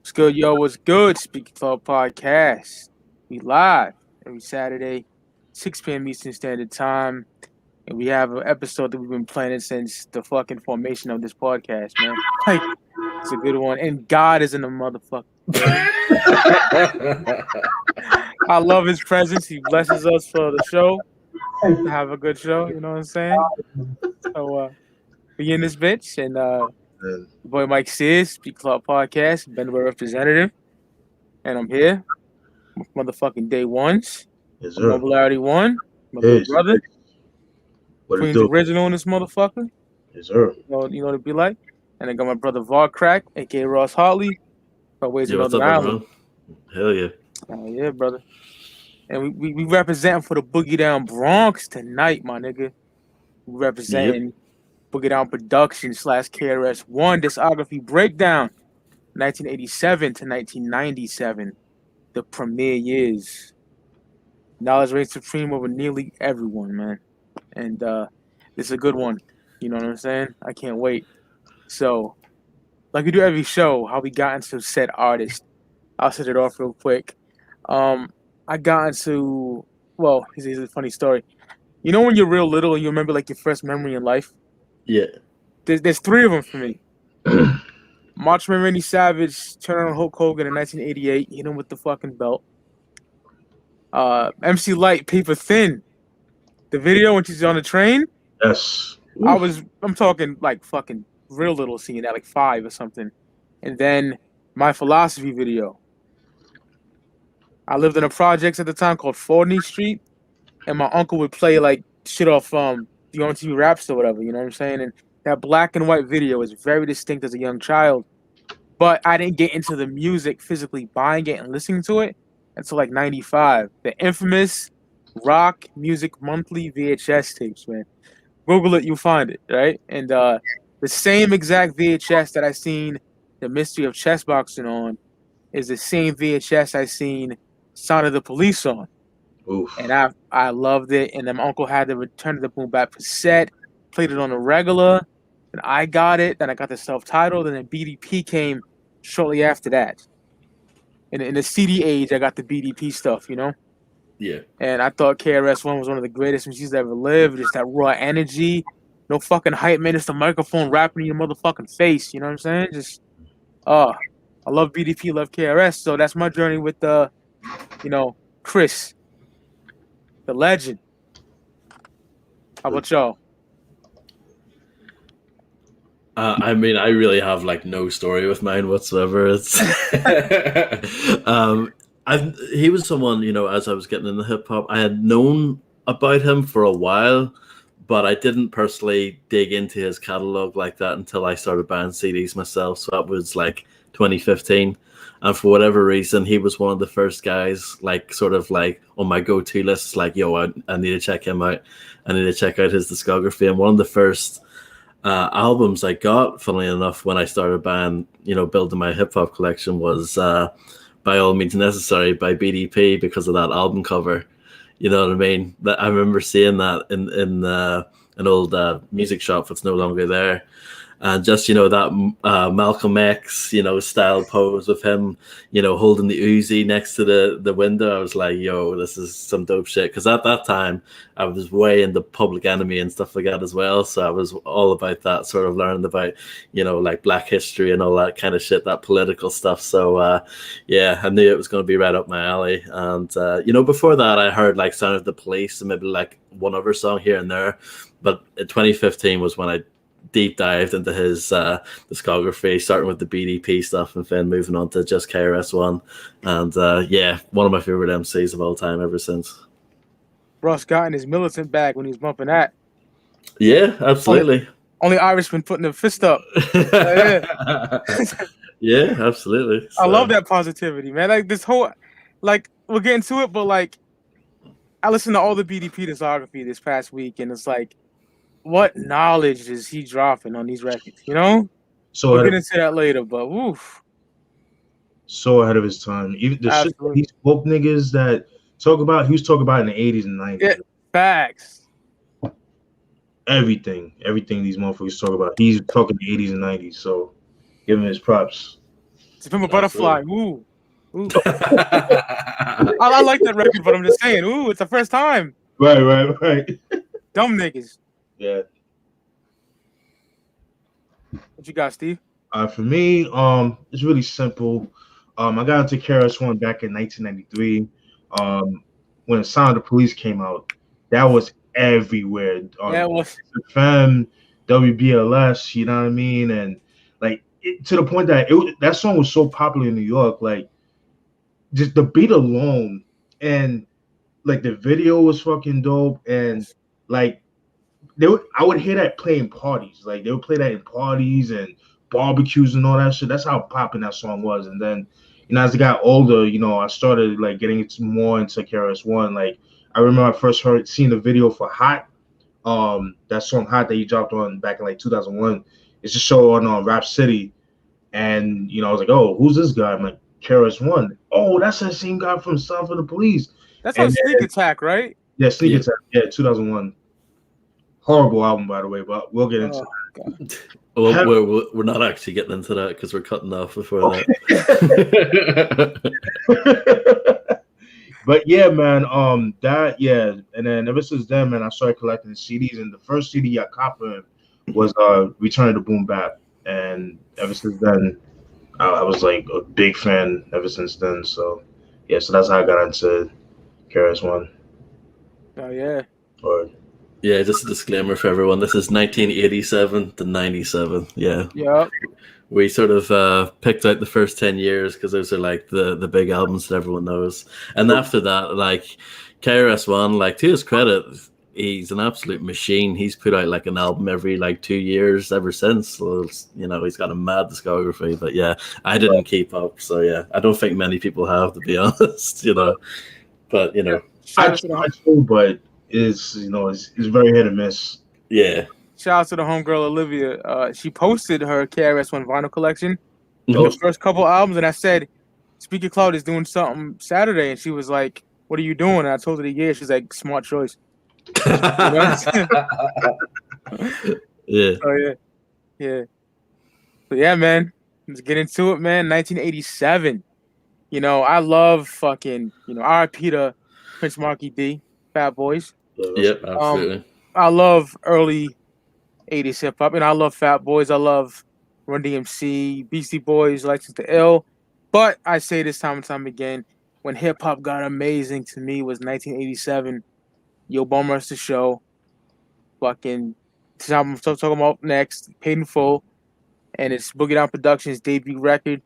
What's good, yo? What's good? Speaking Club Podcast. We live every Saturday, 6 p.m. Eastern Standard Time. And we have an episode that we've been planning since the fucking formation of this podcast, man. Like, it's a good one. And God is in the motherfucker. I love his presence. He blesses us for the show. Have a good show, you know what I'm saying? So, we in this bitch. And, boy Mike Sears, Speak Club Podcast, Benway representative. And I'm here. Motherfucking day ones. Yes, sir. Mobility one. My little brother. What Queen's original in this motherfucker. Yes, sir. You know what it be like. And I got my brother Var Crack, aka Ross Hartley. By ways of Northern Island. Hell yeah. Oh yeah, brother. And we representing for the Boogie Down Bronx tonight, my nigga. We representing Boogie Down Production / KRS One Discography Breakdown, 1987 to 1997. The premier years. Knowledge reigns supreme over nearly everyone, man. And this is a good one. You know what I'm saying? I can't wait. So, like we do every show, how we got into said artist. I'll set it off real quick. I got into, well, here's a funny story. You know when you're real little and you remember like your first memory in life? Yeah. There's three of them for me. Macho Man Randy Savage turned on Hulk Hogan in 1988, hit him with the fucking belt. MC Lyte, Paper Thin. The video when she's on the train. Yes. I'm talking like fucking real little, seeing that like 5 or something. And then My Philosophy video. I lived in a projects at the time called Fordney Street, and my uncle would play like shit off the on TV Raps or whatever, you know what I'm saying? And that black and white video was very distinct as a young child, but I didn't get into the music physically buying it and listening to it until like 95. The infamous Rock Music Monthly VHS tapes, man. Google it, you'll find it, right? And the same exact VHS that I seen The Mystery of Chess Boxing on is the same VHS I seen Sound of the Police on. Oof. And I loved it. And then my uncle had the Return of the Boom Bap cassette, played it on a regular, and I got it. Then I got the self-titled, and then BDP came shortly after that. And in the CD age, I got the BDP stuff, you know? Yeah. And I thought KRS-One was one of the greatest MCs that ever lived. Just that raw energy. No fucking hype, man. It's the microphone rapping in your motherfucking face. You know what I'm saying? Just, I love BDP, love KRS. So that's my journey with Chris, the legend. How about y'all? I mean, I really have like no story with mine whatsoever. It's he was someone, as I was getting into hip hop, I had known about him for a while, but I didn't personally dig into his catalog like that until I started buying CDs myself. So that was like 2015. And for whatever reason, he was one of the first guys, like sort of like on my go-to list, like, yo, I need to check him out. I need to check out his discography. And one of the first albums I got, funnily enough, when I started buying, building my hip hop collection was By All Means Necessary by BDP because of that album cover. You know what I mean? I remember seeing that in an old music shop that's no longer there. And just, that Malcolm X, style pose of him, holding the Uzi next to the window. I was like, yo, this is some dope shit. Because at that time, I was way into Public Enemy and stuff like that as well. So I was all about that, sort of learning about, like Black history and all that kind of shit, that political stuff. So, I knew it was going to be right up my alley. And, before that, I heard like Sound of the Police and maybe like one other song here and there. But 2015 was when I deep dived into his discography, starting with the BDP stuff and then moving on to just KRS-One. And one of my favorite MCs of all time ever since. Ross got in his militant bag when he was bumping that. Yeah, absolutely. Only Irishman putting the fist up. Yeah, absolutely. So. I love that positivity, man. Like this whole, like we'll get into it, but like I listened to all the BDP discography this past week, and it's like, what knowledge is he dropping on these records? So we'll get into that later, but woof. So ahead of his time. Even the shit these woke niggas that talk about, he was talking about in the 80s and 90s. Yeah, facts. Everything these motherfuckers talk about, he's talking the 80s and 90s. So give him his props. To Pimp a Butterfly. Ooh. I like that record, but I'm just saying, ooh, it's the first time. Right. Dumb niggas. Yeah. What you got, Steve? For me, it's really simple. I got into KRS-One back in 1993. When Sound of the Police came out, that was everywhere. Yeah, it was. FM, WBLS, you know what I mean, and like to the point that that song was so popular in New York, like just the beat alone, and like the video was fucking dope, and like I would hear that playing parties, like they would play that in parties and barbecues and all that shit. That's how popping that song was. And then, as I got older, I started like getting more into KRS-One. Like I remember I first seeing the video for Hot, that song Hot that he dropped on back in like 2001. It's a show on Rap City, and I was like, oh, who's this guy? I'm like, KRS-One. Oh, that's that same guy from Sound of the Police. That's on Sneak Attack, right? Yeah, Sneak Attack. Yeah, 2001. Horrible album, by the way, but we'll get into that. Well, we're not actually getting into that because we're cutting off before that. But yeah, man, and then ever since then, man, I started collecting CDs, and the first CD I copped was Return of the Boom Bap, and ever since then, I was like a big fan ever since then. So yeah, so that's how I got into KRS-One. Oh yeah. Yeah, just a disclaimer for everyone. This is 1987 to 97. Yeah. Yep. We sort of picked out the first 10 years because those are like the big albums that everyone knows. And after that, like KRS-One, like to his credit, he's an absolute machine. He's put out like an album every like 2 years ever since. So, he's got a mad discography. But yeah, I didn't keep up. So yeah, I don't think many people have, to be honest, But, I try to, but it's very hit or miss. Yeah. Shout out to the homegirl Olivia. She posted her KRS-One vinyl collection, the first couple albums, and I said, Speaker Cloud is doing something Saturday, and she was like, "What are you doing?" And I told her the year. She's like, "Smart choice." Yeah. Oh yeah. But yeah, man. Let's get into it, man. 1987. I love fucking R.I.P. to Prince Marky D, Fat Boys. Yep, absolutely. I love early 80s hip hop, and I love Fat Boys. I love Run DMC, Beastie Boys, License to Ill. But I say this time and time again, when hip hop got amazing to me was 1987. Yo Bum Rush the Show. Fucking this album I'm talking about next, Paid in Full, and it's Boogie Down Productions' debut record,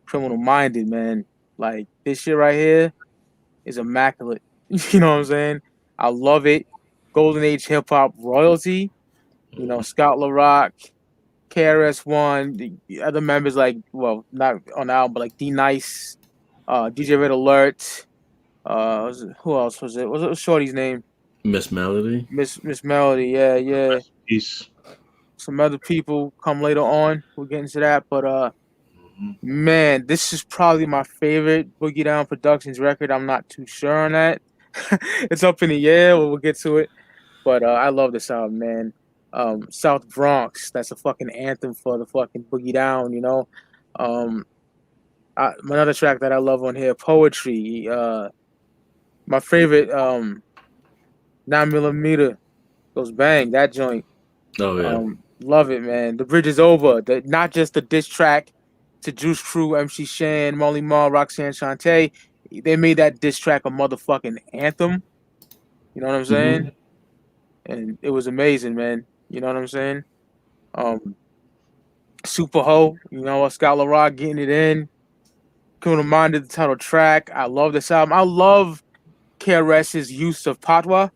Criminal Minded, man. Like this shit right here is immaculate. You know what I'm saying? I love it. Golden Age hip hop royalty. Scott LaRock, KRS-One, the other members not on the album, but like D Nice, DJ Red Alert. Who else was it? Was it Shorty's name? Miss Melody. Miss Melody, yeah. Peace. Some other people come later on. We'll get into that, but man, this is probably my favorite Boogie Down Productions record. I'm not too sure on that. It's up in the air. We'll get to it, but I love this album, man. South Bronx, that's a fucking anthem for the fucking Boogie Down, another track that I love on here, Poetry. My favorite, 9mm goes bang, that joint. Oh yeah. Love it, man. The Bridge is Over. Not just the diss track to Juice Crew, MC Shan, Molly Marl, Roxanne Shante. They made that diss track a motherfucking anthem. You know what I'm saying? Mm-hmm. And it was amazing, man. You know what I'm saying? Super Ho, Scott LaRock getting it in. Criminal Minded, the title track. I love this album. I love KRS's use of patois.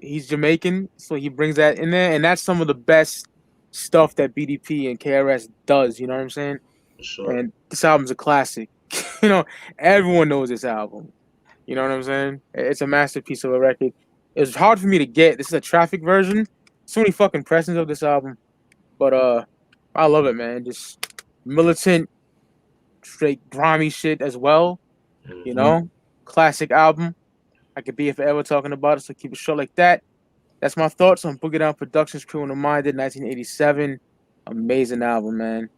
He's Jamaican, so he brings that in there, and that's some of the best stuff that BDP and KRS does. You know what I'm saying? Sure. And this album's a classic. Everyone knows this album. You know what I'm saying? It's a masterpiece of a record. It's hard for me to get. This is a Traffic version. So many fucking pressings of this album, but I love it, man. Just militant, straight grimy shit as well. Mm-hmm. Classic album. I could be forever talking about it, so keep it short like that. That's my thoughts on Boogie Down Productions' Criminal Minded, 1987. Amazing album, man.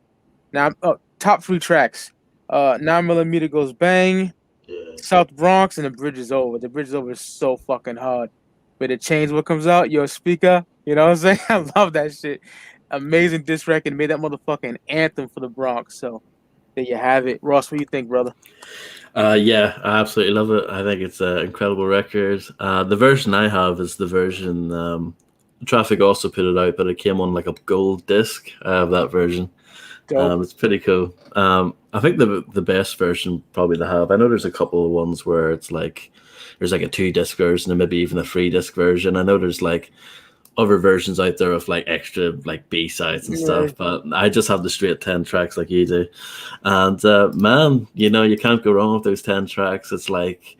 Now, top 3 tracks. 9mm Goes Bang, Yeah. South Bronx, and The Bridge Is Over. The Bridge Is Over is so fucking hard. But it changed what comes out. Your speaker, you know what I'm saying? I love that shit. Amazing diss record, made that motherfucking anthem for the Bronx. So there you have it. Ross, what do you think, brother? Yeah, I absolutely love it. I think it's an incredible record. The version I have is the version Traffic also put it out, but it came on like a gold disc. I have that version. Dope. It's pretty cool. I think the best version probably to have. I know there's a couple of ones where it's like there's like a 2-disc version and maybe even a 3-disc version. I know there's like other versions out there of like extra like B-sides and stuff, but I just have the straight 10 tracks like you do. And man, you can't go wrong with those 10 tracks. It's like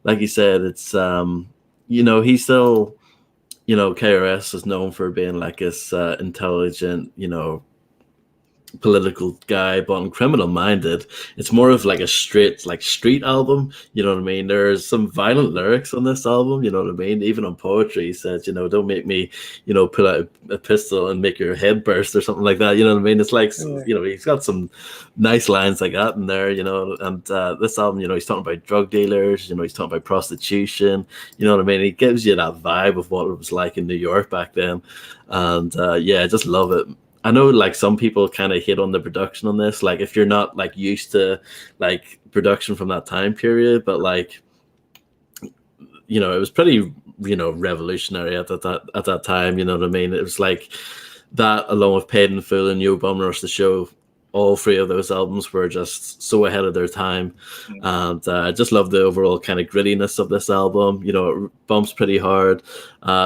you said, it's he's still, KRS is known for being like this intelligent, political guy, but on Criminal Minded, it's more of like a straight like street album. You know what I mean? There's some violent lyrics on this album. You know what I mean? Even on Poetry, he said, don't make me, pull out a pistol and make your head burst or something like that. You know what I mean? It's like, he's got some nice lines like that in there. And this album, he's talking about drug dealers. He's talking about prostitution. You know what I mean? He gives you that vibe of what it was like in New York back then. And I just love it. I know like some people kind of hit on the production on this, like if you're not like used to like production from that time period, but like, it was pretty, revolutionary at that time. You know what I mean? It was like that along with Paid in Full and Yo Bum Rush the Show. All 3 of those albums were just so ahead of their time. And I just love the overall kind of grittiness of this album. It bumps pretty hard.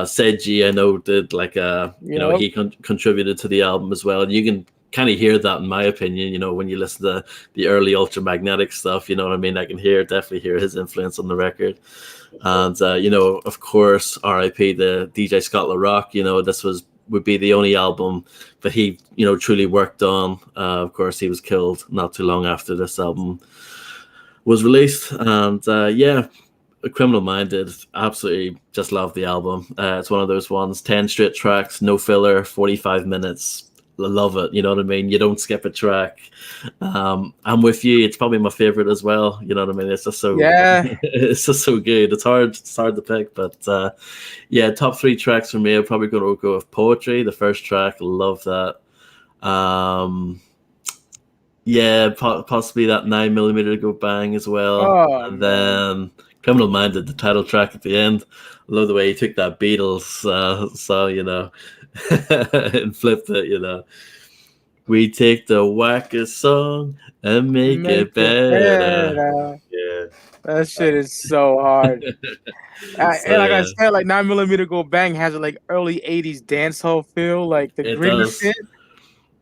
Said G, I know, did like he contributed to the album as well. And you can kind of hear that, in my opinion, when you listen to the early Ultramagnetic stuff, you know what I mean? I can definitely hear his influence on the record. And, of course, RIP the DJ Scott LaRock, this would be the only album that he, truly worked on. Of course, he was killed not too long after this album was released. And Criminal Minded, absolutely just love the album. It's one of those ones, 10 straight tracks, no filler, 45 minutes. I love it. You know what I mean? You don't skip a track. I'm with you. It's probably my favorite as well. You know what I mean? It's just so it's just so good. It's hard to pick, but top 3 tracks for me. I'm probably going to go with Poetry. The first track, love that. Possibly that 9mm Go Bang as well. And then Criminal Minded, the title track at the end. I love the way he took that Beatles song, and flipped it, We take the wackest song and make it better. Yeah. That shit is so hard. I said, like 9mm Go Bang has a like early 80s dancehall feel, like the gritty shit.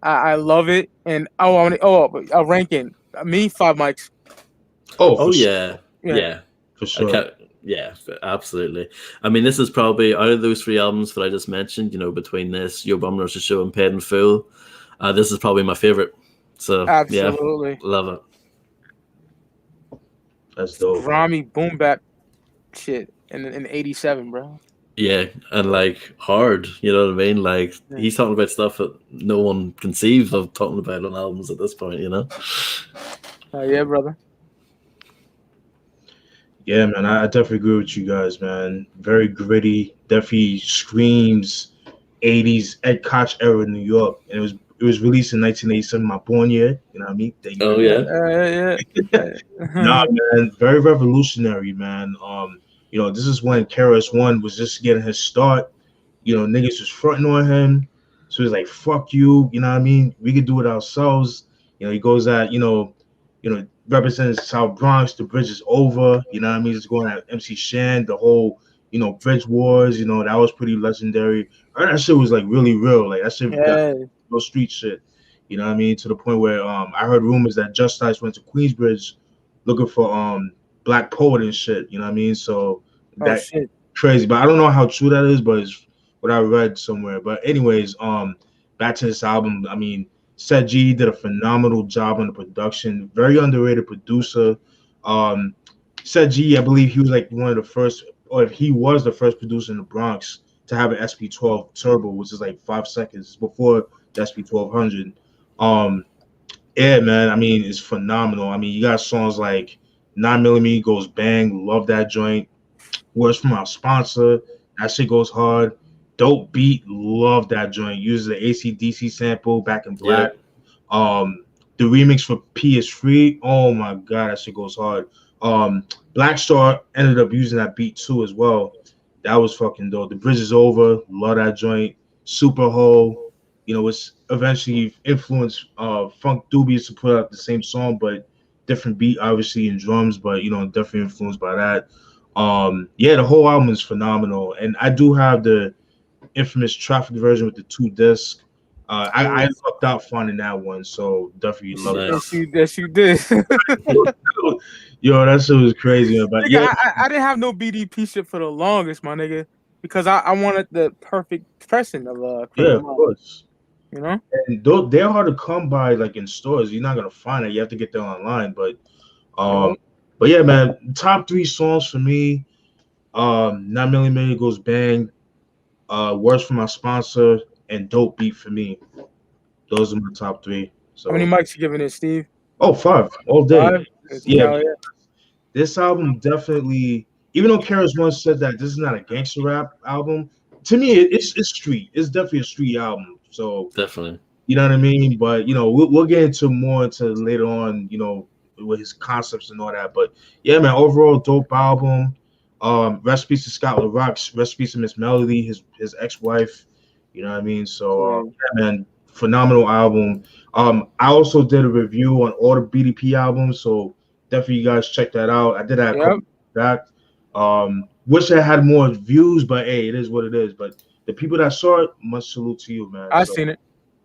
I love it. And a ranking. Me, 5 mics. Yeah. For sure. Yeah, absolutely. I mean, this is probably out of those 3 albums that I just mentioned, between this, Yo Bum Rush the Show and Paid in Full, this is probably my favorite. So absolutely love it. That's dope. Grimy boom bap shit in 87, bro. Yeah, and like hard, you know what I mean? Like he's talking about stuff that no one conceives of talking about on albums at this point, Yeah, brother. Yeah, man, I definitely agree with you guys, man. Very gritty, definitely screams 80s Ed Koch era New York. And it was released in 1987, my born year. You know what I mean? Nah, man, very revolutionary, man. This is when KRS-One was just getting his start. Niggas was fronting on him. So he's like, fuck you, you know what I mean? We could do it ourselves. He goes out, represents South Bronx, the bridge is over, you know what I mean? It's going at MC Shan, the whole, bridge wars, that was pretty legendary. That shit was like really real. Like that shit got real street shit. You know what I mean? To the point where I heard rumors that Justice went to Queensbridge looking for black poet and shit, you know what I mean? So that's crazy. But I don't know how true that is, but it's what I read somewhere. But anyways, back to this album, I mean, Said G did a phenomenal job on the production. Very underrated producer. Said G, I believe he was like one of the first, or if he was the first producer in the Bronx to have an SP12 turbo, which is like 5 seconds before the SP1200. Yeah, man. I mean, it's phenomenal. I mean, you got songs like 9mm Goes Bang, love that joint. Words from our sponsor, that shit goes hard. Dope Beat, love that joint. Uses the AC/DC sample, Back in Black. Yep. The remix for PS3, oh my god, that shit goes hard. Black Star ended up using that beat too as well. That was fucking dope. The Bridge is Over, love that joint. Super Ho, it's eventually influenced Funk Dubious to put out the same song, but different beat, obviously, in drums, but definitely influenced by that. Yeah, the whole album is phenomenal, and I do have the infamous Traffic version with the 2 discs. I lucked out finding that one, so definitely love it. Yes, you did. Yo, that shit was crazy, man. But nigga, yeah, I didn't have no BDP shit for the longest, my nigga, because I wanted the perfect pressing of yeah, of course. You know, and they're hard to come by, like in stores. You're not gonna find it. You have to get them online. But yeah, man. Top 3 songs for me. 9mm Goes Bang. Words from my sponsor and Dope Beat for me. Those are my top 3. So how many mics you giving it, Steve? Oh, 5 all day. 5? Yeah. This album definitely, even though KRS once said that this is not a gangster rap album, to me it's street. It's definitely a street album. So definitely, you know what I mean. But we'll get into more into later on. With his concepts and all that. But yeah, man, overall dope album. Rest in peace to Scott LaRock. Rest in peace to Miss Melody, his ex-wife. You know what I mean? So yeah, man, phenomenal album. I also did a review on all the BDP albums, so definitely you guys check that out. I did that a couple back. Wish I had more views, but hey, it is what it is. But the people that saw it, much salute to you, man. I seen it.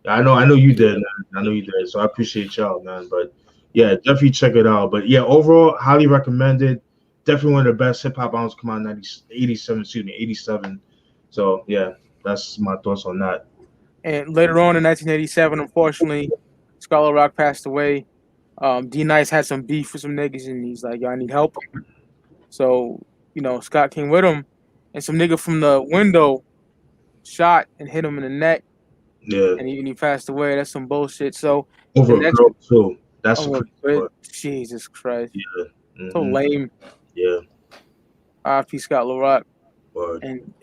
I know you did, man. I know you did. So I appreciate y'all, man. But yeah, definitely check it out. But yeah, overall, highly recommended. Definitely one of the best hip hop albums come out in 87. So yeah, that's my thoughts on that. And later on in 1987, unfortunately, Scott LaRock passed away. D Nice had some beef with some niggas, and he's like, "Yo, I need help." So Scott came with him, and some nigga from the window shot and hit him in the neck. Yeah, and he passed away. That's some bullshit. So over a girl too. That's Jesus Christ. Yeah. Mm-hmm. So lame. Yeah. R.I.P. Scott LaRock. And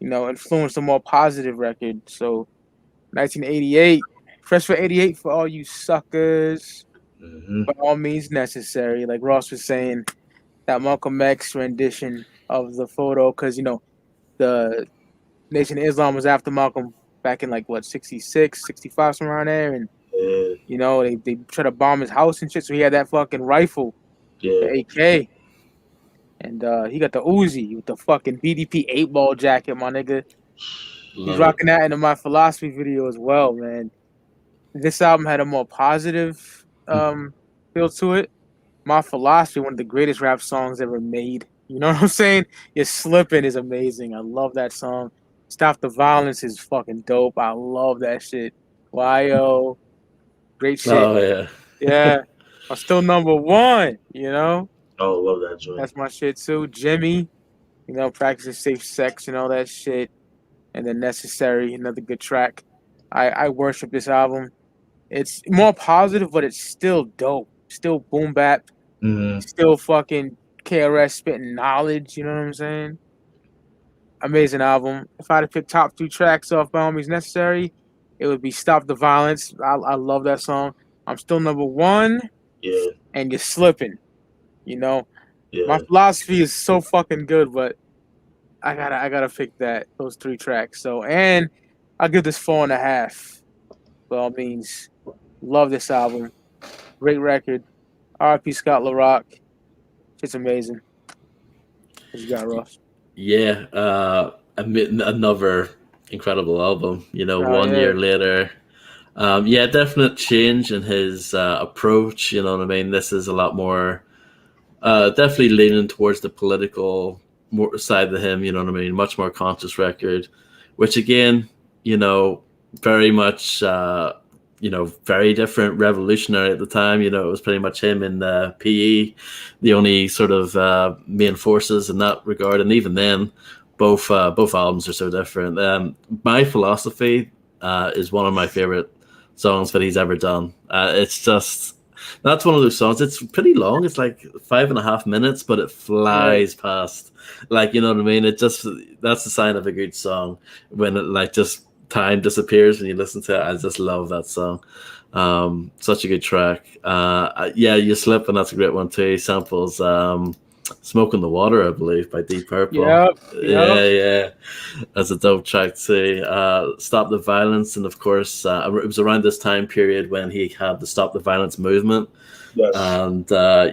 influenced a more positive record. So 1988, Fresh for 88 for all you suckers. Mm-hmm. By all means necessary. Like Ross was saying, that Malcolm X rendition of the photo, because the Nation of Islam was after Malcolm back in 66, 65, somewhere around there, and they tried to bomb his house and shit. So he had that fucking rifle, the AK, and he got the Uzi with the fucking BDP 8-ball jacket, my nigga. He's rocking that into My Philosophy video as well, man. This album had a more positive feel to it. My Philosophy, one of the greatest rap songs ever made. You know what I'm saying? Your Slippin' is amazing. I love that song. Stop the Violence is fucking dope. I love that shit. YO. Great shit. Oh, yeah. Yeah. I'm still number 1, Oh, love that joint. That's my shit too. Jimmy, Practicing Safe Sex and all that shit. And then Necessary, another good track. I worship this album. It's more positive, but it's still dope. Still boom bap. Mm-hmm. Still fucking KRS spitting knowledge, you know what I'm saying? Amazing album. If I had to pick top 3 tracks off By All Means Necessary, it would be Stop the Violence. I love that song. I'm still number 1. Yeah. And You're Slipping. Yeah. My Philosophy is so fucking good, but I gotta pick those 3 tracks. So, and I'll give this 4.5. By all means, love this album. Great record. R.I.P. Scott LaRock. It's amazing. What you got, Ross? Yeah, another incredible album. 1 year later. Definite change in his approach. You know what I mean? This is a lot more, definitely leaning towards the political side of him. You know what I mean? Much more conscious record, which again, very much, very different, revolutionary at the time. It was pretty much him and PE, the only sort of main forces in that regard. And even then, both albums are so different. My Philosophy is one of my favorite songs that he's ever done. It's just that's one of those songs. It's pretty long. It's like 5.5 minutes, but it flies past. Like, you know what I mean? It just that's the sign of a good song when it like just time disappears when you listen to it. I just love that song. Such a good track. Yeah, You Slip, and that's a great one too. He samples Smoke on the Water, I believe, by Deep Purple. Yep. Yeah. That's a dope track too. Stop the Violence, and of course, it was around this time period when he had the Stop the Violence movement. Yes. And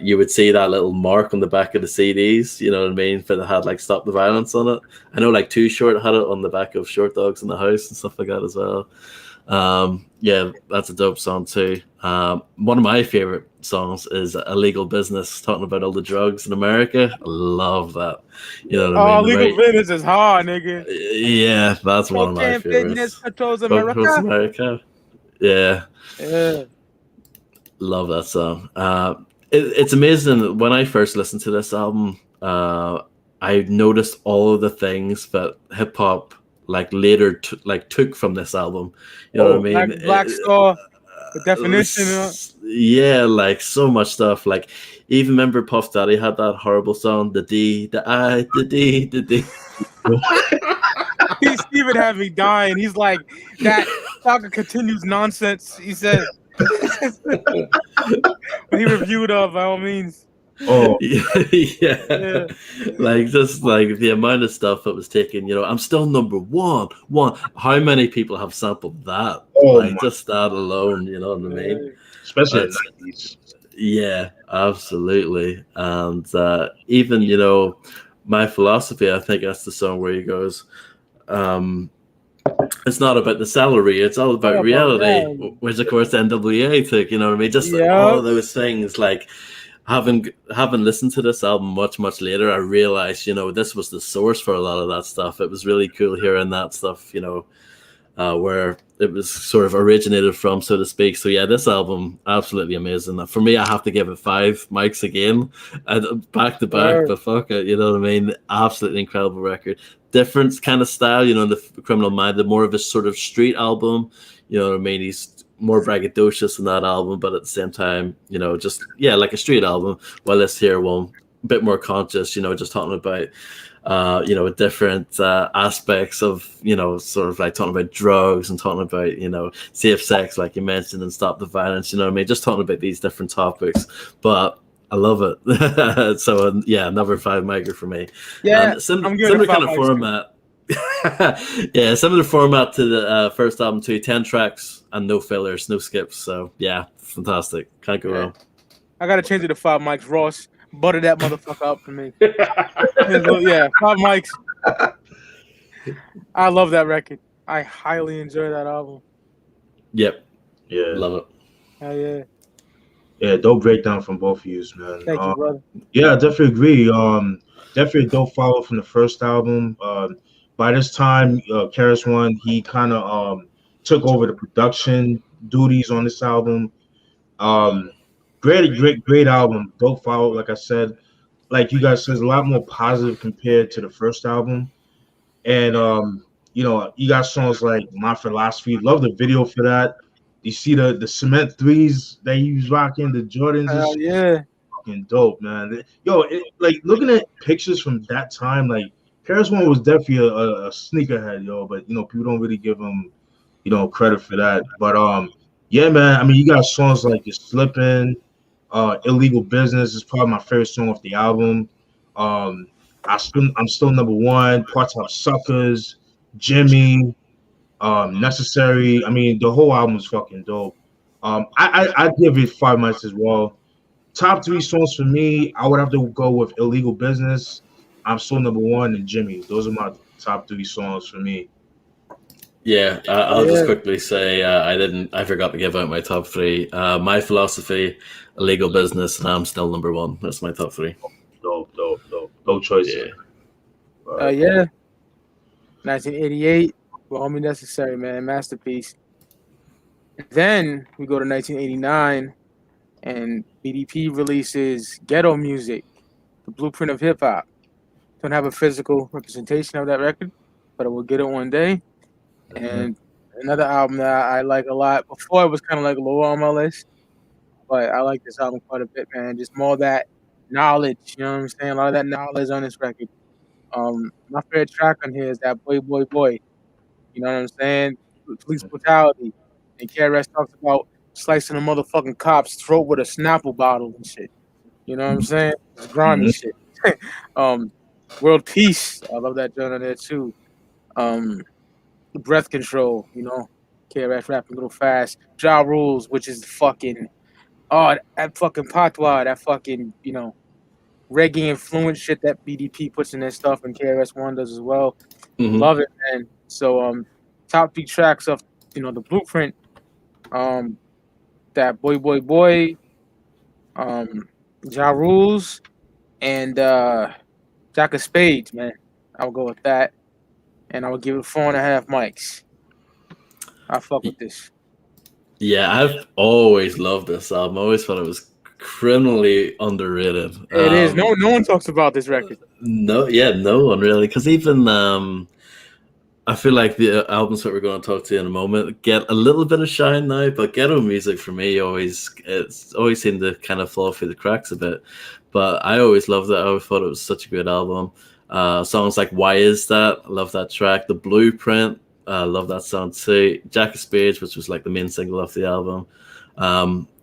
you would see that little mark on the back of the CDs, you know what I mean, for that had like Stop the Violence on it. I know like Too Short had it on the back of Short Dogs in the House and stuff like that as well. Yeah, that's a dope song too. One of my favorite songs is Illegal Business, talking about all the drugs in America. I love that. You know what I mean? Legal Business is hard, nigga. Yeah, that's one of my favorites. Controls America. Yeah. Love that song. It's amazing. When I first listened to this album, I noticed all of the things that hip hop like later took from this album. You know what I mean? Black Star, the definition. Yeah, like so much stuff. Like even remember Puff Daddy had that horrible song, the D, the I, the D, the D. Steven had me dying. He's like, that saga continues nonsense. He said. When he reviewed by all means. Oh yeah. Like just like the amount of stuff that was taken, you know, I'm still number one. How many people have sampled that? Like just that alone, you know what I mean? Especially in the 90s. Yeah, absolutely. And even, you know, My Philosophy, I think that's the song where he goes, it's not about the salary, it's all about reality, which of course NWA took, you know what I mean? Just like all of those things, like having listened to this album much later, I realized, you know, this was the source for a lot of that stuff. It was really cool hearing that stuff, you know, where it was sort of originated from, so to speak. So yeah, this album, absolutely amazing. For me, I have to give it 5 mics again, back to back, but fuck it, you know what I mean? Absolutely incredible record. Different kind of style, you know, the Criminal Minded, more of a sort of street album, you know what I mean? He's more braggadocious in that album, but at the same time, you know, just, yeah, like a street album, while this here one, a bit more conscious, you know, just talking about, you know, different aspects of, you know, sort of like talking about drugs and talking about, you know, safe sex, like you mentioned, and Stop the Violence, you know what I mean? Just talking about these different topics, but I love it. So yeah, another 5 micer for me. Yeah, similar kind of format. Yeah, similar format to the first album too. 10 tracks and no fillers, no skips. So yeah, fantastic. Can't go wrong. I gotta change it to 5 mics. Ross, butter that motherfucker up for me. Yeah, 5 mics. I love that record. I highly enjoy that album. Yep. Yeah. Love it. Hell yeah. Yeah, dope breakdown from both of you, man. Thank you, brother. Yeah, I definitely agree. Definitely a dope follow from the first album. By this time, KRS One, he kind of took over the production duties on this album. Great album. Dope follow, like I said. Like you guys said, a lot more positive compared to the first album. And you know, you got songs like My Philosophy. Love the video for that. You see the cement 3s that he was rocking, the Jordans. Hell yeah. Fucking dope, man. Yo, like looking at pictures from that time, like KRS One was definitely a sneakerhead, yo. But you know, people don't really give him, you know, credit for that. But yeah, man. I mean, you got songs like "You're Slipping," "Illegal Business" is probably my favorite song off the album. I'm still number one. Part-Time Suckers, Jimmy. Necessary. I mean, the whole album is fucking dope. I give it 5 mics as well. Top 3 songs for me, I would have to go with Illegal Business, I'm Still Number One, and Jimmy. Those are my top 3 songs for me. Yeah, I'll just quickly say I forgot to give out my top 3. My Philosophy, Illegal Business, and I'm Still Number One. That's my top 3. Dope choice. Yeah. 1988. Well, homie, Necessary, man, masterpiece. Then we go to 1989, and BDP releases Ghetto Music, the blueprint of hip hop. Don't have a physical representation of that record, but I will get it one day. And Another album that I like a lot. Before it was kind of like lower on my list, but I like this album quite a bit, man. Just more of that knowledge, you know what I'm saying? A lot of that knowledge on this record. My favorite track on here is that Boy Boy Boy. You know what I'm saying? Police brutality. And KRS talks about slicing a motherfucking cop's throat with a Snapple bottle and shit. You know what I'm saying? It's grimy shit. um, World Peace. I love that joint on there too. Um, Breath Control. You know, KRS rapping a little fast. Ja Rules, which is fucking that fucking patois, that fucking reggae influence shit that BDP puts in their stuff and KRS One does as well. Mhm. Love it, man. So top 3 tracks of the Blueprint, that Boy Boy Boy, Ja Rules, and Jack of Spades, man. I'll go with that. And I would give it 4.5 mics. I fuck with this. Yeah, I've always loved this album. I always thought it was criminally underrated. It is. No one talks about this record. No one really. Because even I feel like the albums that we're going to talk to in a moment get a little bit of shine now, but ghetto music for me always seemed to kind of fall through the cracks a bit. But I always loved it. I always thought it was such a good album. Songs like Why Is That? I love that track. The Blueprint. Love that song too. Jack of Spades, which was like the main single off the album.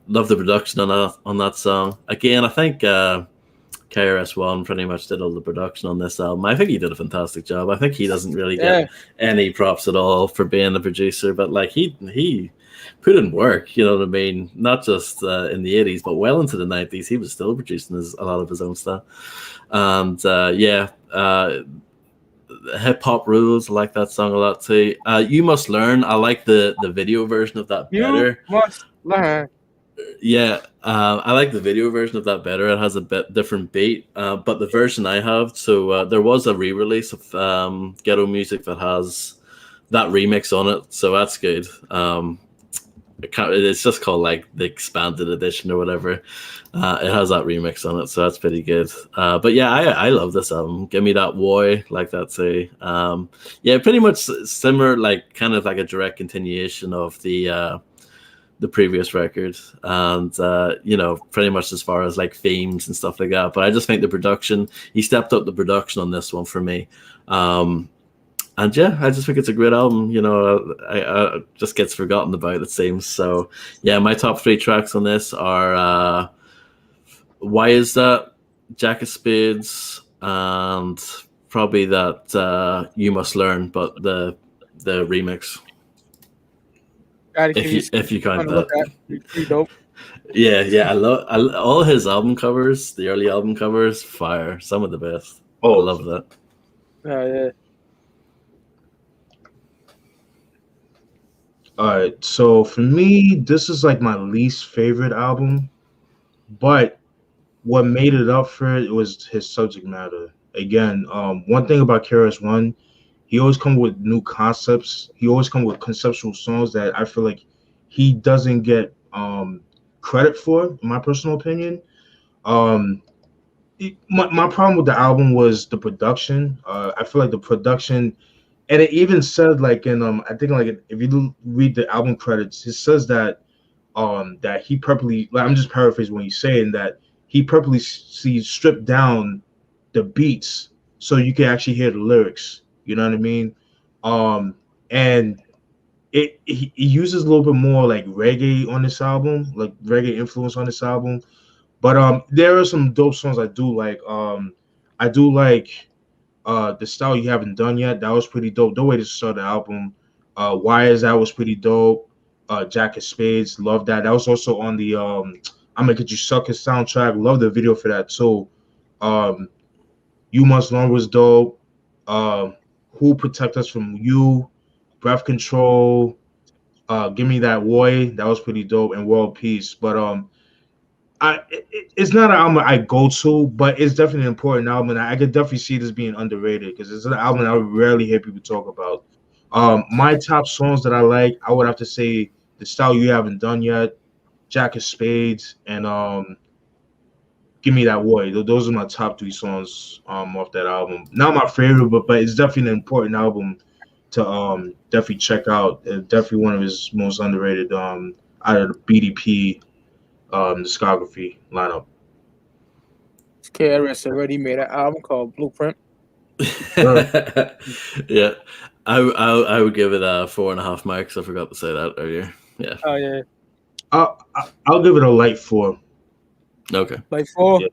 Love the production on that song. Again, I think KRS-One pretty much did all the production on this album. I think he did a fantastic job. I think he doesn't really get any props at all for being a producer, but like he put in work, you know what I mean? Not just in the 80s, but well into the 90s. He was still producing a lot of his own stuff. And Hip Hop Rules, I like that song a lot too. You Must Learn, I like the video version of that better. You Must Learn. Yeah, I like the video version of that better. It has a bit different beat, but the version I have, so there was a re-release of Ghetto Music that has that remix on it, so that's good. It's just called like the expanded edition or whatever. It has that remix on it, so that's pretty good. But yeah, I love this album. Give Me That Boy, like that too. Yeah, pretty much similar, like kind of like a direct continuation of the previous record, and pretty much as far as like themes and stuff like that. But I just think the production, he stepped up the production on this one for me. And yeah, I just think it's a great album. I just gets forgotten about, it seems. So yeah, my top 3 tracks on this are Why Is That, Jack of Spades, and probably that You Must Learn, but the remix. If you count that. Pretty dope. Yeah, I love all his album covers, the early album covers, fire, some of the best. I love that. Yeah. All right, so for me, this is like my least favorite album, but what made it up for it was his subject matter. Again, one thing about KRS-One, he always come with new concepts. He always come with conceptual songs that I feel like he doesn't get credit for, in my personal opinion. My problem with the album was the production. I feel like the production. And it even said like in I think like if you read the album credits, it says that that he purposely, like, I'm just paraphrasing when he's saying that he purposely stripped down the beats so you can actually hear the lyrics. You know what I mean? And he uses a little bit more like reggae on this album, like reggae influence on this album. But there are some dope songs I do like. I do like The Style You Haven't Done Yet. That was pretty dope. The way to start the album. Why Is That was pretty dope. Jack of Spades, love that. That was also on the I'm Gonna Get You Sucker soundtrack. Love the video for that too. You Must Learn was dope. Who Protect Us From You, Breath Control, Give Me That Boy, that was pretty dope, and World Peace. But it's not an album I go to, but it's definitely an important album, and I could definitely see this being underrated because it's an album I rarely hear people talk about. My top songs that I like, I would have to say The Style You Haven't Done Yet, Jack of Spades, and Give Me That Boy. Those are my top 3 songs off that album. Not my favorite, but it's definitely an important album to definitely check out. Definitely one of his most underrated out of the BDP discography lineup. KRS already made an album called Blueprint. Yeah, I would give it 4.5 marks. I forgot to say that earlier. Yeah. Oh yeah. I'll give it a light 4. Okay. Like 4. Yeah.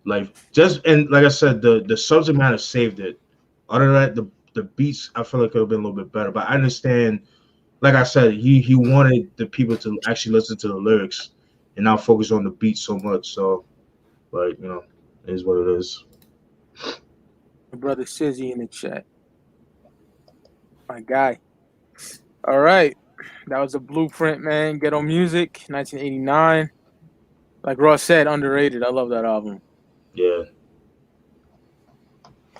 Like just and like I said, the subject matter saved it. Other than that, the beats I feel like could have been a little bit better. But I understand, like I said, he wanted the people to actually listen to the lyrics and not focus on the beat so much. So, but you know, it is what it is. My brother Sizzy in the chat. My guy. All right. That was a Blueprint, man. Ghetto Music, 1989. Like Ross said, underrated. I love that album. Yeah.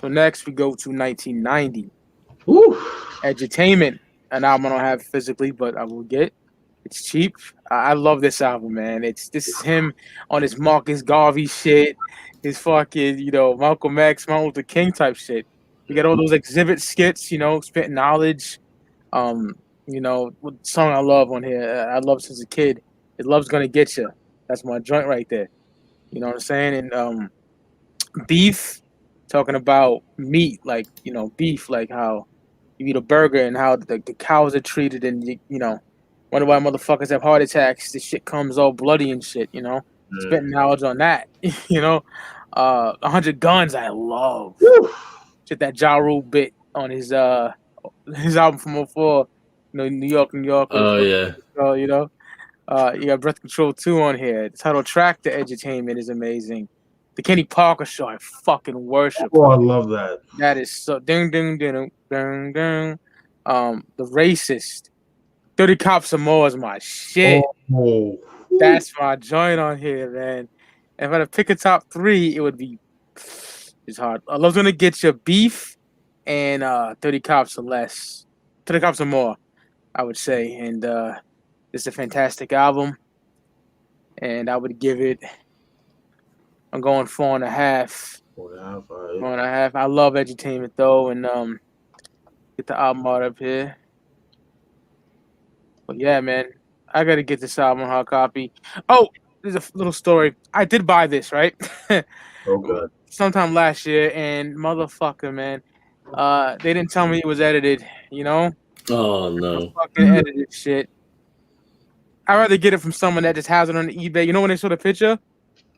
So next we go to 1990. Woo. Edutainment, an album I don't have physically, but I will get. It's cheap. I love this album, man. This is him on his Marcus Garvey shit, his fucking, Malcolm X, Martin Luther King type shit. You got all those exhibit skits, spitting knowledge. What song I love on here, I love since a kid. It Love's Gonna Get You. That's my joint right there. You know what I'm saying? And beef, talking about meat, like, beef, like how you eat a burger and how the cows are treated, and wonder why motherfuckers have heart attacks. This shit comes all bloody and shit, Spitting knowledge on that, 100 Guns, I love. Woo. Shit, that Ja Rule bit on his album from 04, New York. Oh yeah. So, you got Breath Control 2 on here. The title track to Edutainment is amazing. The Kenny Parker Show, I fucking worship. Oh, I love that. That is so ding ding ding ding ding. The Racist. 30 Cops or More is my shit. Oh. That's my joint on here, man. And if I had to pick a top 3, it would be, it's hard. Love's Gonna Get You, Beef, and 30 Cops or Less. 30 Cops or More, I would say. And it's a fantastic album. And I would give it, I'm going 4.5. 4.5. 4.5. I love Edutainment though, and get the album out up here. But yeah, man, I gotta get this album hard copy. Oh, there's a little story. I did buy this, right? Oh god. Sometime last year, and motherfucker, man, they didn't tell me it was edited. Oh no. Fucking edited shit. I'd rather get it from someone that just has it on eBay. You know when they show the picture?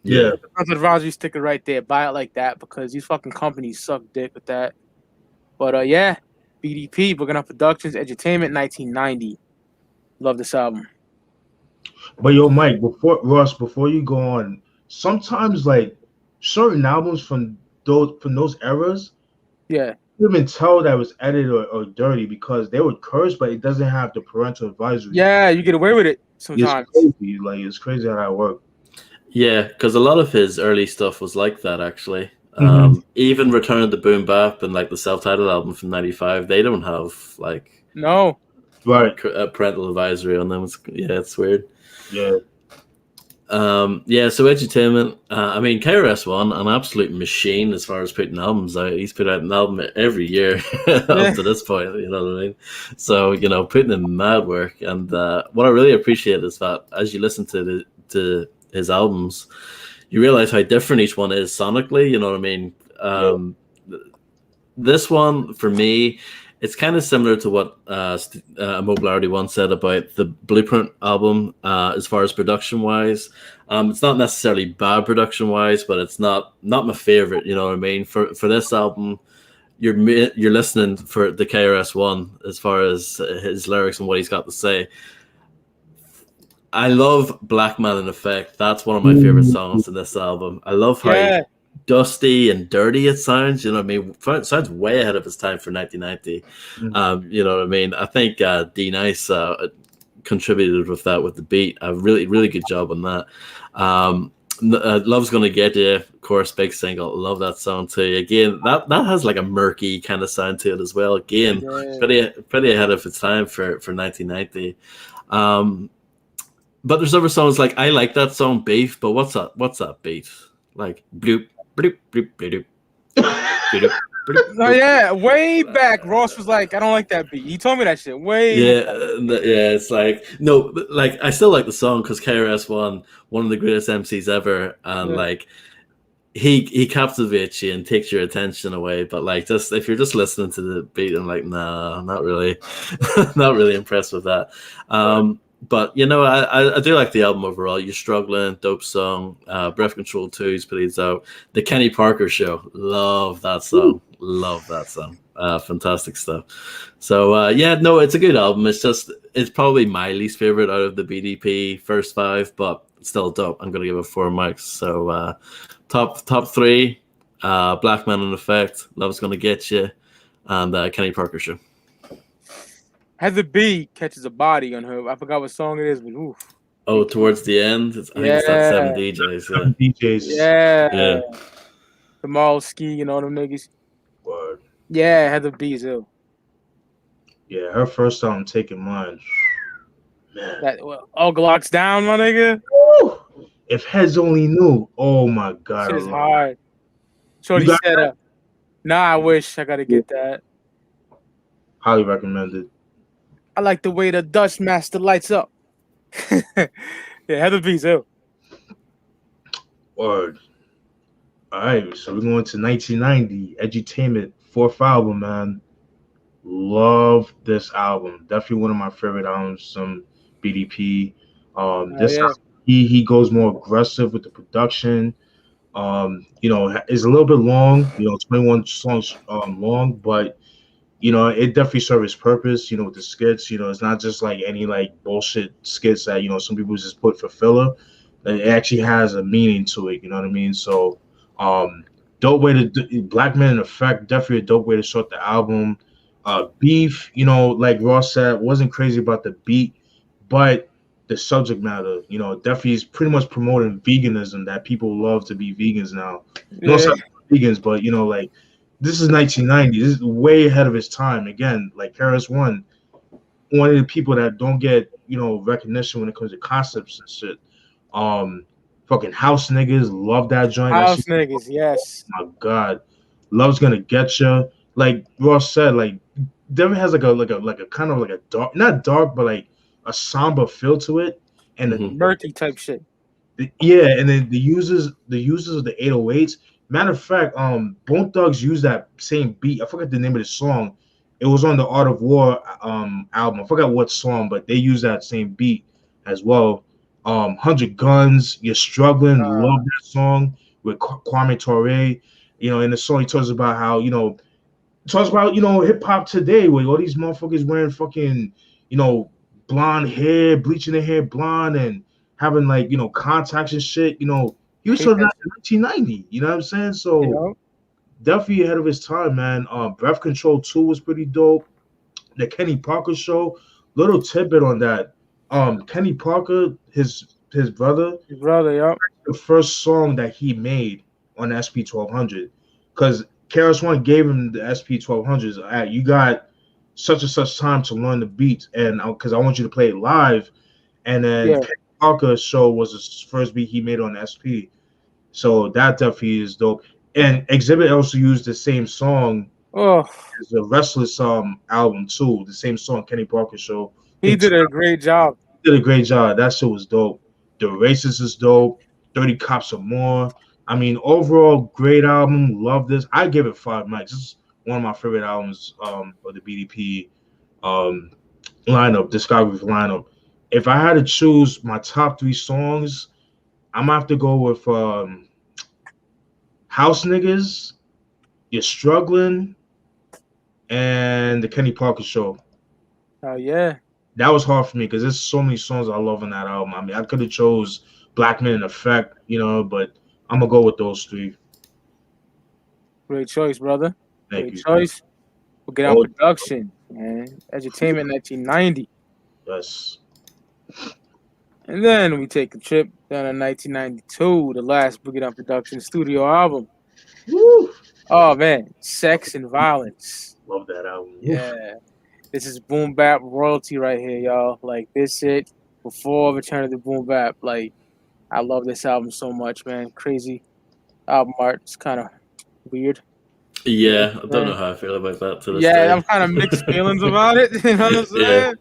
Yeah. The advisory sticker right there. Buy it like that because these fucking companies suck dick with that. But yeah, BDP, Boogie Down Productions, Edutainment, 1990. Love this album. But yo, Mike, before you go on, sometimes like certain albums from those eras, Yeah. you couldn't even tell that was edited or dirty because they would curse, but it doesn't have the parental advisory. Yeah, you get away with it sometimes. It's crazy. Like it's crazy how that works. Yeah, because a lot of his early stuff was like that, actually. Even Return of the Boom Bap and like the self-titled album from '95, they don't have like No. Right. a parental advisory on them. It's weird. Yeah. So Edutainment, KRS One, an absolute machine as far as putting albums out. He's put out an album every year up to this point, you know what I mean? So, putting in mad work. And what I really appreciate is that as you listen to his albums, you realize how different each one is sonically, you know what I mean? This one, for me, it's kind of similar to what Mobilarity once said about the Blueprint album as far as production-wise. It's not necessarily bad production-wise, but it's not my favorite, you know what I mean? For this album, you're listening for the KRS One as far as his lyrics and what he's got to say. I love Black Man in Effect. That's one of my favorite songs in this album. I love how dusty and dirty it sounds, you know what I mean? It sounds way ahead of its time for 1990. You know what I mean? I think D Nice contributed with that with the beat. A really, really good job on that. Love's Gonna Get You, of course, big single. Love that song too. Again, that has like a murky kind of sound to it as well. Again, pretty ahead of its time for 1990. But there's other songs like I like that song Beef, but what's that beat? Like bloop bloop bloop bloop bloop bloop No, yeah, way back, Ross was like, I don't like that beat. He told me that shit way. Yeah, it's like no, but, like I still like the song because KRS one of the greatest MCs ever, and Yeah. like he captivates you and takes your attention away. But like, just if you're just listening to the beat, I'm like, nah, not really, not really impressed with that. But you know, I do like the album overall. You're Struggling, dope song. Breath Control 2 is pretty dope. The Kenny Parker Show, love that song. Love that song. Fantastic stuff. So yeah, no, it's a good album. It's probably my least favorite out of the BDP first 5, but still dope. I'm gonna give it 4 mics. So top 3, Black Man in Effect, Love's Gonna Get You, and Kenny Parker Show. Heather B catches a body on her. I forgot what song it is, but oof. Oh, towards the end, I think it's that 7 DJs. Yeah. DJs. Yeah. Jamal Ski and all them niggas. Word. Yeah, Heather B's ill. Yeah, her first album, Taking Mine. Man. Glock's down, my nigga. Woo! If heads only knew. Oh my god. Shit is hard. Shorty said, nah, I wish I gotta get that. Highly recommended. I like the way the Dutch master lights up. Yeah, Heather B's ill. Word. All right, so we're going to 1990, Edutainment, 4th album, man. Love this album. Definitely one of my favorite albums, some BDP. Album, he goes more aggressive with the production. You know, it's a little bit long, 21 songs long, but it definitely serves its purpose, with the skits. It's not just like any like bullshit skits that, some people just put for filler. It actually has a meaning to it, you know what I mean? So, dope way to Black Man in Effect, definitely a dope way to start the album. Beef, like Ross said, wasn't crazy about the beat, but the subject matter, definitely is pretty much promoting veganism, that people love to be vegans now. Yeah. Vegans, but like, this is 1990. This is way ahead of its time. Again, like KRS One of the people that don't get recognition when it comes to concepts and shit. Fucking House Niggas, love that joint. House Niggas, yes. Oh my god, Love's Gonna Get You. Like Ross said, like Devin has like a kind of like a dark, not dark, but like a somber feel to it, and the murky type shit. Yeah, and then the users of the 808s. Matter of fact, Bone Thugs used that same beat. I forgot the name of the song. It was on the Art of War album. I forgot what song, but they used that same beat as well. 100 Guns, You're Struggling, love that song with Kwame Ture. In the song he talks about how, hip hop today with all these motherfuckers wearing fucking, blonde hair, bleaching their hair blonde and having like, contacts and shit, he was talking about 1990, you know what I'm saying? So definitely ahead of his time, man. Breath Control 2 was pretty dope. The Kenny Parker Show, little tidbit on that. Kenny Parker, his brother, the first song that he made on the SP 1200, because KRS One gave him the SP 1200s. You got such and such time to learn the beats, and because I want you to play it live, and then Kenny Parker Show was his first beat he made on SP, so that definitely is dope. And Exhibit also used the same song as the Restless album too. The same song, Kenny Parker Show. He did a great job. That shit was dope. The Racist is dope. 30 Cops or More. I mean, overall, great album. Love this. I give it 5 mics. This is one of my favorite albums of the BDP lineup, Discography lineup. If I had to choose my top 3 songs, I'm gonna have to go with House Niggas, You're Struggling, and the Kenny Parker Show. Oh yeah. That was hard for me because there's so many songs I love on that album. I mean, I could have chose Black Man in Effect, but I'm gonna go with those 3. Great choice, brother. Thank you. Choice. We'll get out production, man. Edutainment 1990. Yes. And then we take a trip down to 1992, the last Boogie Down Production studio album. Woo! Oh man, Sex and Violence. Love that album. Yeah. This is boom bap royalty right here, y'all. Like this shit before Return of the Boom Bap. Like I love this album so much, man. Crazy album art. It's kind of weird. Yeah, I don't know how I feel about that to this Yeah, day. I'm kind of mixed feelings about it. You know what I'm saying?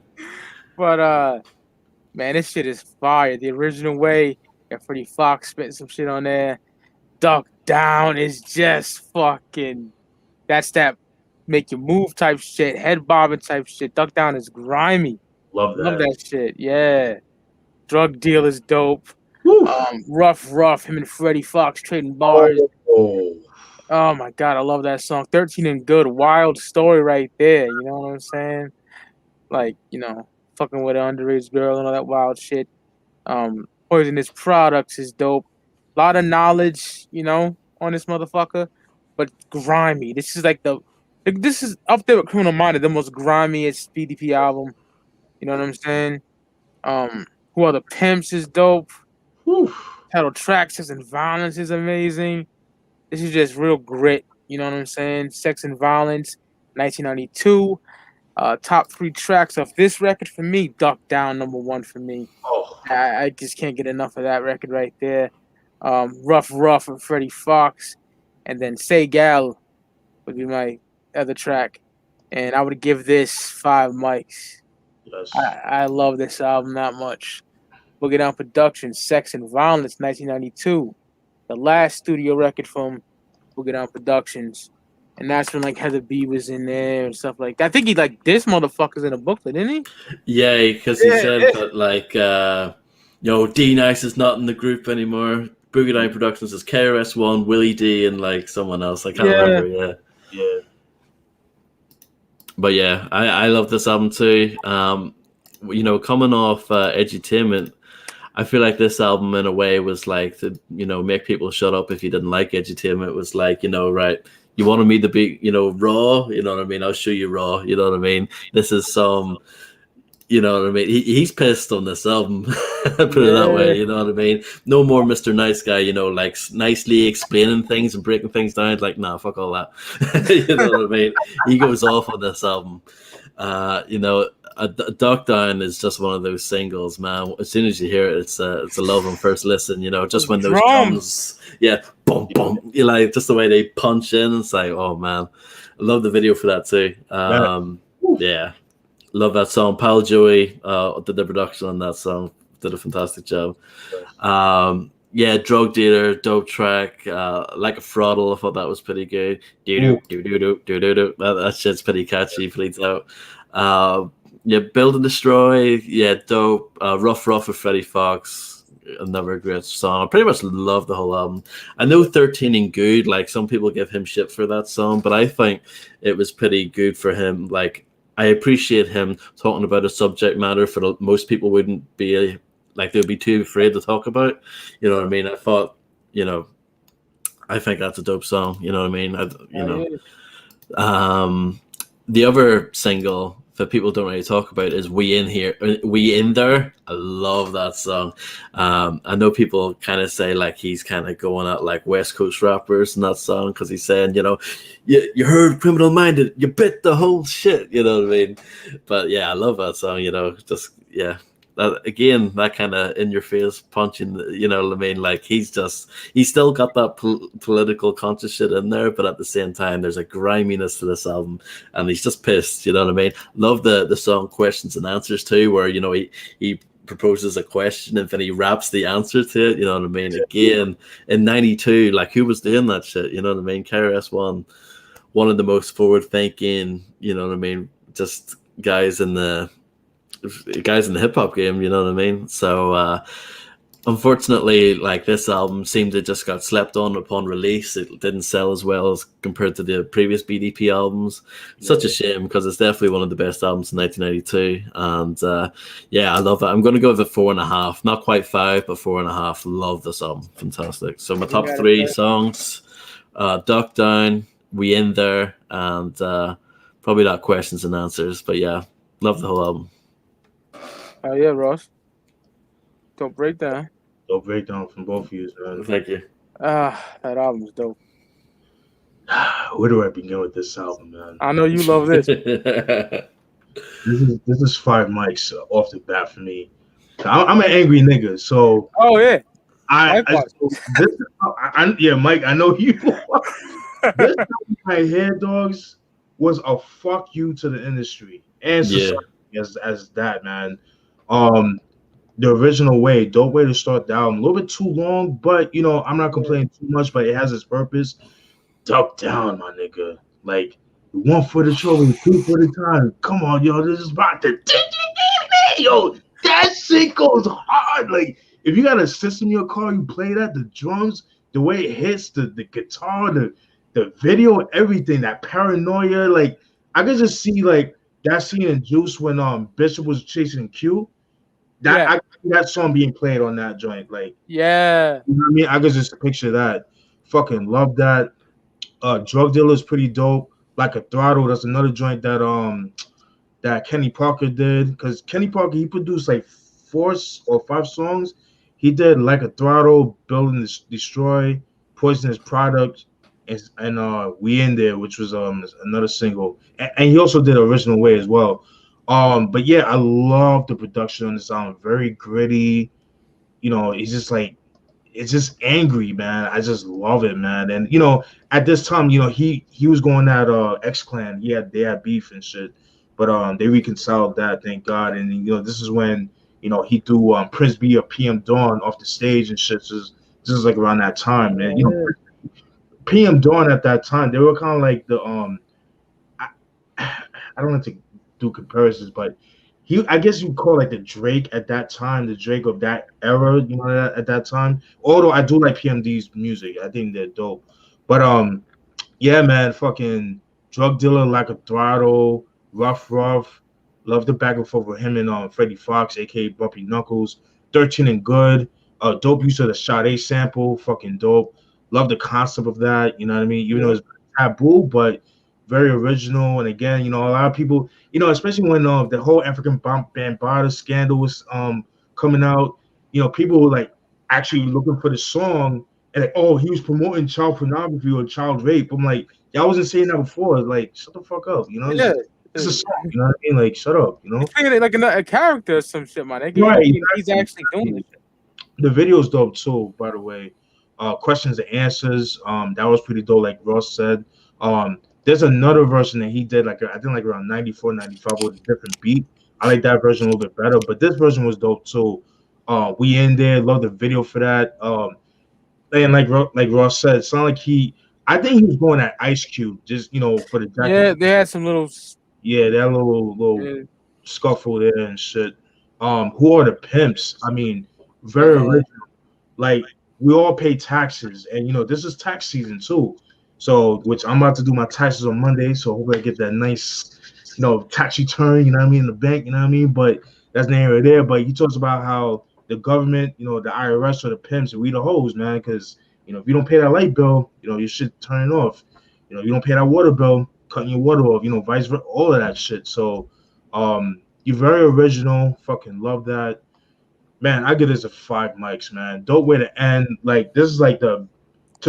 But man, this shit is fire. The original way. Got Freddie Fox spitting some shit on there. Duck Down is just fucking. That's that make you move type shit, head bobbing type shit. Duck Down is grimy. Love Love that. that shit. Yeah. Drug Deal is dope. Woo. Rough, him and Freddie Fox trading bars. Oh. Oh my god, I love that song. 13 and Good, wild story right there. You know what I'm saying? Like, fucking with an underage girl and all that wild shit. Poisonous Products is dope. A lot of knowledge, on this motherfucker, but grimy. This is up there with Criminal Minded, the most grimiest BDP album. You know what I'm saying? Who Are the Pimps is dope. Woo. Title Track, Sex and Violence is amazing. This is just real grit. You know what I'm saying? Sex and Violence, 1992. Top 3 tracks of this record for me. Duck Down, #1 for me. Oh. I just can't get enough of that record right there. Rough and Freddie Fox, and then Say Gal would be my other track, and I would give this 5 mics. Yes. I love this album that much. Boogie Down Productions, Sex and Violence, 1992, the last studio record from Boogie Down Productions, and that's when like Heather B was in there and stuff like that. I think he like this motherfucker's in a booklet, didn't he? Yeah, because he said that like D Nice is not in the group anymore. Boogie Down Productions is KRS-One, Willie D, and like someone else. I can't remember. Yeah. But yeah, I love this album too. Coming off Edutainment, I feel like this album in a way was like to make people shut up if you didn't like Edutainment. It was like right. You wanted me to be, raw, you know what I mean? I'll show you raw, you know what I mean? This is some, you know what I mean? He's pissed on this album, put it that way, you know what I mean? No more Mr. Nice Guy, like nicely explaining things and breaking things down. Like, nah, fuck all that. You know what I mean? He goes off on this album. Duck Down is just one of those singles, man. As soon as you hear it, it's a love on first listen. Just when those drums, boom, boom, just the way they punch in. It's like, oh man, I love the video for that too. Love that song. Pal Joey did the production on that song. Did a fantastic job. Drug Dealer, dope track. Like a Throttle, I thought that was pretty good. That shit's pretty catchy. Bleeds out. Build and Destroy, dope. Rough with Freddie Fox, another great song. I pretty much love the whole album. I know 13 and Good, like some people give him shit for that song, but I think it was pretty good for him. Like I appreciate him talking about a subject matter for most people wouldn't be like they'd be too afraid to talk about. You know what I mean? I thought, I think that's a dope song. You know what I mean? The other single that people don't really talk about is We In There. I love that song. I know people kind of say like he's kind of going at like West Coast rappers in that song because he's saying, you heard Criminal Minded, you bit the whole shit, you know what I mean? But yeah, I love that song, that kind of in your face punching, you know what I mean? Like he's still got that political conscious shit in there, but at the same time, there's a griminess to this album, and he's just pissed. You know what I mean? Love the song Questions and Answers too, where he proposes a question and then he raps the answer to it. You know what I mean? Again, in '92, like who was doing that shit? You know what I mean? KRS-One, one of the most forward thinking. You know what I mean? Just guys in the hip hop game, you know what I mean? So unfortunately, like this album seemed to just got slept on upon release. It didn't sell as well as compared to the previous BDP albums. Such a shame because it's definitely one of the best albums in 1992. And I love it. I'm going to go with a 4.5, not quite 5, but 4.5. Love this album, fantastic. So my top 3 songs: Duck Down, We In There, and probably that Questions and Answers. But yeah, love the whole album. Oh yeah, Ross. Dope breakdown. Dope breakdown from both of you, man. Thank you. That album's dope. Where do I begin with this album, man? I know you love this. This is 5 mics off the bat for me. I'm an angry nigga, so. Oh yeah. Mike, I know you. This album right here, dogs, was a fuck you to the industry and society as that, man. The original way, dope way to start the album. A little bit too long, but you know, I'm not complaining too much, but it has its purpose. Duck down, my nigga. Like, one for the trouble, two for the time. Come on, yo, this is about to yo. That shit goes hard. Like, if you got a system in your car, you play that, the drums, the way it hits, the guitar, the video, everything, that paranoia. Like, I could just see like that scene in Juice when Bishop was chasing Q. That song being played on that joint. Like, yeah. You know what I mean? I could just picture that. Fucking love that. Drug Dealer is pretty dope. Like a Throttle, that's another joint that Kenny Parker did. Because Kenny Parker, he produced like 4 or 5 songs. He did Like a Throttle, Build and Destroy, Poisonous Product, and We In There, which was another single. And he also did Original Way as well. But yeah, I love the production on this album. Very gritty. You know, it's just angry, man. I just love it, man. And you know, at this time, you know, he was going at X Clan. They had beef and shit, but they reconciled that, thank God. And you know, this is when you know he threw Prince B or PM Dawn off the stage and shit. So this is like around that time, man. You know, PM Dawn at that time, they were kind of like the I don't want to do comparisons, but I guess you call like the Drake at that time, the Drake of that era, you know, at that time. Although I do like PMD's music, I think they're dope. But yeah, man, fucking Drug Dealer, Like a Throttle, Rough, love the back and forth with him and Freddie Fox, aka Bumpy Knuckles. 13 and Good, dope use of the Sade sample, fucking dope. Love the concept of that, you know what I mean? Even though it's taboo, but very original. And again, you know, a lot of people, you know, especially when the whole African Bambaataa scandal was coming out, you know, people were like actually looking for the song and like, oh, he was promoting child pornography or child rape. I'm like, y'all wasn't saying that before. Like, shut the fuck up, you know? It's a song, you know what I mean? Like, shut up, you know? It's like a character or some shit, man. Right, He's actually doing it. The video's dope too, by the way. Questions and answers, that was pretty dope, like Ross said. There's another version that he did, like I think like around 94, 95 with a different beat. I like that version a little bit better, but this version was dope too. We In There, love the video for that. And like Ross said, it sounded like I think he was going at Ice Cube, just, you know, for the jacket. Yeah, they had some little. Yeah, that little scuffle there and shit. Who Are the Pimps? I mean, very original. Like, we all pay taxes, and you know, this is tax season too. So, which I'm about to do my taxes on Monday, so hopefully I get that nice, you know, tax return, you know what I mean, in the bank, you know what I mean? But that's neither here there. But he talks about how the government, you know, the IRS or the pimps, we the hoes, man, because, you know, if you don't pay that light bill, you know, you should turn it off. You know, if you don't pay that water bill, cutting your water off, you know, vice versa, all of that shit. So, you're very original. Fucking love that. Man, I give this a 5 mics, man. Dope way to end. Like, this is like to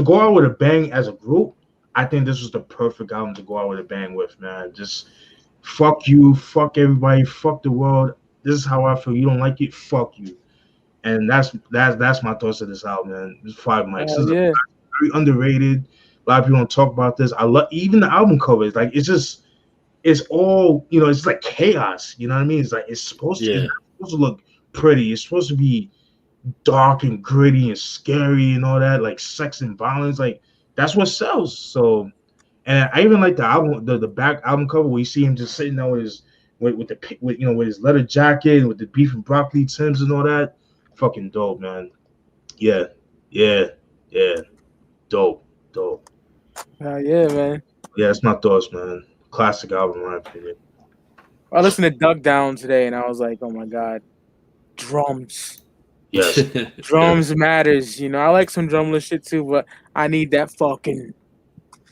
go out with a bang as a group. I think this was the perfect album to go out with a bang with, man. Just fuck you, fuck everybody, fuck the world. This is how I feel. You don't like it, fuck you. And that's my thoughts of this album, man. It's 5 mics. This is very underrated. A lot of people don't talk about this. I love even the album covers. Like, it's all, you know, it's like chaos. You know what I mean? It's like it's supposed to look pretty. It's supposed to be dark and gritty and scary and all that, like sex and violence. Like, that's what sells. So, and I even like the album, the back album cover where you see him just sitting there with his leather jacket and with the beef and broccoli Timbs and all that. Fucking dope, man. Yeah. Dope. Yeah, man. Yeah, that's my thoughts, man. Classic album, in my opinion. I listened to Duck Down today, and I was like, oh my god, drums. Yes. Drums matters, you know. I like some drumless shit too, but I need that fucking,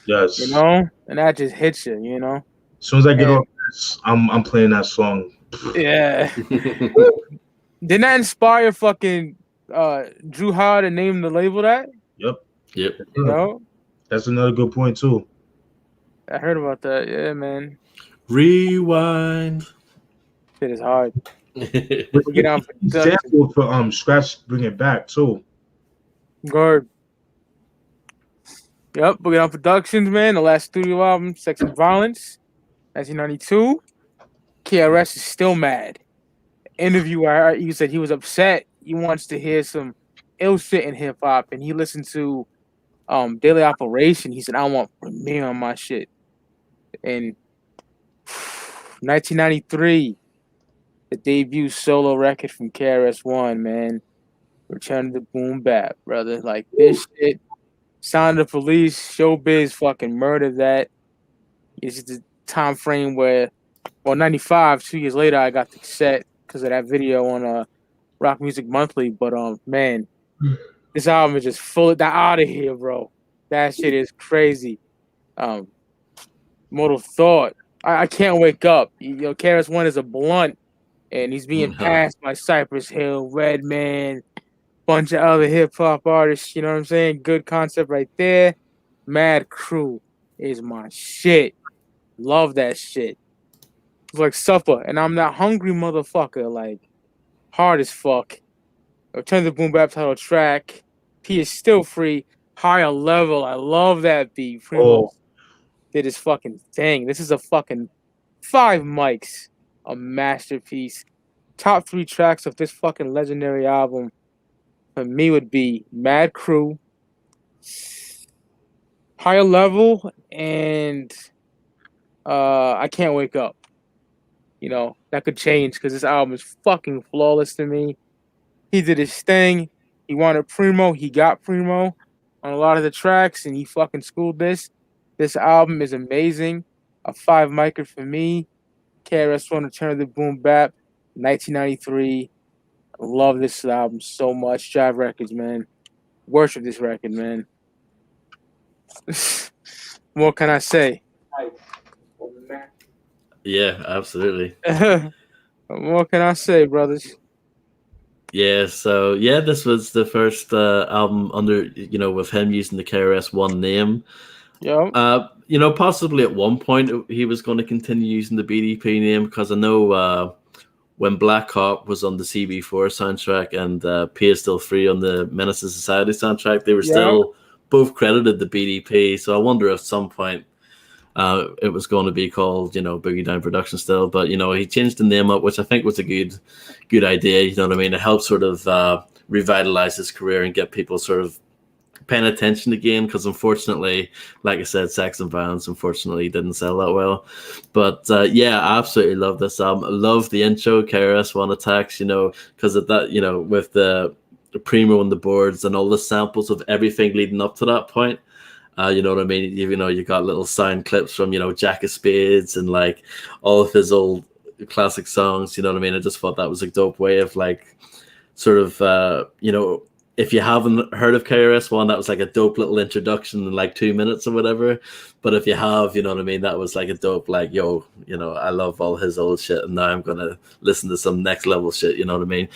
yes, you know, and that just hits you, you know. As soon as I get off this, I'm playing that song. Yeah. Didn't that inspire fucking Drew Howard to name the label that? Yep. You know? That's another good point too. I heard about that. Yeah, man. Rewind. Shit is hard. Get out for Scratch, bring it back too. Guard. Yep, Boogie Down Productions, man. The last studio album, Sex and Violence, 1992. KRS is still mad. Interview, he said he was upset. He wants to hear some ill shit in hip hop, and he listened to Daily Operation. He said, "I want Premier on my shit." And 1993, the debut solo record from KRS-One, man. Return to the Boom Bap, brother. Like this shit. Sound of the Police, Showbiz fucking murdered that. It's the time frame where, well, 95, 2 years later, I got the set because of that video on Rock Music Monthly. But man, this album is just full of that out of here, bro. That shit is crazy. Mortal Thought. I can't wake up. KRS-One is a blunt, and he's being passed by Cypress Hill, Redman, bunch of other hip hop artists. You know what I'm saying? Good concept right there. Mad Crew is my shit. Love that shit. It's like supper, and I'm that hungry motherfucker. Like hard as fuck. Return to the Boom Bap title track. P is still free. Higher Level. I love that beat. Primo did his fucking thing. This is a fucking 5 mics. A masterpiece. Top 3 tracks of this fucking legendary album for me would be Mad Crew, Higher Level, and I Can't Wake Up. That could change because this album is fucking flawless to me. He did his thing. He wanted Primo. He got Primo on a lot of the tracks, and he fucking schooled this. This album is amazing. A 5 micer for me. KRS-One Return to the Boom Bap, 1993. I love this album so much. Jive Records, man. Worship this record, man. What can I say? Yeah, absolutely. What can I say, brothers? Yeah, so yeah, this was the first album under, with him using the KRS-One name. Yeah. Possibly at one point he was going to continue using the BDP name, because I know when Black Cop was on the CB4 soundtrack and P is Still Free on the Menace to Society soundtrack, they were still both credited the BDP. So I wonder if at some point it was going to be called, Boogie Down Production still. But, he changed the name up, which I think was a good idea. You know what I mean? It helped sort of revitalize his career and get people sort of paying attention again, because unfortunately, like I said, Sex and Violence unfortunately didn't sell that well. But I absolutely love this album. I love the intro, KRS-One Attacks, because of that, with the Primo on the boards and all the samples of everything leading up to that point. You know what I mean? You got little sound clips from, Jack of Spades and like all of his old classic songs. You know what I mean? I just thought that was a dope way of like sort of, if you haven't heard of KRS-One, that was like a dope little introduction in like 2 minutes or whatever. But if you have, you know what I mean, that was like a dope, like, I love all his old shit, and now I'm going to listen to some next level shit, you know what I mean?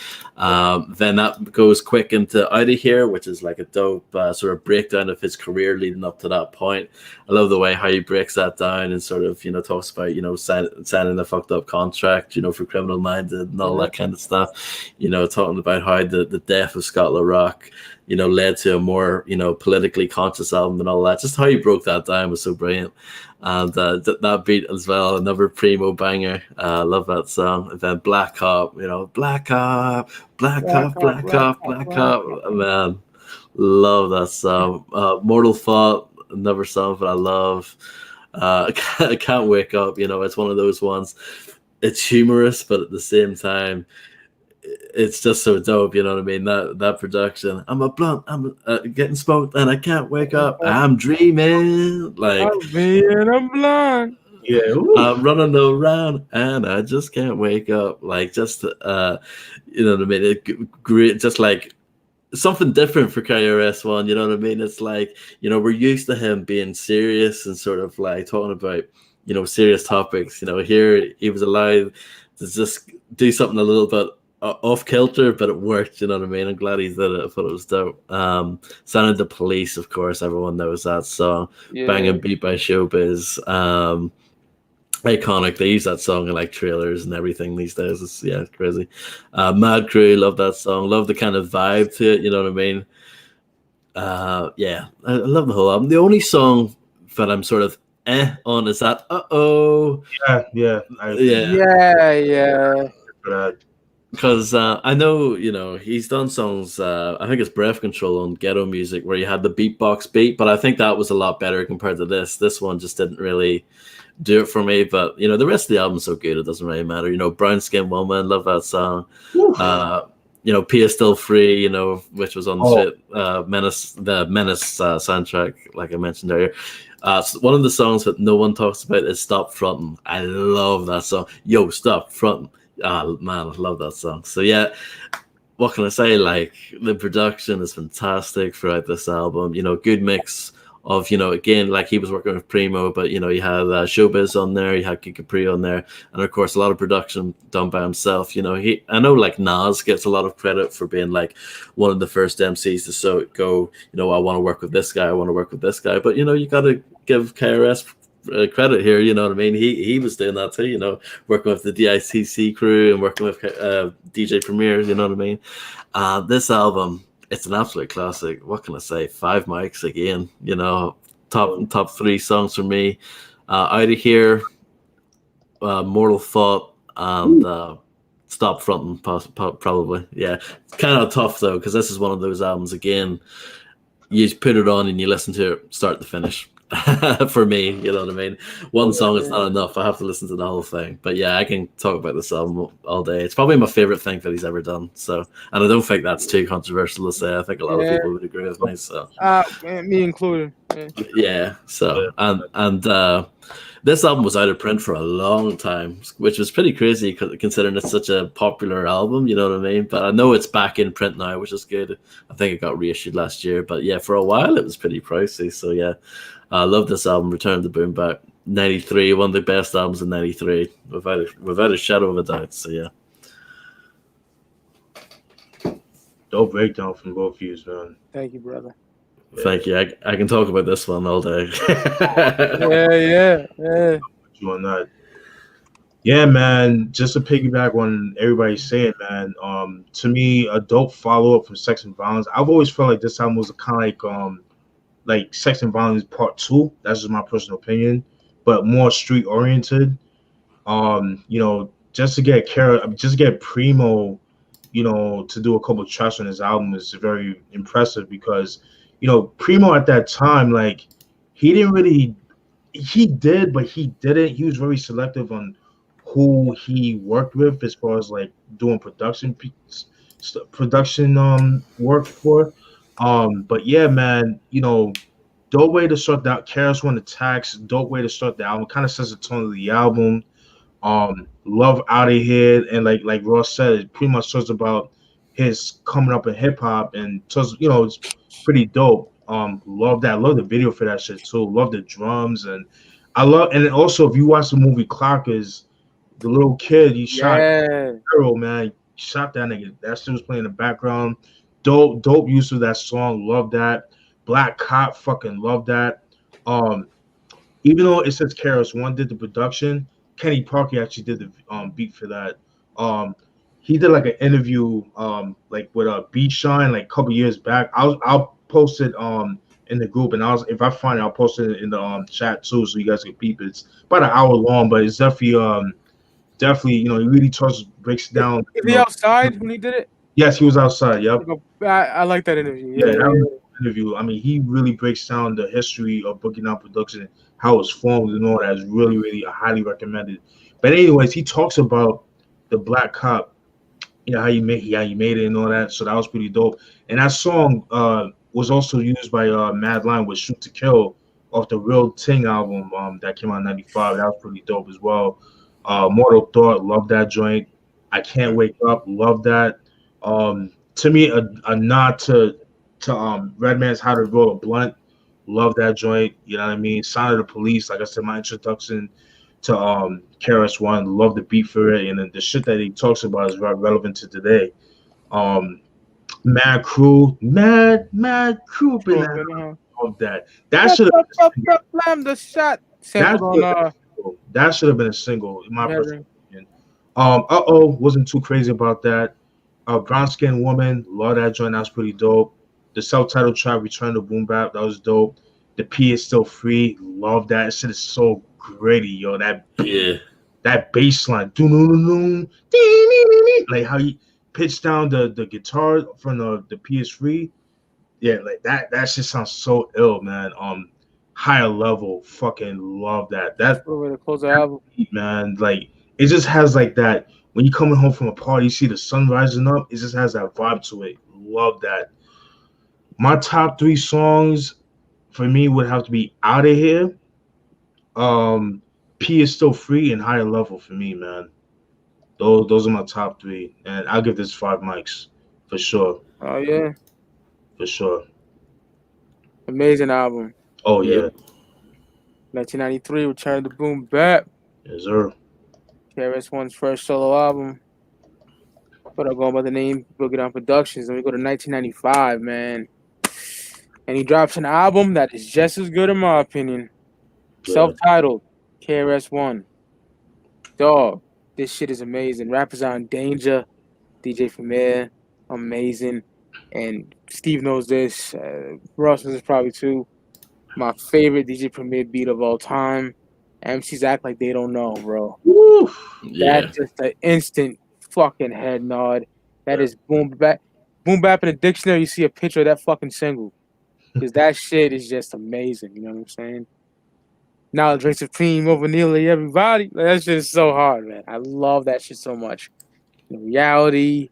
Then that goes quick into Out of Here, which is like a dope sort of breakdown of his career leading up to that point. I love the way how he breaks that down and sort of, talks about, signing a fucked up contract, for Criminal Minded and all that kind of stuff, talking about how the death of Scott LaRock, led to a more, politically conscious album and all that. Just how he broke that down was so brilliant. And that beat as well, another Primo banger. Love that song. And then Black Cop, Black Cop, Black Cop, Black Cop, Black Cop. Man, love that song. Mortal Thought, another song that I love. I Can't Wake Up, it's one of those ones. It's humorous, but at the same time, it's just so dope, you know what I mean? That production. I'm a blunt. I'm getting smoked, and I can't wake up. I'm dreaming, like I'm being a blunt. Yeah, I'm running around, and I just can't wake up. Like just, you know what I mean? Great, just like something different for KRS-One. You know what I mean? It's like, we're used to him being serious and sort of like talking about, serious topics. Here he was allowed to just do something a little bit off kilter, but it worked. You know what I mean? I'm glad he did it. I thought it was dope. Sound of the Police, of course, everyone knows that song. Banging Beat by Showbiz. Iconic. They use that song in like trailers and everything these days. It's crazy. Mad Crew, love that song. Love the kind of vibe to it. You know what I mean? Yeah, I love the whole album. The only song that I'm sort of on is that Yeah, I agree. yeah. Yeah. For that. Because I know, he's done songs. I think it's Breath Control on Ghetto Music where you had the beatbox beat, but I think that was a lot better compared to this. This one just didn't really do it for me. But the rest of the album's so good, it doesn't really matter. Brown Skin Woman, love that song. Oof. Pia Still Free, which was on Oh. the Menace soundtrack, like I mentioned earlier. So one of the songs that no one talks about is Stop Frontin'. I love that song. Yo, Stop Frontin'. Oh man, I love that song. So yeah, what can I say? Like, the production is fantastic throughout this album. Good mix of, again, like he was working with Primo, but you had Showbiz on there, you had Kid Capri on there, and of course a lot of production done by himself. I know like Nas gets a lot of credit for being like one of the first MCs to go, I want to work with this guy, I want to work with this guy, but you got to give KRS credit here, you know what I mean? He was doing that too, working with the DICC crew and working with DJ Premier, you know what I mean? This album, it's an absolute classic. What can I say? 5 mics again, top 3 songs for me. Out of Here, Mortal Thought, and Stop Frontin', probably. Yeah, it's kind of tough though, because this is one of those albums, again, you put it on and you listen to it start to finish. For me, you know what I mean? One song is not enough. I have to listen to the whole thing. But yeah, I can talk about this album all day. It's probably my favorite thing that he's ever done. So, and I don't think that's too controversial to say. I think a lot of people would agree with me. So, me included. Yeah. So, and this album was out of print for a long time, which was pretty crazy considering it's such a popular album. You know what I mean? But I know it's back in print now, which is good. I think it got reissued last year. But yeah, for a while it was pretty pricey. So yeah. I love this album, Return to Boom Bap. 93, one of the best albums in 93, without a shadow of a doubt. So yeah. Dope breakdown from both of you, man. Thank you, brother. Thank you. I can talk about this one all day. Yeah. You on that? Yeah, man. Just to piggyback on everybody's saying, man. To me, a dope follow up from Sex and Violence. I've always felt like this album was kind of like Sex and Violence Part 2. That's just my personal opinion, but more street oriented. Just to get Primo, to do a couple tracks on his album is very impressive because, Primo at that time, like, he did, but he didn't. He was very selective on who he worked with as far as like doing production work for. But yeah, man, dope way to start that. KRS One Attacks, dope way to start the album. Kind of sets the tone of the album. Love Out of Here, and like Ross said, it pretty much talks about his coming up in hip hop, and it's pretty dope. Love that. Love the video for that shit too. Love the drums, and also if you watch the movie Clockers, the little kid he shot Arrow, man, shot that nigga. That shit was playing in the background. Dope use of that song. Love that. Black Cop, fucking love that. Even though it says KRS One did the production, Kenny Parker actually did the beat for that. He did like an interview like with Beat Shine like a couple years back. I'll post it in the group, and if I find it, I'll post it in the chat too, so you guys can peep it. It's about an hour long, but it's definitely he really breaks down. Is he outside when he did it? Yes, he was outside. Yep. I like that interview. Yeah, that was an interview. I mean, he really breaks down the history of Boogie Down production, how it's formed, and all that. Is really, really highly recommended. But anyways, he talks about the Black Cop, how you made it and all that. So that was pretty dope. And that song was also used by Mad Lion with Shoot to Kill off the Real Ting album that came out in '95. That was pretty dope as well. Mortal Thought, love that joint. I Can't Wake Up, love that. To me, a nod to Redman's How to Roll a Blunt, love that joint. You know what I mean? Sound of the Police, like I said, my introduction to KRS One, love the beat for it, and then the shit that he talks about is relevant to today. Mad Crew, Mad Crew, love that. That should have the shot. That should have been a single, in my personal opinion. Wasn't too crazy about that. Brown Skin Woman, love that joint. That's pretty dope. The self-titled track, Return to Boom Bap, that was dope. The P is Still Free. Love that. Shit is so gritty, yo. That beat, that bass line. Like how he pitched down the guitar from the P is Free. Yeah, like that shit sounds so ill, man. Higher Level, fucking love that. That Way to close the album. beat, man, like it just has like that when you're coming home from a party, you see the sun rising up, it just has that vibe to it. Love that. My top 3 songs for me would have to be Out of Here, P is Still Free, and Higher Level for me, man. Those are my top 3, and I'll give this 5 mics for sure. Oh yeah, For sure. amazing album. Oh yeah. 1993, Return to Boom Bap. Yes, sir. KRS-One's first solo album. But I'll go by the name Boogie Down Productions. Then we go to 1995, man. And he drops an album that is just as good in my opinion. Yeah. Self-titled, KRS-One. Dog, this shit is amazing. Rappers are in danger. DJ Premier, amazing. And Steve knows this. Russ knows this probably too. My favorite DJ Premier beat of all time. MCs act like they don't know, bro. Woo. Yeah. That's just an instant fucking head nod. That is boom bap. Boom bap in the dictionary, you see a picture of that fucking single. Because that shit is just amazing. You know what I'm saying? Now Drake Supreme over nearly everybody. Like, that shit is so hard, man. I love that shit so much. Reality,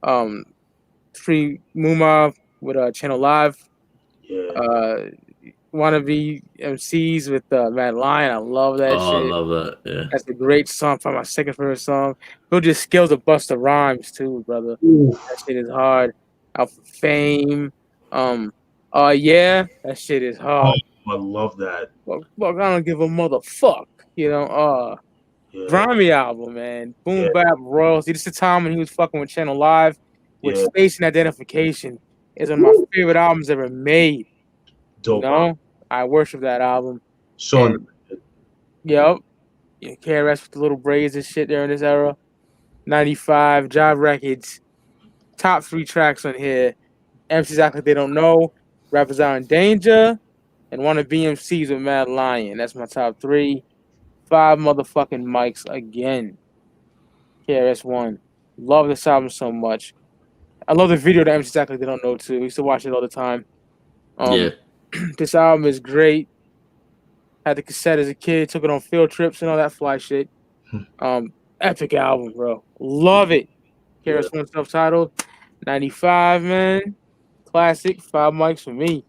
Free Muma with Channel Live. Yeah. Wannabe MCs with Mad Lion. I love that shit. I love that. Yeah. That's a great song. Probably my second favorite song. Bill just skills to bust the rhymes too, brother. Oof. That shit is hard. Out for Fame. Yeah, that shit is hard. I love that. Fuck, I don't give a motherfuck. You know, Yeah. Grimy album, man. Boom Yeah. Bap Royalty. This is the time when he was fucking with Channel Live, with Yeah. Space and Identification. Is one of my favorite albums ever made. Dope. You know, I worship that album. So And- Yep. Yeah, KRS with the little braids and shit there in this era. 95, Jive Records. Top 3 tracks on here. MCs act like they don't know. Rappers are in danger. And one of BMCs with Mad Lion. That's my top 3. 5 motherfucking mics again. KRS-One. Love this album so much. I love the video that MCs act like they don't know too. We used to watch it all the time. Yeah. This album is great. Had the cassette as a kid, took it on field trips and all that fly shit. Epic album, bro. Love it. KRS-One self-titled. 95, man. Classic. 5 mics for me.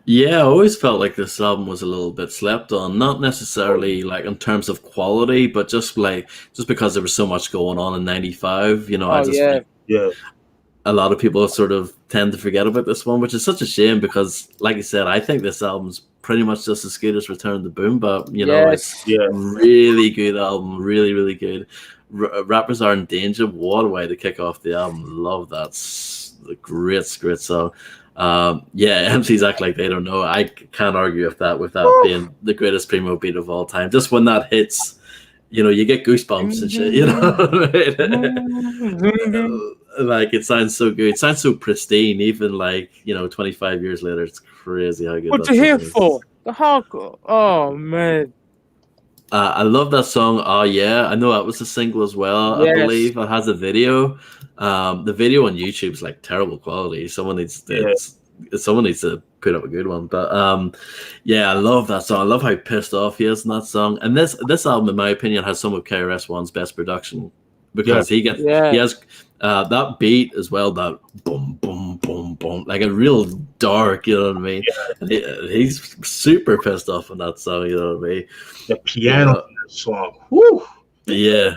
Yeah, I always felt like this album was a little bit slept on. Not necessarily like in terms of quality, but just because there was so much going on in '95. You know, I just think yeah. a lot of people sort of tend to forget about this one, which is such a shame because, like you said, I think this album's pretty much just as good as Return to Boom Bap. You know, it's Yeah. really good album, really, really good. Rappers Are in Danger. What a way to kick off the album. Love that. The great song. Yeah, MCs act like they don't know. I can't argue with that being the greatest primo beat of all time. Just when that hits, you know, you get goosebumps and shit. You know what I mean? Like it sounds so good. It sounds so pristine. Even like 25 years later, it's crazy how good. What that you here song is. for? The hardcore. Oh man. I love that song. Oh yeah, I know that was a single as well. Yes. I believe it has a video. The video on YouTube is like terrible quality. Someone needs to put up a good one. But yeah, I love that song. I love how pissed off he is in that song. And this album, in my opinion, has some of KRS-One's best production because he has that beat as well. That boom boom boom boom, like a real dark. You know what I mean? Yeah. And he's super pissed off on that song. You know what I mean? The piano in that song. Woo! Yeah.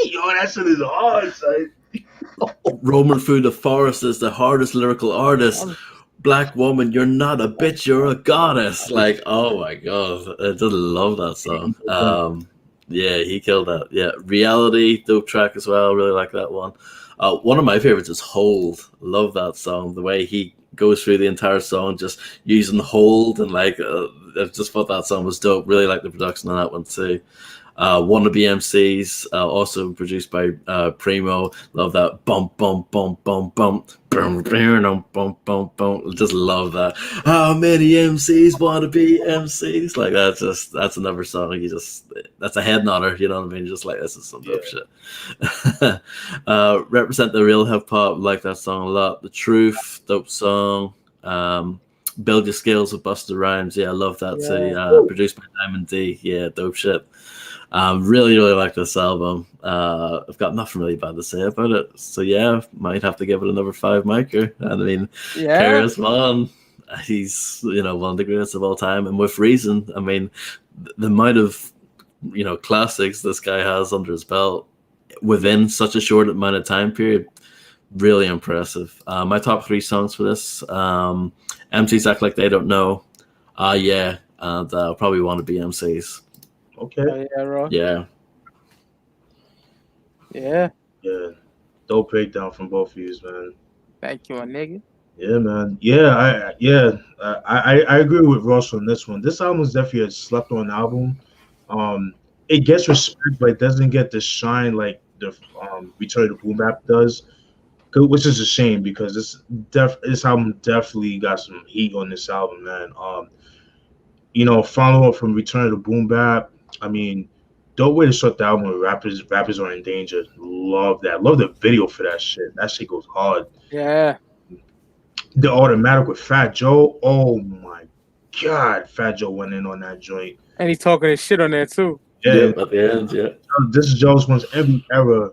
Yo, that shit is hard, son. Roaming through the forest is the hardest lyrical artist. Black woman, you're not a bitch, you're a goddess. Like, oh my god, I just love that song. Yeah, he killed that. Yeah, Reality, dope track as well. Really like that one. One of my favorites is Hold. Love that song. The way he goes through the entire song, just using Hold and like, I just thought that song was dope. Really like the production on that one too. Wannabe MCs, also produced by Primo. Love that bump, bump, bump, bump, bump, bum, bum, bum, bum, bum. Just love that. How many MCs want to be MCs? Like that's another song. That's a head nodder. You know what I mean? Just like, this is some dope shit. Represent the Real Hip Hop. Like that song a lot. The Truth, dope song. Build Your Skills with Busta Rhymes. Yeah, I love that too. Produced by Diamond D. Yeah, dope shit. Really, really like this album. I've got nothing really bad to say about it. So yeah, might have to give it another 5 micer. I mean, KRS One, he's one of the greatest of all time, and with reason. I mean, the amount of classics this guy has under his belt within such a short amount of time period, really impressive. My top 3 songs for this: MCs Act Like They Don't Know, yeah, and probably Want to Be MCs. Okay. Yeah. Dope breakdown from both of you, man. Thank you, my nigga. Yeah, man. I agree with Ross on this one. This album is definitely a slept on album. It gets respect, but it doesn't get the shine like the Return to Boom Bap does, which is a shame because this album definitely got some heat on this album, man. Follow up from Return to Boom Bap. I mean, dope way to start the album with rappers are in danger. Love that. Love the video for that shit. That shit goes hard. Yeah. The Automatic with Fat Joe. Oh my God, Fat Joe went in on that joint. And he's talking his shit on there too. Yeah, at the end, yeah. This is Joe's one's every era,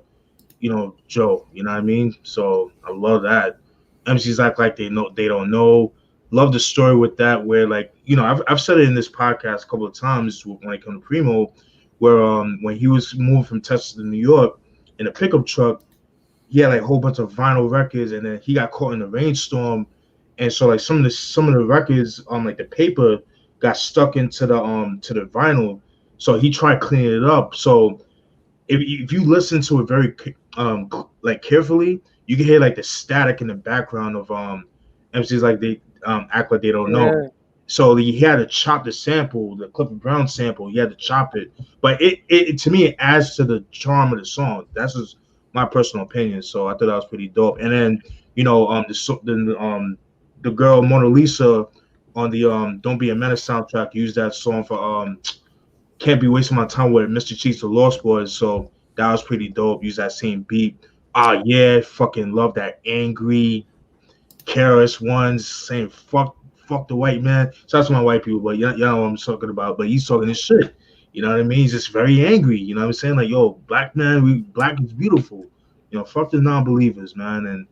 Joe. You know what I mean? So I love that. MCs Act Like They Don't Know. Love the story with that, where I've said it in this podcast a couple of times when it came to Primo, where when he was moving from Texas to New York in a pickup truck, he had like a whole bunch of vinyl records, and then he got caught in a rainstorm, and so like some of the records like the paper got stuck into the vinyl, so he tried cleaning it up. So if you listen to it very carefully, you can hear like the static in the background of MCs Like They Act Like They Don't Know. So he had to chop the sample, the Clifford Brown sample. He had to chop it, but it to me it adds to the charm of the song. That's just my personal opinion. So I thought that was pretty dope. And then the girl Mona Lisa on the Don't Be a Menace soundtrack used that song for Can't Be Wasting My Time with Mr. Cheeks the Lost Boys. So that was pretty dope. Use that same beat. Yeah, fucking love that angry KRS One's saying fuck the white man. Shout out to my white people, but y'all know what I'm talking about. But he's talking his shit. You know what I mean? He's just very angry. You know what I'm saying? Like, yo, black man, black is beautiful. Fuck the non-believers, man. And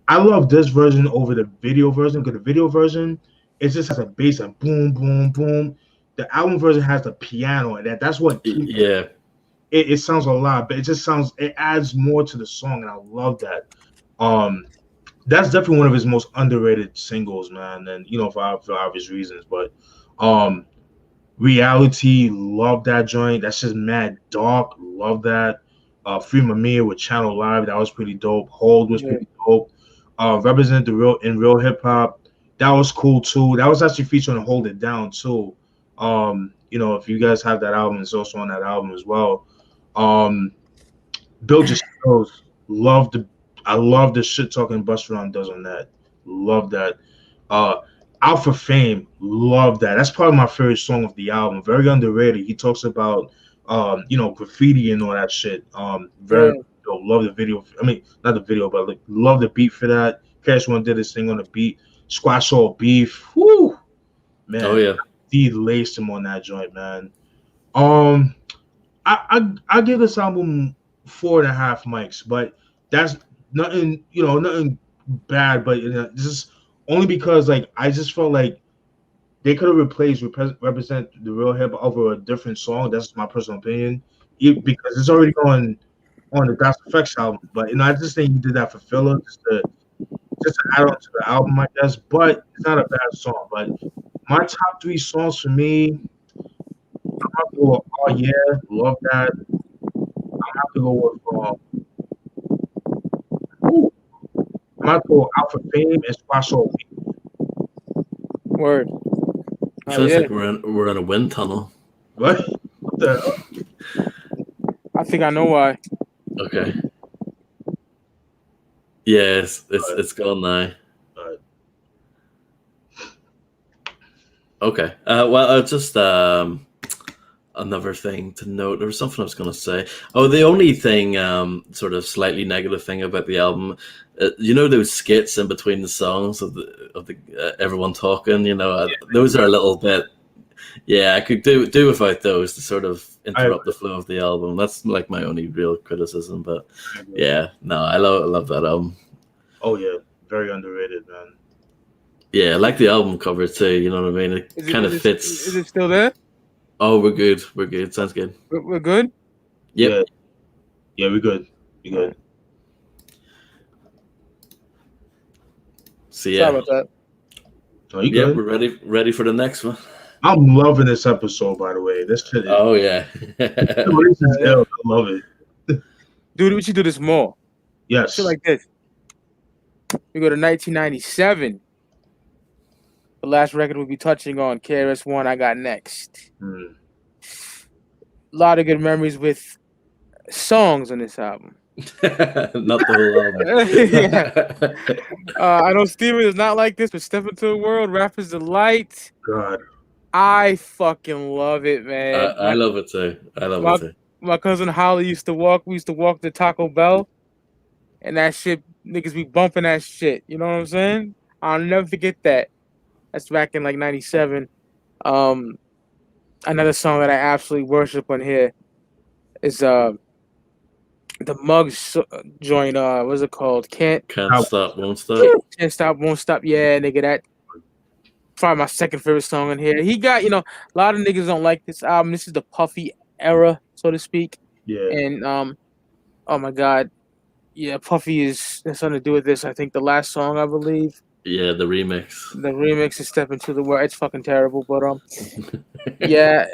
I love this version over the video version, because the video version, it just has a bass and boom, boom, boom. The album version has the piano, and that's what it sounds a lot, but it adds more to the song, and I love that. That's definitely one of his most underrated singles, man, and for obvious reasons. But Reality, love that joint. That's just mad dark. Love that. Free Mamiya with Channel Live, that was pretty dope. Hold was pretty dope. Represent the Real Hip Hop, that was cool too. That was actually featured on Hold It Down too. If you guys have that album, it's also on that album as well. Build Your Skills, I love the shit talking Busta Rhymes does on that. Love that. Out for Fame, love that. That's probably my favorite song of the album. Very underrated. He talks about graffiti and all that shit. Very dope. Love the video. I mean, not the video, but love the beat for that. KRS One did his thing on the beat. Squash All Beef. Woo! Man. Oh yeah. He laced him on that joint, man. I give this album 4.5 mics, but that's nothing bad, but just only because I just felt like they could have replaced Represent the Real Hip Hop over a different song. That's my personal opinion, because it's already on the Das Effects album. But I just think he did that for filler, just to add on to the album, I guess. But it's not a bad song. But my top 3 songs for me, I'm have to go with Oh Yeah, love that. I'm have to go with I'm have to go with Out for Fame and Squash All Beef. Word. Feels like we're in a wind tunnel. What? What the hell? think I know why. Okay. Yes, it's gone now. Okay. Well, just another thing to note. There was something I was going to say. Oh, the only thing, sort of slightly negative thing about the album, you know, those skits in between the songs of the everyone talking. You know, those are a little bit. Yeah, I could do without those to sort of interrupt the flow of the album. That's like my only real criticism. But yeah, no, I love that album. Oh yeah, very underrated, man. Yeah, I like the album cover too. You know what I mean? It kind of fits. Is it still there? Oh, we're good. We're good. Sounds good. We're good? Yep. Yeah, we're good. We're good. So yeah. Sorry about that. So you good? We're ready for the next one. I'm loving this episode, by the way. This shit is. Oh yeah. This is ill. I love it. Dude, we should do this more. Yes. Shit like this. We go to 1997. The last record we'll be touching on, KRS-One, I Got Next. A lot of good memories with songs on this album. Not the whole album. I know Steven is not like this, but Step Into the World, Rapper's Delight. God. I fucking love it, man. I love it too. It too. My cousin Holly we used to walk to Taco Bell, and that shit, niggas be bumping that shit. You know what I'm saying? I'll never forget that. That's back in like 97. Another song that I absolutely worship on here is the Muggs joint. What's it called? Can't Stop, Won't Stop. Can't Stop, Won't Stop. Yeah, nigga, that probably my second favorite song on here. He got, a lot of niggas don't like this album. This is the Puffy era, so to speak. Yeah. And oh my God, yeah, Puffy has something to do with this. I think the last song, I believe. Yeah, the remix. The remix is Step Into the World. It's fucking terrible, but yeah.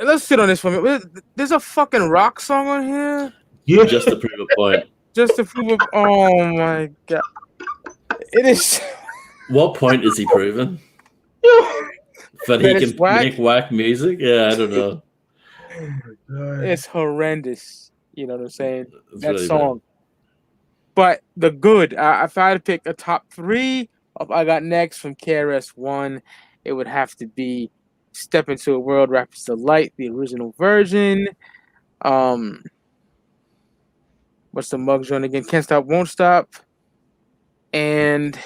Let's sit on this for a minute. There's a fucking rock song on here. Yeah. Just to prove a point. Just to prove it. Oh my God. It is. What point is he proving? But he can make whack music? Yeah, I don't know. It's horrendous. You know what I'm saying? It's that really song. But the good, if I had to pick a top 3 of I Got Next from KRS-One, it would have to be Step Into a World, Rapper's Delight, the original version. What's the Muggs joint again? Can't Stop, Won't Stop. And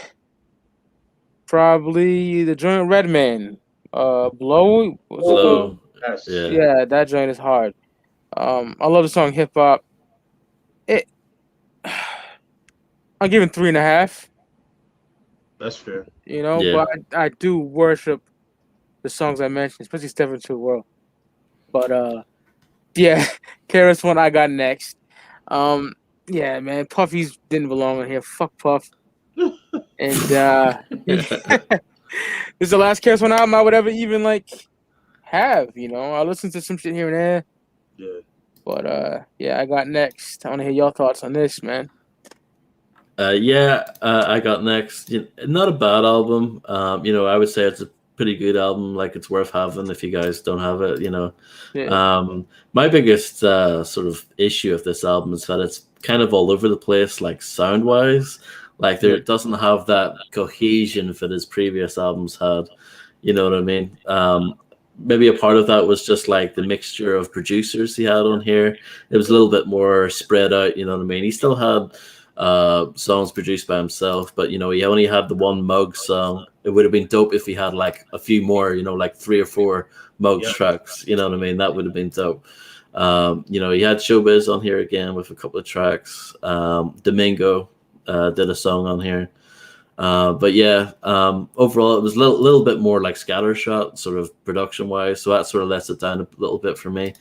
probably the joint Redman. Blow. What's it called? Yes. Yeah, that joint is hard. I love the song Hip Hop. I'm giving 3.5. That's fair. But I do worship the songs I mentioned, especially Step Into the World. But yeah, KRS-One, I Got Next. Yeah, man, Puffy's didn't belong in here. Fuck Puff. And this is the last KRS-One album I would ever even have. I listen to some shit here and there. Yeah. But yeah, I Got Next. I want to hear your thoughts on this, man. I Got Next. Not a bad album. I would say it's a pretty good album. Like, it's worth having if you guys don't have it. Yeah. My biggest sort of issue of this album is that it's kind of all over the place, like sound wise. Like, it doesn't have that cohesion that his previous albums had. You know what I mean? Maybe a part of that was just like the mixture of producers he had on here. It was a little bit more spread out. You know what I mean? He still had songs produced by himself, but he only had the one Muggs song. It would have been dope if he had like a few more, like 3 or 4 Muggs tracks. You know what I mean? That would have been dope. He had Showbiz on here again with a couple of tracks. Domingo did a song on here. But yeah, overall it was a little bit more like scattershot sort of production wise, so that sort of lets it down a little bit for me.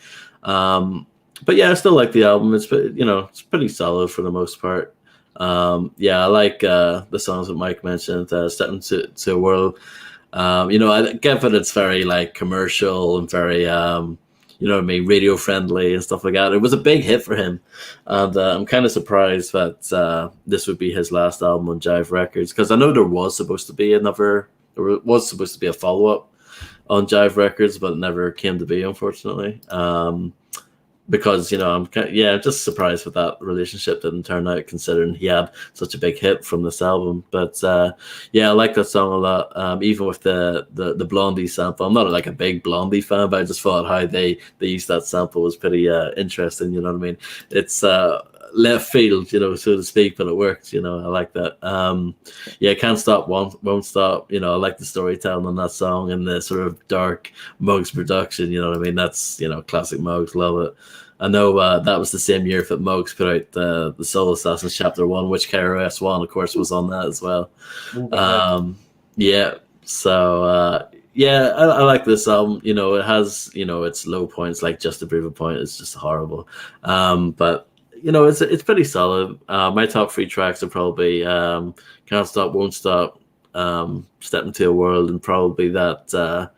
But yeah, I still like the album. It's it's pretty solid for the most part. I like the songs that Mike mentioned, Step Into a World. I get that it's very like commercial and very radio friendly and stuff like that. It was a big hit for him, and I'm kind of surprised that this would be his last album on Jive Records, because I know there was supposed to be a follow-up on Jive Records, but it never came to be, unfortunately. because I'm just surprised with that relationship didn't turn out, considering he had such a big hit from this album. But I like that song a lot. Even with the Blondie sample, I'm not like a big Blondie fan, but I just thought how they used that sample was pretty interesting. You know what I mean? It's left field, so to speak, but it worked. I like that. Can't Stop, Won't Stop. I like the storytelling on that song and the sort of dark Muggs production. You know what I mean? That's classic Muggs. Love it. I know that was the same year that Muggs put out the Soul Assassins Chapter 1, which KRS One, of course, was on that as well. I like this album. It has its low points, like Just to Prove a Point is just horrible. But it's pretty solid. My top 3 tracks are probably Can't Stop, Won't Stop, Step Into a World, and probably that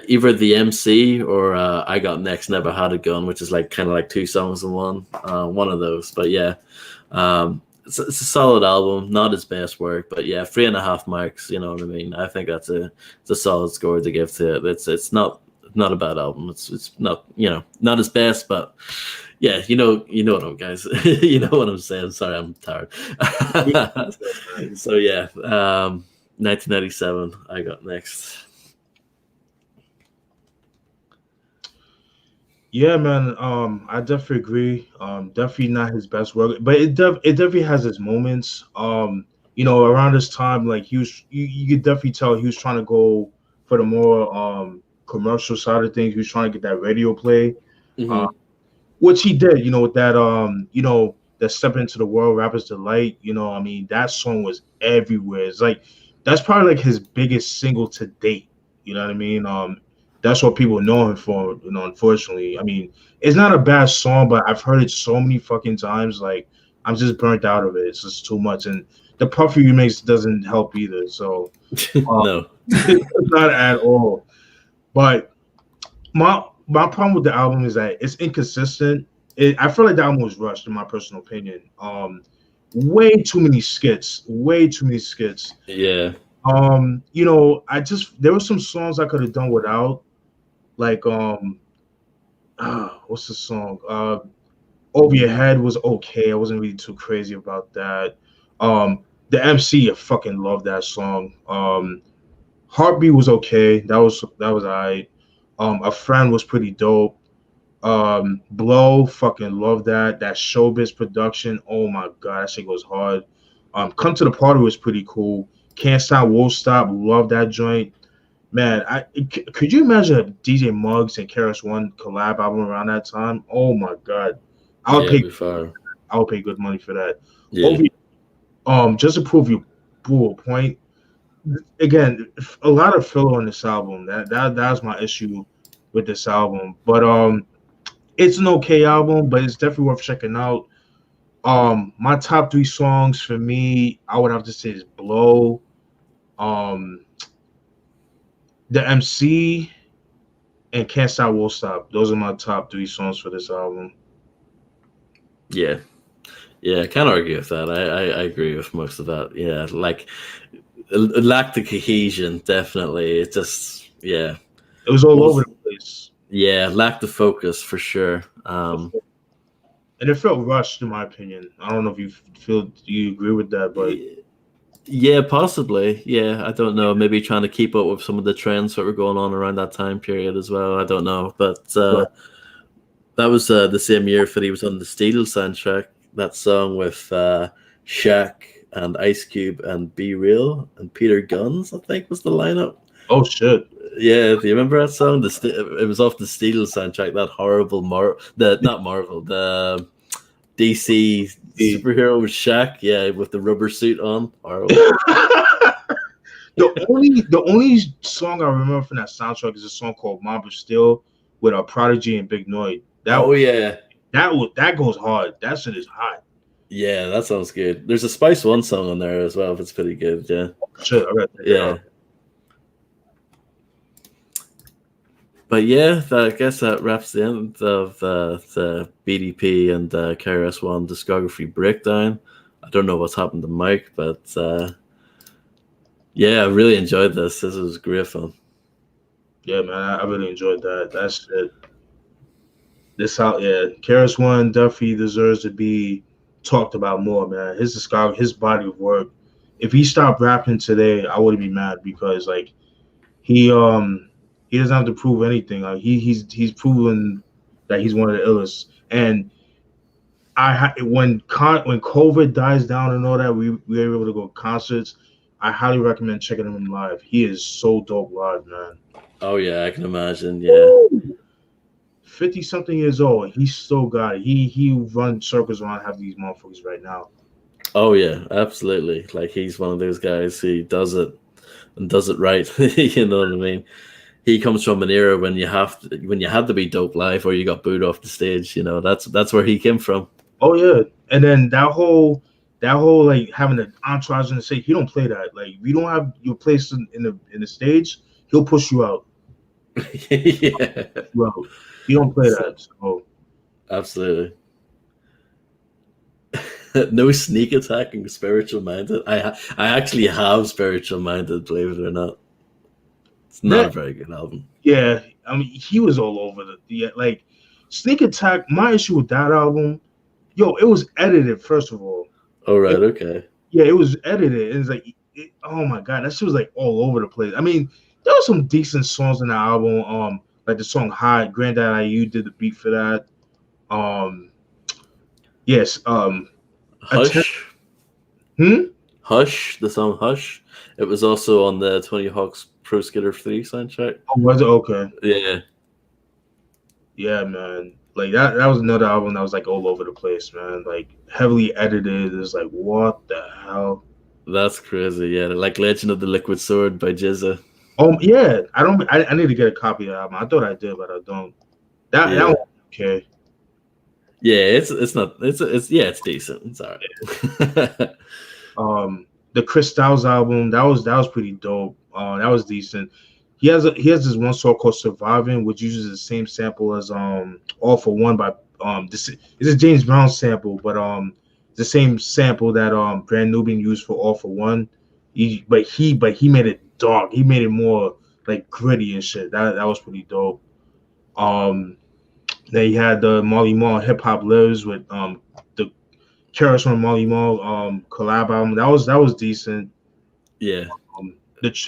either The MC or I Got Next, Never Had a Gun, which is kind of like 2 songs in one. One of those. But it's a solid album, not his best work, but 3.5 marks. You know what I mean? I think it's a solid score to give to it. It's not a bad album. It's not not his best, but you know what I'm, guys. You know what I'm saying. Sorry, I'm tired. So 1997, I Got Next. Yeah, man. I definitely agree. Definitely not his best work, but it definitely has its moments. Around this time, like you could definitely tell he was trying to go for the more commercial side of things. He was trying to get that radio play, which he did. With that that Step Into the World, Rapper's Delight. That song was everywhere. It's like that's probably like his biggest single to date. You know what I mean? That's what people know him for, unfortunately. I mean, it's not a bad song, but I've heard it so many fucking times, like, I'm just burnt out of it. It's just too much. And the Puffy remix doesn't help either, so no. Not at all. But my problem with the album is that it's inconsistent. I feel like the album was rushed, in my personal opinion. Way too many skits. Yeah. There were some songs I could have done without. Like what's the song? Over Your Head was okay. I wasn't really too crazy about that. The MC, I fucking love that song. Heartbeat was okay. That was all right. A Friend was pretty dope. Blow, fucking love that. That Showbiz production, oh my god, that shit goes hard. Come to the Party was pretty cool. Can't Stop, Won't Stop, love that joint. Man, could you imagine a DJ Muggs and KRS One collab album around that time? Oh my god, I would pay good money for that. Yeah. Just to prove you a point. Again, a lot of filler on this album. That's my issue with this album. But it's an okay album, but it's definitely worth checking out. My top 3 songs for me, I would have to say is Blow, The MC, and Can't Stop, Won't Stop. Those are my top 3 songs for this album. Yeah, I can't argue with that. I agree with most of that. Yeah, like it lacked the cohesion. Definitely, it just it was all over the place. Yeah, lacked the focus for sure. And it felt rushed, in my opinion. I don't know if you agree with that, but yeah, possibly. Yeah, I don't know. Maybe trying to keep up with some of the trends that were going on around that time period as well. I don't know, but that was the same year that he was on the Steel soundtrack. That song with Shaq and Ice Cube and Be Real and Peter Guns, I think, was the lineup. Oh shit! Yeah, do you remember that song? It was off the Steel soundtrack. That horrible the DC superhero with Shaq. Yeah, with the rubber suit on. Horrible. The only song I remember from that soundtrack is a song called Mob of Steel with Prodigy and Big Noid. That goes hard. That shit is hot. Yeah, that sounds good. There's a Spice One song on there as well. If it's pretty good, yeah. Sure, all right. Yeah. But yeah, I guess that wraps the end of the BDP and KRS One discography breakdown. I don't know what's happened to Mike, but I really enjoyed this. This was great fun. Yeah, man, I really enjoyed that. That's it. This out, yeah. KRS-One definitely deserves to be talked about more, man. His discography, his body of work. If he stopped rapping today, I wouldn't be mad because like he doesn't have to prove anything. Like he's proven that he's one of the illest. And when COVID dies down and all that, we were able to go to concerts. I highly recommend checking him live. He is so dope live, man. Oh yeah, I can imagine. Yeah. 50 something years old, he's still got it. He runs circles around half these motherfuckers right now. Oh yeah, absolutely. Like he's one of those guys who does it and does it right. You know what I mean? He comes from an era when you had to be dope live or you got booed off the stage. You know, that's where he came from. Oh yeah, and then that whole like having an entourage in the stage, he don't play that. Like if you don't have your place in the stage, he'll push you out. Yeah. Well, you don't play that. So. Absolutely. No sneak attacking spiritual minded. I actually have spiritual minded, believe it or not. It's not a very good album. Yeah, I mean he was all over like Sneak Attack. My issue with that album, it was edited first of all. Oh right, okay. Yeah, it was edited. It's like, oh my god, that shit was like all over the place. I mean, there were some decent songs in the album. Like the song "High," Granddad IU did the beat for that. Yes. Hush. Hush. The song "Hush." It was also on the Tony Hawk's Pro Skater 3 soundtrack. Oh, was it? Okay. Yeah. Yeah, man. Like that was another album that was like all over the place, man. Like heavily edited. It's like, what the hell? That's crazy. Yeah, like Legend of the Liquid Sword by Jizza. Oh yeah, I need to get a copy of that album. I thought I did, but I don't. That one, okay. Yeah, it's decent. It's alright. The Chris Styles album, that was pretty dope. That was decent. He has this one song called "Surviving," which uses the same sample as "All for One" by this is a James Brown sample, but the same sample that Brand Nubian used for "All for One." But he made it dark. He made it more like gritty and shit. That was pretty dope. Then he had the Marley Marl Hip Hop Lives with the KRS One Marley Marl collab album. That was decent. Yeah.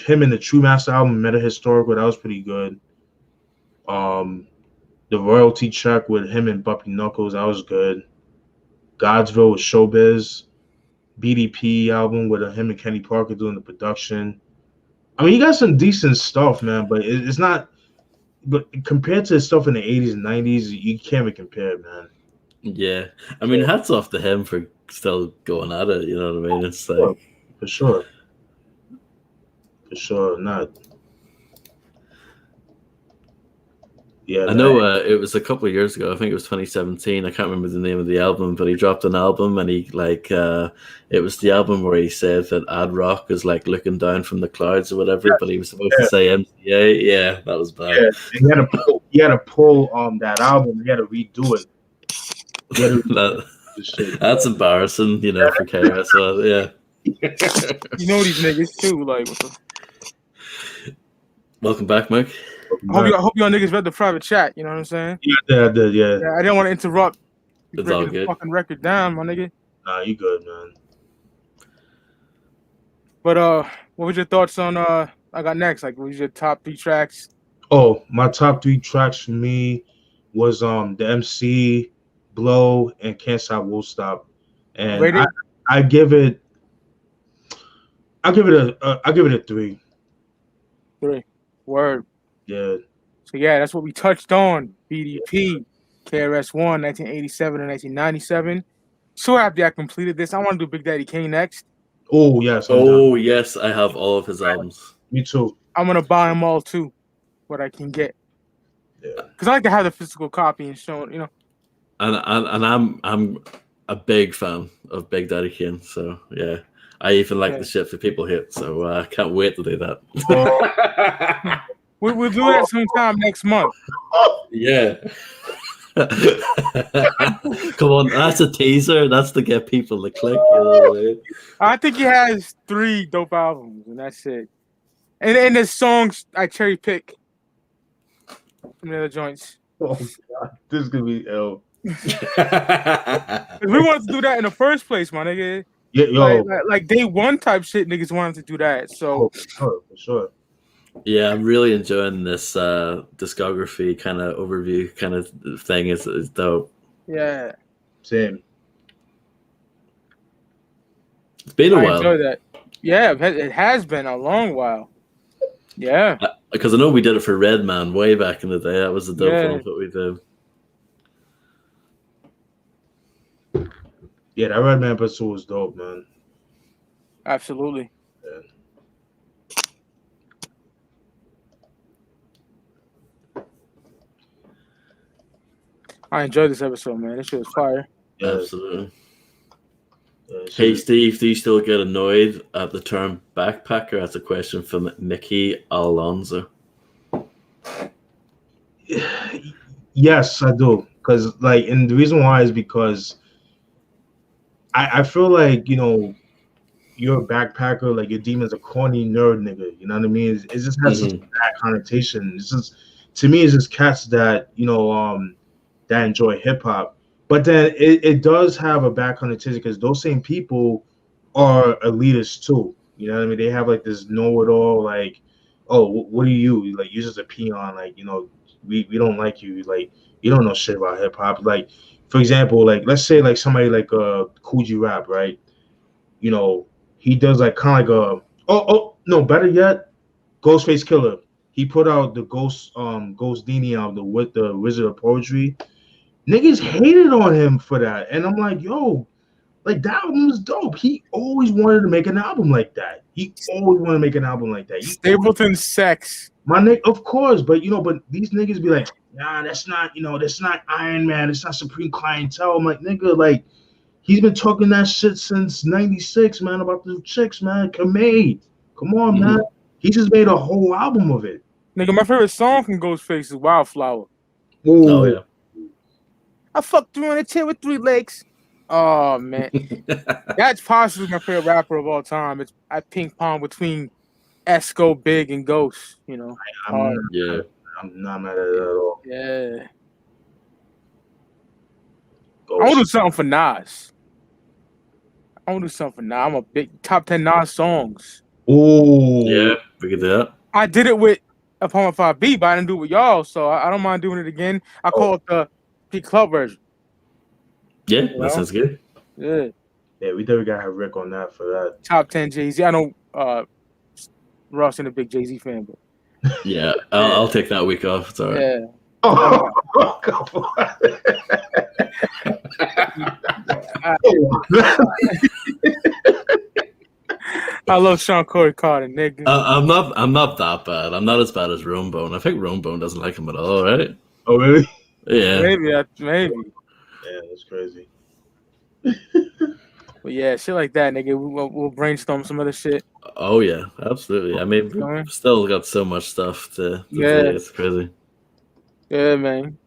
Him and the True Master album, Meta Historical, that was pretty good. The Royalty Check with him and Bumpy Knuckles, that was good. Godsville with Showbiz. BDP album with him and Kenny Parker doing the production. I mean, you got some decent stuff, man, but it's not. But compared to the stuff in the 80s and 90s, you can't even compare it, man. Yeah. I mean, hats off to him for still going at it, you know what I mean? It's like For sure. Not. Yeah, I know it was a couple of years ago. I think it was 2017. I can't remember the name of the album, but he dropped an album and he it was the album where he said that Ad Rock is like looking down from the clouds or whatever, but he was supposed to say MCA. Yeah, that was bad. Yeah, he had to pull that album. He had to redo it. That's embarrassing, you know, for KRS. So, yeah. You know these niggas too, like. Welcome back, Mike. I hope y'all niggas read the private chat. You know what I'm saying? Yeah, I did. Yeah. I didn't want to interrupt. It's all good. Fucking record down, my nigga. Nah, you good, man. But what was your thoughts on I got next? Like, what was your top 3 tracks? Oh, my top 3 tracks for me was the MC, Blow, and Can't Stop Won't Stop. And I give it a 3. 3. Word. Yeah. So yeah, that's what we touched on. BDP, KRS-One, 1987 and 1997. So happy I completed this. I want to do Big Daddy Kane next. Oh yes. Yes, I have all of his albums. Me too. I'm gonna buy them all too, what I can get. Yeah. Because I like to have the physical copy and show it, you know. And I'm a big fan of Big Daddy Kane. So yeah. I even like the shit for people hit, so I can't wait to do that. We'll do that sometime next month. Yeah. Come on, that's a teaser. That's to get people to click. You know what I mean? I think he has 3 dope albums, and that's it. And the songs I cherry pick from the other joints. Oh, God. This is gonna be ill. We wanted to do that in the first place, my nigga. Yeah, yo, Like day one type shit, niggas wanted to do that. So for sure. Yeah, I'm really enjoying this discography kind of overview kind of thing. Is dope. yeah, Same. It's been a I while. enjoy that. Yeah, it has been a long while. Yeah, Because I know we did it for Redman way back in the day. That was the dope Yeah. one that we did. Yeah, that Redman episode was dope, man. absolutely. Yeah. I enjoyed this episode, man. This shit was fire. Yeah. Absolutely. Yeah, Hey, Steve, do you still get annoyed at the term backpacker? That's a question from Mickey Alonso. Yes, I do. Because, like, and the reason why is because I feel like, you know, you're a backpacker, like, you're deemed as a corny nerd nigga. You know what I mean? It just has such a bad connotation. It's just, to me, it's just cats that, you know, that enjoy hip hop. But then it does have a bad connotation because those same people are elitists too. You know what I mean? They have like this know-it-all, like, oh, what are you? Like, you're just a peon. Like, you know, we don't like you. Like, you don't know shit about hip hop. Like, for example, like, let's say like somebody like Coogee Rap, right? You know, he does like kind of like no, better yet, Ghostface Killer. He put out the Ghost Dini album with the Wizard of Poetry. Niggas hated on him for that. And I'm like, yo, like that album was dope. He always wanted to make an album like that. Stapleton Sex. My nigga, of course, but you know, but these niggas be like, nah, that's not, you know, that's not Iron Man, it's not Supreme Clientele. I'm like, nigga, like, he's been talking that shit since '96, man, about the chicks, man. Come on, man. He just made a whole album of it. Nigga, my favorite song from Ghostface is Wildflower. Ooh. Oh, yeah. I fucked you in a chair with 3 legs. Oh, man. That's possibly my favorite rapper of all time. It's I ping pong between Esco, Big, and Ghost, you know. I'm not mad at it at all. Yeah. Ghost. I want to do something for Nas. I'm a big top 10 Nas songs. Ooh. Yeah, we could do that. I did it with Upon 5B, but I didn't do it with y'all, so I don't mind doing it again. I call it the P Club version. Yeah, You know? that sounds good. Yeah. Yeah, we definitely gotta have Rick on that for that. Top 10 Jay-Z. I know Ross ain't a big Jay-Z fan, but Yeah, I'll take that week off. It's all right. yeah. Oh, come on. I love Sean Corey Carter, nigga. I'm not that bad. I'm not as bad as Romebone. I think Romebone doesn't like him at all, right? Oh, really? Yeah. Maybe. Yeah, that's crazy. But yeah, shit like that, nigga. We'll brainstorm some other shit. Oh yeah, absolutely. I mean, we've still got so much stuff to do. It's crazy. Yeah, man.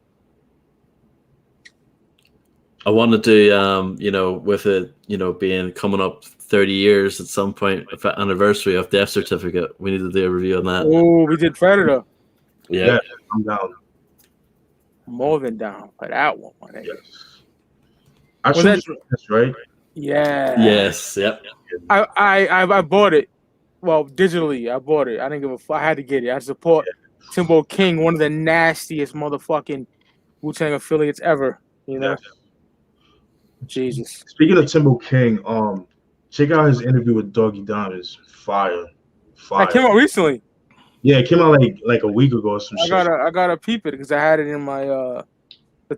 I want to do, you know, with it, you know, being coming up 30 years at some point, anniversary of Death Certificate. We need to do a review on that. Oh, we did Predator. Yeah, I'm down. More than down for that one, my nigga. Yes. That's right. Yeah. Yes. Yep. I bought it. Well, digitally, I bought it. I didn't give a fuck. I had to get it. I support Timbo King, one of the nastiest motherfucking Wu-Tang affiliates ever. You know? Yes. Jesus. Speaking of Timbo King, check out his interview with Doggy Diamonds. Fire. That came out recently. Yeah, it came out like a week ago or some shit. I gotta peep it because I had it in my the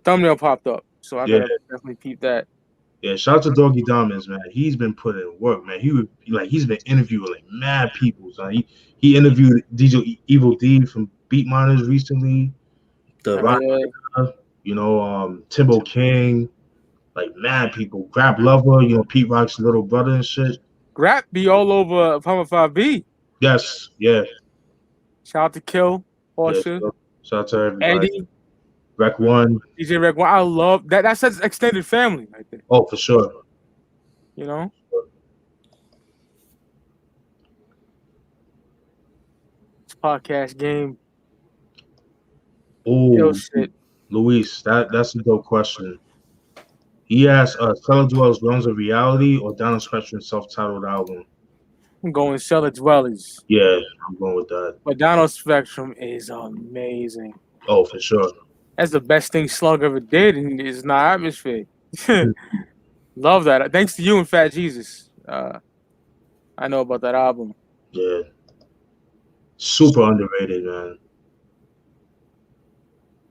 thumbnail popped up. So I gotta definitely peep that. Yeah, shout out to Doggy Diamonds, man. He's been putting in work, man. He's been interviewing like mad people. So he interviewed DJ Evil D from Beat Miners recently. You know, Timbo King, like mad people. Grab Lover, you know, Pete Rock's little brother and shit. Grap be all over Pump 5B. Yes, yeah. Shout out to Kill, Horseshoe. Yeah, shout out to everybody. Eddie. Rec One. DJ Rec One. I love that. That's his extended family right there. Oh, for sure. You know? It's podcast game. Oh, Yo, shit. Luis, that's a dope question. He asked, Cellar Dwellers Realms of Reality or Down the Spectrum self-titled album? I'm going Cellar Dwellers. Yeah, I'm going with that. But Down on Spectrum is amazing. Oh, for sure. That's the best thing Slug ever did, and it's not Atmosphere. Love that. Thanks to you and Fat Jesus. I know about that album. Yeah. Super underrated, man.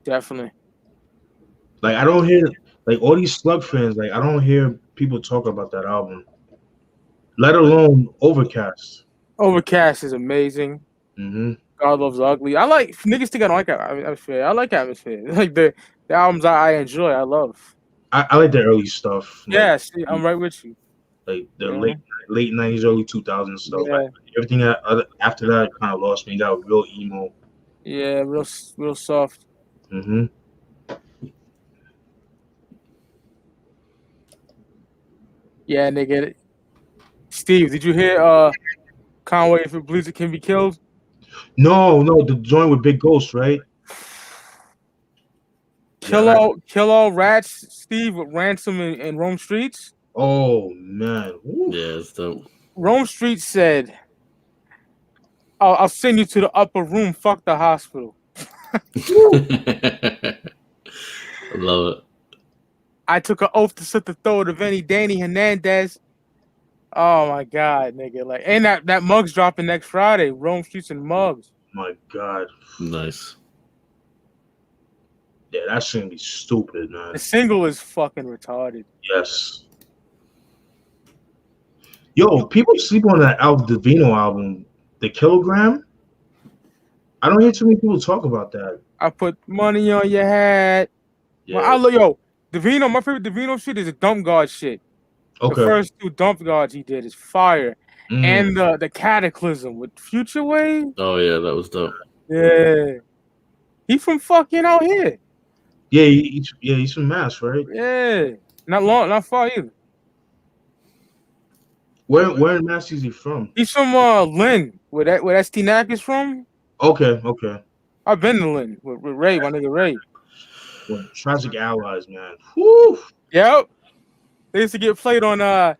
Definitely. Like, I don't hear, like, all these Slug fans, like, I don't hear people talk about that album. Let alone Overcast. Overcast is amazing. Mm-hmm. God Loves Ugly. I like niggas think I don't like Atmosphere. I like Atmosphere. Like the albums I enjoy, I love. I like the early stuff. Yeah, see, I'm right with you. Like the late 90s, early 2000s stuff. Yeah. Like, everything after that kind of lost me. Got real emo. Yeah, real soft. Mm-hmm. Yeah, nigga. Steve, did you hear Conway If It Bleeds It Can Be Killed? No, the joint with Big Ghost, right? Kill all rats, Steve, with Ransom and Rome Streets. Oh man. Ooh. Yeah, it's dope. Rome Streets said, I'll send you to the upper room, fuck the hospital. I love it. I took an oath to slit the throat of any Danny Hernandez. Oh my god, nigga. Like, and that Muggs dropping next Friday. Rome Streets and Muggs. My God. Nice. Yeah, that's gonna be stupid, man. The single is fucking retarded. Yes. Yo, people sleep on that Divino album, The Kilogram. I don't hear too many people talk about that. I put money on your hat. Yeah. Well, Divino, my favorite Divino shit is the Dump God shit. Okay. The first two Dump Gods he did is fire. And the Cataclysm with Future Wave. Oh yeah, that was dope. Yeah. He from fucking out here. Yeah, he's from Mass, right? Yeah. Not far either. Where in Mass is he from? He's from Lynn, where ST Knack is from. Okay. I've been to Lynn with Ray, my nigga Ray. Well, Tragic Allies, man. Whew. Yep. They used to get played on the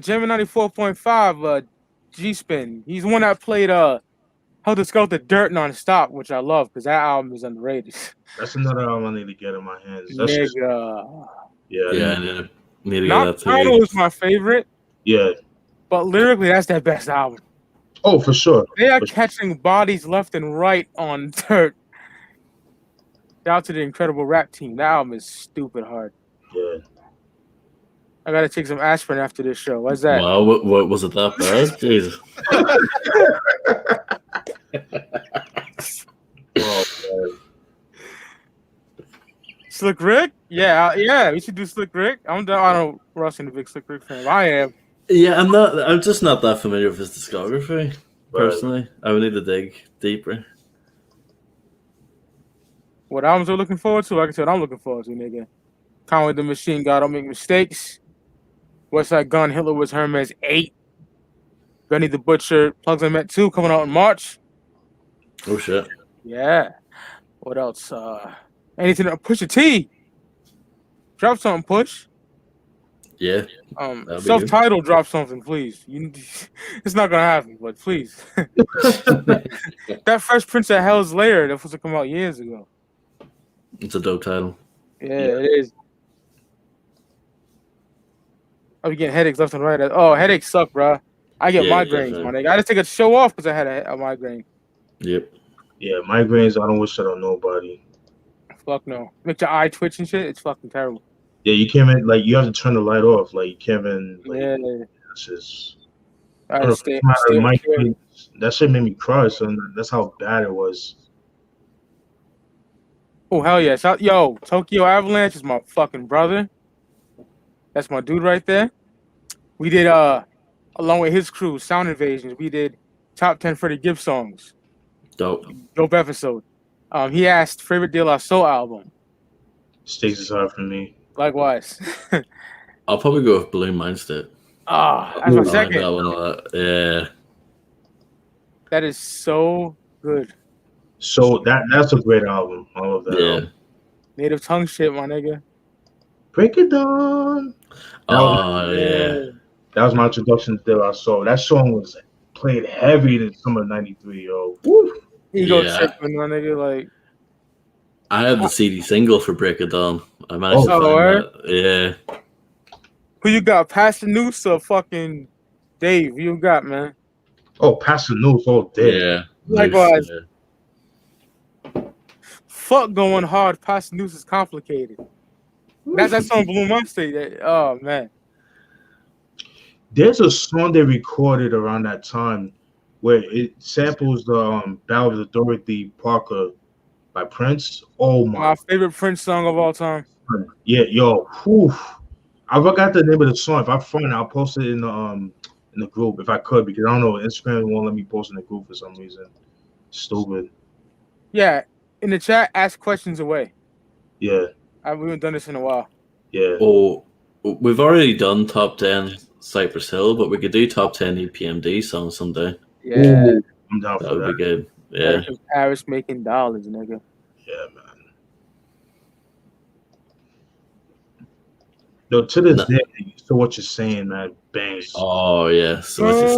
Gemini 94.5 G-Spin. He's the one that played Helter Skelter Dirt Non-Stop, which I love because that album is underrated. That's another album I need to get in my hands. Nigga. Yeah, I need to get that too. Nocturnal is my favorite. Yeah. But lyrically, that's their best album. Oh, for sure. They are catching bodies left and right on Dirt. Shout out to the incredible rap team. That album is stupid hard. Yeah. I gotta take some aspirin after this show. What's that? Wow, what was it that bad? Jesus. Oh, Slick Rick? Yeah, we should do Slick Rick. I don't Russ in the big Slick Rick fan. I am. Yeah, I'm just not that familiar with his discography, personally. I would need to dig deeper. What albums are looking forward to? I can tell what I'm looking forward to, nigga. Conway the Machine God, Don't Make Mistakes. Westside Gun, Hitler Was Hermes 8. Benny the Butcher, Plugs I Met 2 coming out in March. Oh shit. Yeah. What else? Anything? Pusha T. Drop something, Push. Yeah. Self-titled, drop something, please. It's not gonna happen, but please. That Fresh Prince of Hell's Lair that was supposed to come out years ago. It's a dope title. Yeah, it is. I'm getting headaches left and right. Oh, headaches suck, bro. I get migraines, my nigga. I just take a show off because I had a migraine. Yep. Yeah, migraines, I don't wish that on nobody. Fuck no. Make your eye twitch and shit. It's fucking terrible. Yeah, you can't even, like, you have to turn the light off. Like, you can't even, like, it's just... That shit made me cry, so that's how bad it was. Oh, hell yeah. Yo, Tokyo Avalanche is my fucking brother. That's my dude right there. We did, along with his crew, Sound Invasions, we did top 10 Freddie Gibbs songs. Dope episode. He asked favorite De La Soul album. Stakes is hard for me. Likewise. I'll probably go with Blue Mind State. That's my second. That one, yeah. That is so good. So that's a great album. I love that album. Native tongue shit, my nigga. Break it down. Oh yeah. That was my introduction to I Saw. That song was played heavy in summer '93, yo. Woo. Ego Yeah. tripping, my nigga. Like, I have the CD single for Break It Down. I managed to Oh, find word? that. Yeah. who you got? Pastor Noose or fucking Dave? Who you got, man? Oh, Pastor News all day. Yeah. Likewise. Yeah. Fuck going hard. Pastor Noose is complicated. That song blew my state. Oh man. There's a song they recorded around that time where it samples the Ballad of Dorothy Parker by Prince. Oh my My favorite Prince song of all time. God. Yeah, yo. Whew. I forgot the name of the song. If I find it, I'll post it in the group if I could, because I don't know, Instagram won't let me post in the group for some reason. Stupid. Yeah, in the chat, ask questions away. Yeah, We haven't done this in a while. yeah. Oh, we've already done top 10 Cypress Hill, but we could do top 10 EPMD songs someday. Yeah, Ooh, I'm down That for would that. be good. Yeah. Paris making dollars, nigga. Yeah, man. No, to this No. day, so what you're saying, man, bangs. Oh yeah. So it's just,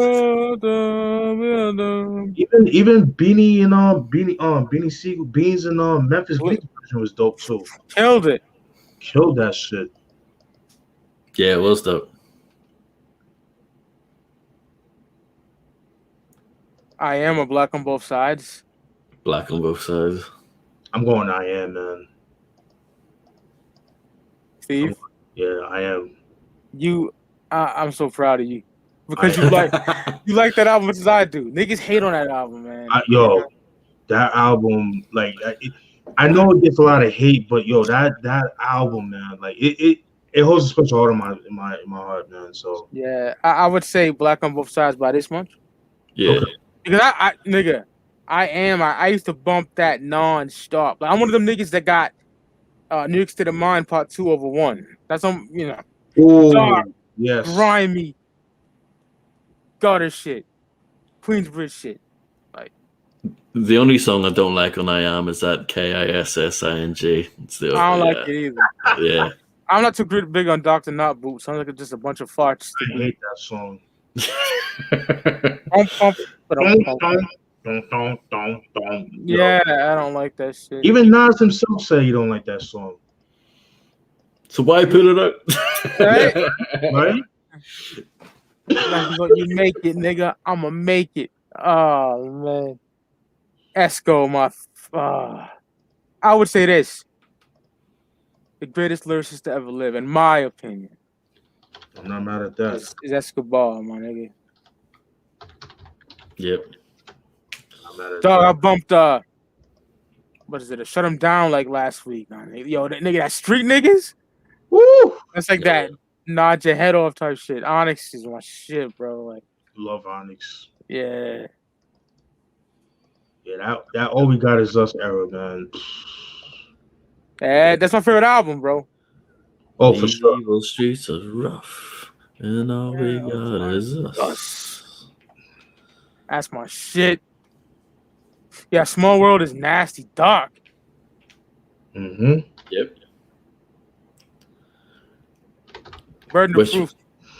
Even Beanie and Beanie Siegel, Beans and Memphis Wait. Bleak version was dope too. Killed it. Killed that shit. yeah, it was dope. I am a black on both sides. Black on both sides. I'm going I Am, man. Steve, Yeah, I am. I'm so proud of you because you like that album as I do. Niggas hate on that album, man. Yo, that album, like, I know it gets a lot of hate, but yo, that album, man, like it holds a special heart in my heart, man. So Yeah, I would say black on both sides by this much. Yeah. Okay. Because I used to bump that non-stop. Like, I'm one of them niggas that got Lyrics to the Mind Part 2 over 1. That's oh dark, yes, grimy, gutter shit, Queensbridge shit. The only song I don't like on I Am is that KISSING. It's the, I don't like it either. Yeah. I'm not too big on Dr. Not Boot. Sounds like it's just a bunch of farts. I hate that song. Yeah, I don't like that shit. Even Nas himself said he don't like that song, So why put it up? Right? right? Like, you make it, nigga. I'ma make it. Oh man, Esco, I would say this: the greatest lyricist to ever live, in my opinion, I'm not mad at that. is Escobar, my nigga. Yep. I'm not mad at Dog, I that. bumped what is it? Shut him down like last week, man. Yo, that nigga, that street niggas. Woo! That's like that nod your head off type shit. Onyx is my shit, bro. Like, Love Onyx. yeah. Yeah, that All We Got Is Us era, man. That's my favorite album, bro. Oh, for sure. Evil streets are rough, and all we got is us. That's my shit. Yeah, Small World is nasty, dark. Mm-hmm. Yep. Burden Which- of Proof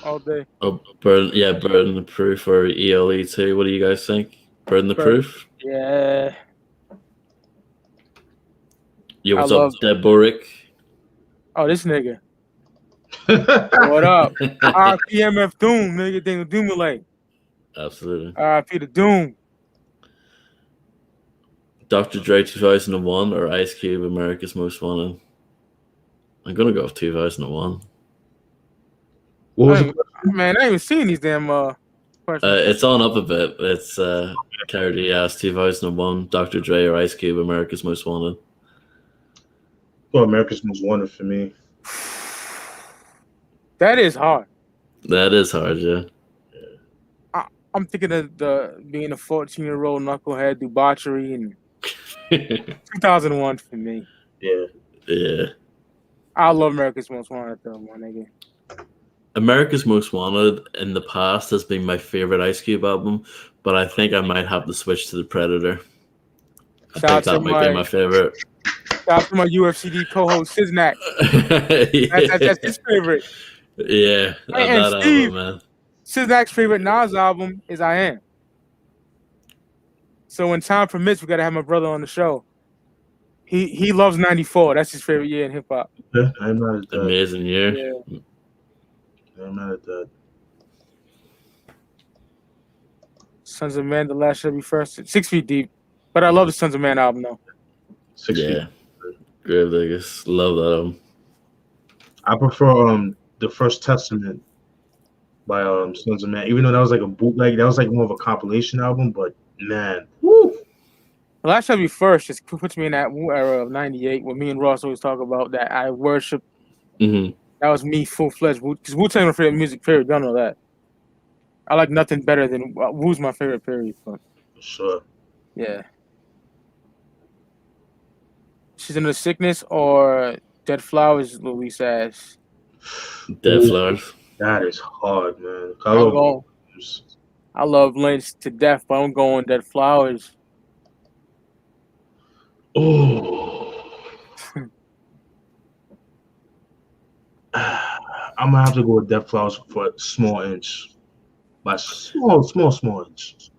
all day. Oh, Burden of Proof or ELE2. What do you guys think? Burden of Burden. Proof? Yeah. Yo, what's I up, love- Deb Borick? Oh, this nigga. What up? R.I.P. MF Doom, nigga. Thing with Doomulate. Absolutely. R.I.P. to Doom. Dr. Dre 2001 or Ice Cube America's Most Wanted? I'm gonna go with 2001. What was Hey, it? Man, I ain't even seen these damn questions. It's on up a bit. It's Cardi asked 2001, Dr. Dre or Ice Cube America's Most Wanted. Well, America's Most Wanted for me. That is hard. That is hard, yeah. I'm thinking of being a 14-year-old knucklehead debauchery and 2001 for me. Yeah. Yeah. I love America's Most Wanted though, my nigga. America's Most Wanted in the past has been my favorite Ice Cube album, but I think I might have to switch to The Predator. I Shout out think that to might be my favorite. Shout out to my UFCD co-host Siznak. That's his favorite. Yeah, And that Steve, album, man. Siznak's favorite Nas album is I Am. So when time permits, we gotta have my brother on the show. He loves '94. That's his favorite year in hip hop. Yeah, I'm not at that. Amazing year. Yeah. I'm not at that. Sons of Man, the last shall be first. 6 Feet Deep. But I love the Sons of Man album though. 6 feet. Yeah. Gravediggers. Love that album. I prefer the First Testament by Sons of Man. Even though that was like a bootleg, that was like more of a compilation album. But man, woo! The last shall be first just puts me in that era of '98 when me and Ross always talk about that I worship. Mm-hmm. That was me full-fledged. Because Wu-Tang my favorite music period. Y'all know that. I like nothing better than Wu's my favorite period. But For sure. yeah. She's in the Sickness or Dead Flowers, Luis asked. Dead Flowers. That is hard, man. I love Lynch to death, but I'm going Dead Flowers. Oh. I'm gonna have to go with Dead Flowers for Small Inch. By small inch.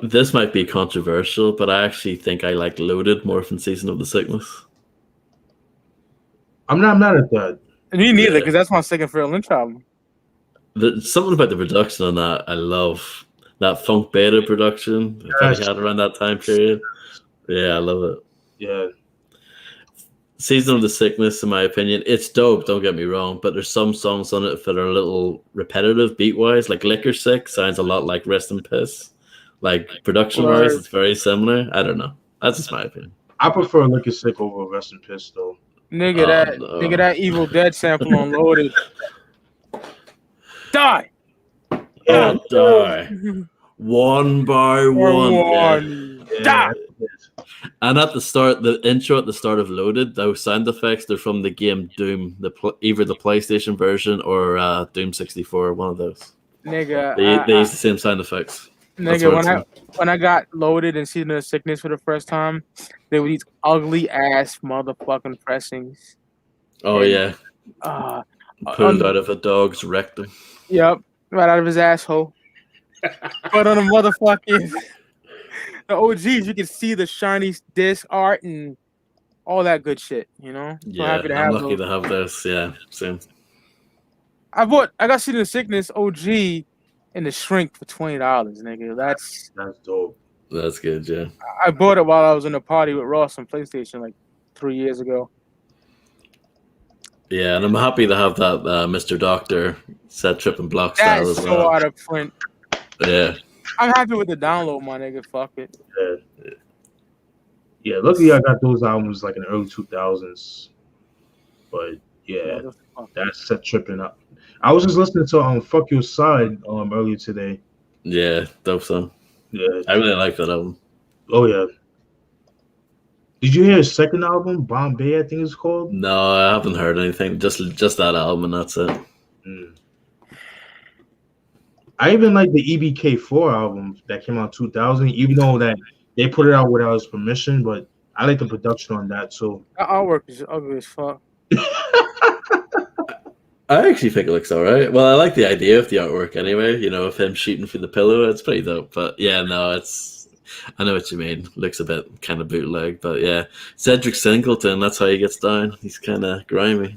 This might be controversial, but I actually think I like Loaded more from Season of the Sickness. I'm not mad at that. Me neither, because that's my second favorite Lynch album. Something about the production on that I love. That Funk Beta production that he had around that time period. Yeah, I love it. Yeah. Season of the Sickness, in my opinion, it's dope, don't get me wrong, but there's some songs on it that are a little repetitive beat-wise, like Liquor Sick sounds a lot like Rest in Piss. Like, production-wise, it's very similar. I don't know. That's just my opinion. I prefer Liquor Sick over Rest in Piss, though. Nigga, that Evil Dead sample on Loaded. Die! Yeah. Die. One by one. Yeah. Die! And at the start, the intro at the start of Loaded, those sound effects, they're from the game Doom, either the PlayStation version or Doom 64, one of those. Nigga, they use the same sound effects. Nigga, when I got Loaded and Season of the Sickness for the first time, there were these ugly ass motherfucking pressings. Oh yeah, pulled out of a dog's rectum. Yep, right out of his asshole. But on the motherfucking the OGs, you can see the shiny disc art and all that good shit. You know, yeah, I'm lucky to have this. Yeah, same. I got Season of the Sickness OG in the shrink for $20, nigga. That's dope. That's good, yeah. I bought it while I was in a party with Ross on PlayStation like 3 years ago. Yeah, and I'm happy to have that Mr. Doctor set trip and block style as well. That's so out of print. Yeah. I'm happy with the download, my nigga. Fuck it. Yeah, luckily I got those albums like in the early 2000s. But yeah, that's set tripping up. I was just listening to Fuck Your Side earlier today. Yeah, dope song. Yeah. I really like that album. Oh yeah. Did you hear his second album, Bombay, I think it's called? No, I haven't heard anything. Just that album and that's it. I even like the EBK4 album that came out in 2000, even though that they put it out without his permission, but I like the production on that too. That artwork is ugly as fuck. I actually think it looks alright. Well, I like the idea of the artwork anyway, you know, of him shooting through the pillow. It's pretty dope. But yeah, no, I know what you mean. Looks a bit kind of bootleg, but yeah. Cedric Singleton, that's how he gets down. He's kind of grimy.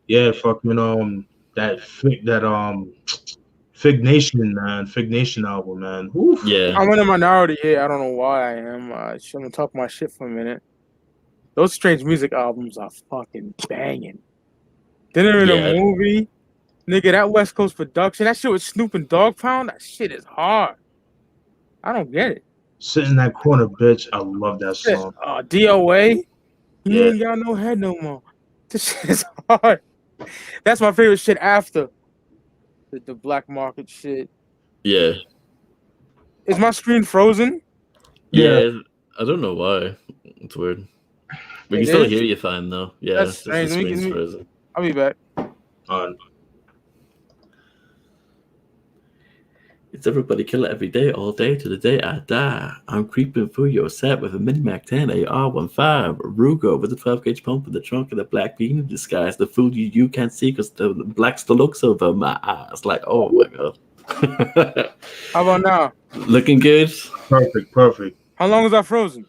Yeah, fucking that Fig Nation, man. Fig Nation album, man. Oof. Yeah. I'm in a minority here. I don't know why I am. I'm gonna talk my shit for a minute. Those Strange Music albums are fucking banging. Dinner in a Movie. Nigga, that West Coast production, that shit with Snoop and Dogg Pound, that shit is hard. I don't get it. Sit in that corner, bitch. I love that song. DOA. You ain't got no head no more. This shit is hard. That's my favorite shit after the Black Market shit. Yeah. Is my screen frozen? Yeah. I don't know why. It's weird. We can still hear you fine though. Yeah. That's strange. The screen's frozen. I'll be back. It's everybody kill it every day, all day to the day I die. I'm creeping through your set with a Mini Mac 10 AR-15 Ruger with a 12-gauge pump in the trunk and a black bean in disguise. The food you can't see because the black still looks over my eyes. Like, oh my god. How about now? Looking good. Perfect. How long was I frozen?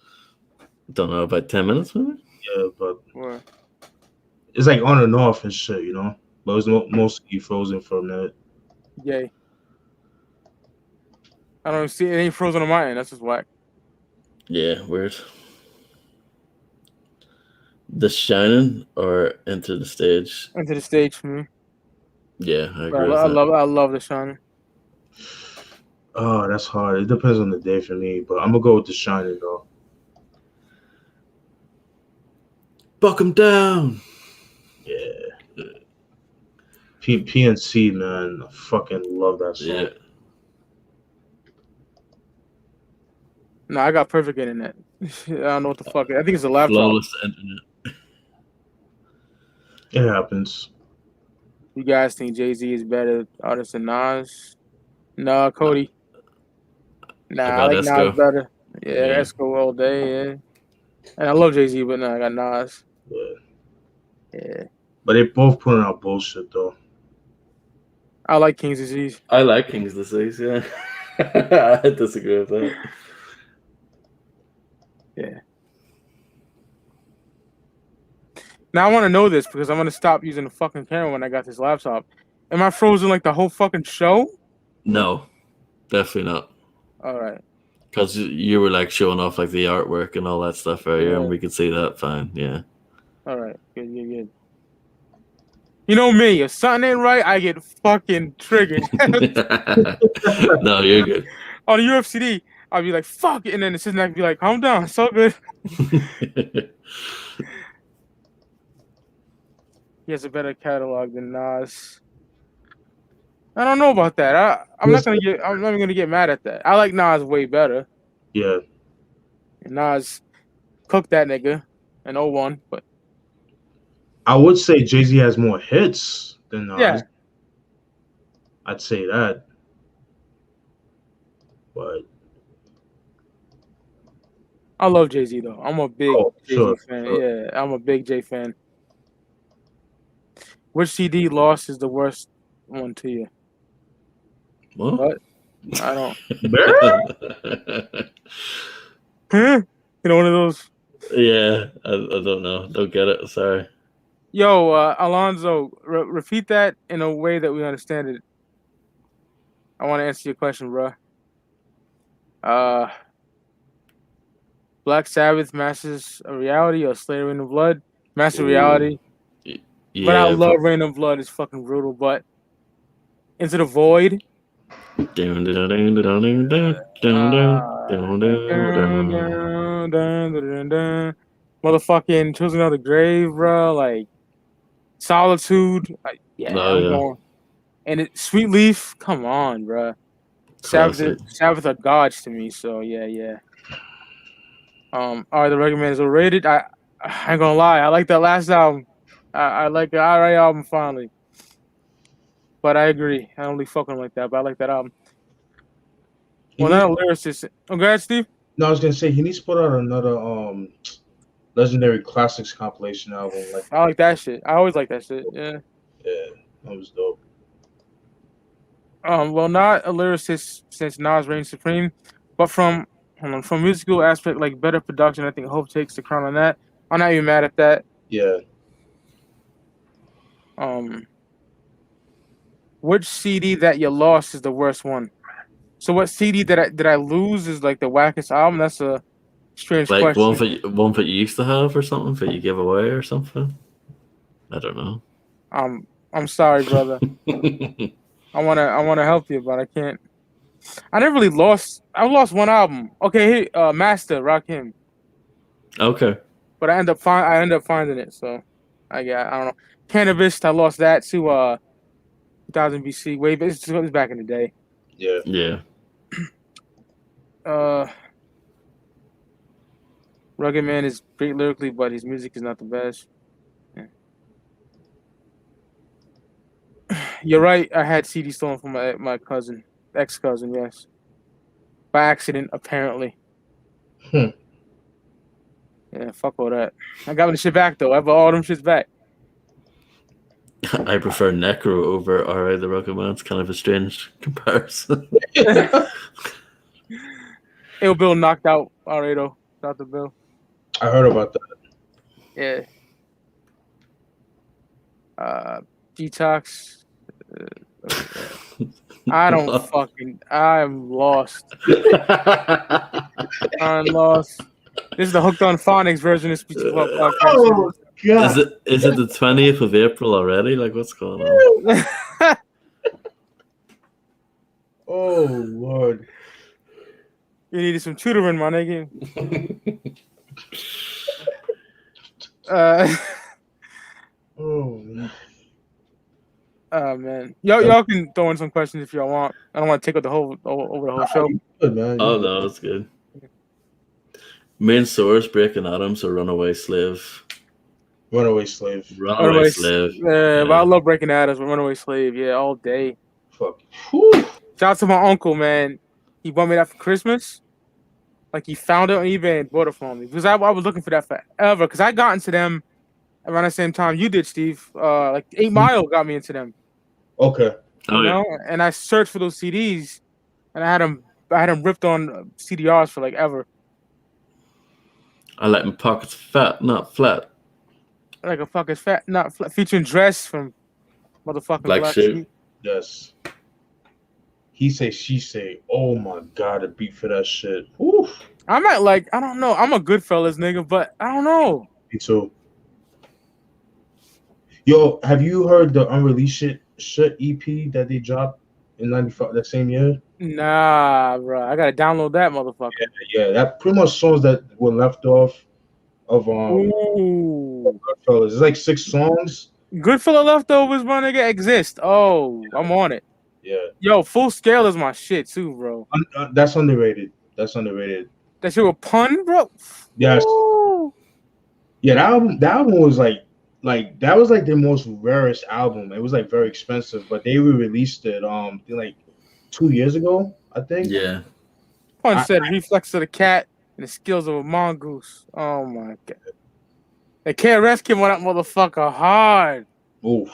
Don't know, about 10 minutes maybe? Yeah, but What? it's like on and off and shit, you know. But it was mostly frozen for a minute. Yay. I don't see it ain't frozen on my end. That's just whack. Yeah, weird. The Shining or Into the Stage? Into the stage for me. Yeah, I agree But with I that. love The Shining. Oh, that's hard. It depends on the day for me, but I'm gonna go with The Shining though. Buck 'em down. Yeah. PNC, man, I fucking love that song. Yeah. No, I got perfect internet. I don't know what the fuck. I think it's a laptop. Flawless internet. It happens. You guys think Jay-Z is better artist than Nas? Nah, Cody. Nah, I got like Nas Esco. better. Yeah, Yeah. Esco all day, yeah. And I love Jay-Z, but nah, I got Nas. Yeah. Yeah. But they both putting out bullshit though. I like King's Disease. I like King's Disease, yeah. I disagree with that. Yeah. Now I want to know this because I'm going to stop using the fucking camera when I got this laptop. Am I frozen like the whole fucking show? No, definitely not. All right. Because you were like showing off like the artwork and all that stuff earlier, Yeah. and we could see that fine. Yeah. All right. Good. You know me. If something ain't right, I get fucking triggered. No, you're good. On the UFCD, I'll be like, fuck it. And then the assistant would be like, calm down. It's so good. He has a better catalog than Nas. I don't know about that. I'm not even gonna get mad at that. I like Nas way better. Yeah. And Nas cooked that nigga in 01, but I would say Jay-Z has more hits than Nas. yeah. I'd say that. But I love Jay-Z though. I'm a big Jay-Z sure. fan. Yeah, I'm a big Jay fan. Which CD loss is the worst one to you? What? I don't. Huh? You know, one of those. Yeah, I don't know. Don't get it. Sorry. Yo, Alonzo, repeat that in a way that we understand it. I want to answer your question, bro. Black Sabbath, Masters of Reality, or Slayer Rain of Blood? Master of Reality. Yeah, But I love Rain of Blood. It's fucking brutal. But Into the Void. Motherfucking Chosen Out of the Grave, bro. Like Solitude. Like, yeah, I'm going. And Sweet Leaf. Come on, bro. Sabbath are gods to me. So yeah. All right, the Rugged Man is overrated. I ain't gonna lie. I like that last album. I like the IRA album finally. But I agree. I don't really fucking like that, but I like that album. Well, not a lyricist. Oh, go ahead, Steve. No, I was gonna say he needs to put out another Legendary Classics compilation album. Like, I like that shit. I always like that shit. Yeah. Yeah, that was dope. Well, not a lyricist since Nas reigns supreme, but from musical aspect, like better production, I think Hope takes the crown on that. I'm not even mad at that. Yeah. Which CD that you lost is the worst one? So what CD did I lose is like the wackest album? That's a strange like question. one that you used to have or something that you give away or something. I don't know. I'm sorry, brother. I wanna help you, but I can't. I never really lost. I lost one album. Okay, Master, Rakim. Okay. But I end up finding it. So I don't know. Cannabis, I lost that to 2000 BC. Wait, it was back in the day. Yeah. Yeah. Rugged Man is great lyrically, but his music is not the best. Yeah. You're right. I had CD stolen from my cousin. ex-cousin, yes. By accident, apparently. Hmm. Yeah, fuck all that. I got the shit back though. I bought all them shits back. I prefer Necro over R.I. the Rugged Man. It's kind of a strange comparison. Ill Bill knocked out Aredo. Dr. Bill. I heard about that. Yeah. Detox. I don't fucking. I'm lost. I'm lost. This is the Hooked on Phonics version of Speech Club podcast. Oh God! Is it the 20th of April already? Like, what's going on? Oh Lord! You needed some tutoring, my nigga. Oh man. Man, y'all can throw in some questions if y'all want. I don't want to take up the whole over the whole show. Good, man. Oh no, it's good. Main source: Breaking Atoms or Runaway Slave. Runaway Slave. Runaway Slave. Yeah, but I love Breaking Atoms, but Runaway Slave, yeah, all day. Fuck. Whew. Shout out to my uncle, man. He bought me that for Christmas. Like he found it on eBay and bought it for me because I was looking for that forever. Because I got into them around the same time you did, Steve. Like 8 Mile got me into them. Okay. You know, and I searched for those CDs, and I had them ripped on CDRs for like ever. I like my pockets fat, not flat. Like a fucking fat, not flat, featuring Dress from motherfucking Black Sheep. Yes. He say, she say. Oh my God, a beat for that shit. Whew. I might like. I don't know. I'm a Goodfellas nigga, but I don't know. Me too. Yo, have you heard the unreleased shit EP that they dropped in '95 that same year? Nah, bro. I gotta download that motherfucker. Yeah, that pretty much songs that were left off of Ooh. Goodfellas. It's like 6 songs. Goodfella Leftovers, my nigga, exist. Oh, I'm on it. Yeah. Yo, Full Scale is my shit too, bro. That's underrated. That's underrated. That shit with Pun, bro. Yes. Ooh. Yeah, that album was like that was like their most rarest album. It was like very expensive, but they re-released it like 2 years ago, I think. Yeah. Pun said reflex of the cat and the skills of a mongoose. Oh my God. The KRS came on that motherfucker hard. Oof.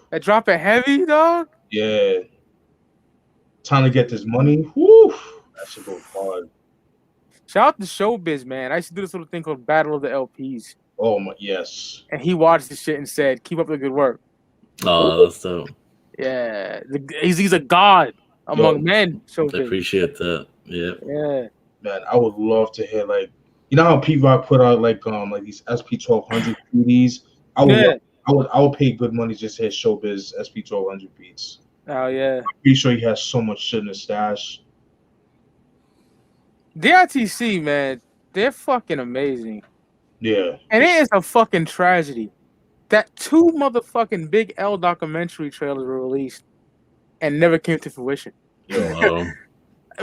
That drop it heavy, dog. Yeah. Time to get this money. Woo. That should go hard. Shout out to Showbiz, man. I used to do this little thing called Battle of the LPs. Oh my, yes. And he watched the shit and said, "Keep up the good work." Oh, that's dope. Yeah, he's a god among men. Showbiz. I appreciate that. Yeah. Yeah. Man, I would love to hear like, you know how Pete Rock put out like these SP 1200 CDs. I would pay good money just to hear Showbiz SP 1200 beats. Oh yeah. I'm pretty sure he has so much shit in his stash. DITC, man, they're fucking amazing. Yeah. And it is a fucking tragedy that 2 motherfucking Big L documentary trailers were released and never came to fruition. Wow.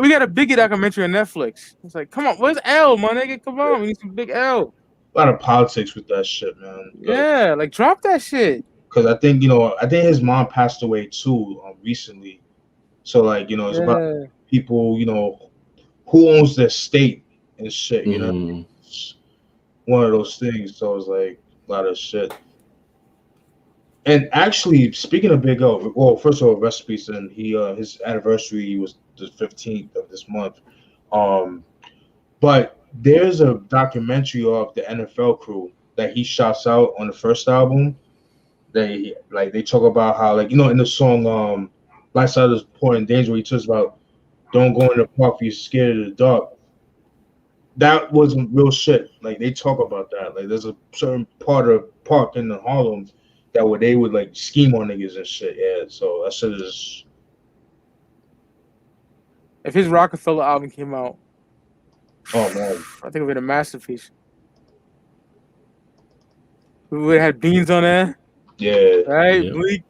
We got a Biggie documentary on Netflix. It's like, come on, where's L, my nigga? Come on, we need some Big L. A lot of politics with that shit, man. Yeah, like drop that shit. Because I think his mom passed away too recently. So like, it's about people, who owns the estate and shit, you know? It's one of those things. So it's like a lot of shit. And actually, speaking of Big L, well, first of all, rest in peace, and his anniversary was the 15th of this month. But there's a documentary of the NFL crew that he shouts out on the first album. They talk about how, like, in the song Lifestyle is Poor and Danger, he talks about don't go in the park if you're scared of the dark. That wasn't real shit. Like, they talk about that. Like, there's a certain part of park in Harlem that where they would like scheme on niggas and shit. Yeah, so that shit is. If his Rockefeller album came out, oh man, I think it would be a masterpiece. We would have had Beans on there. Yeah. Right, yeah. Bleak.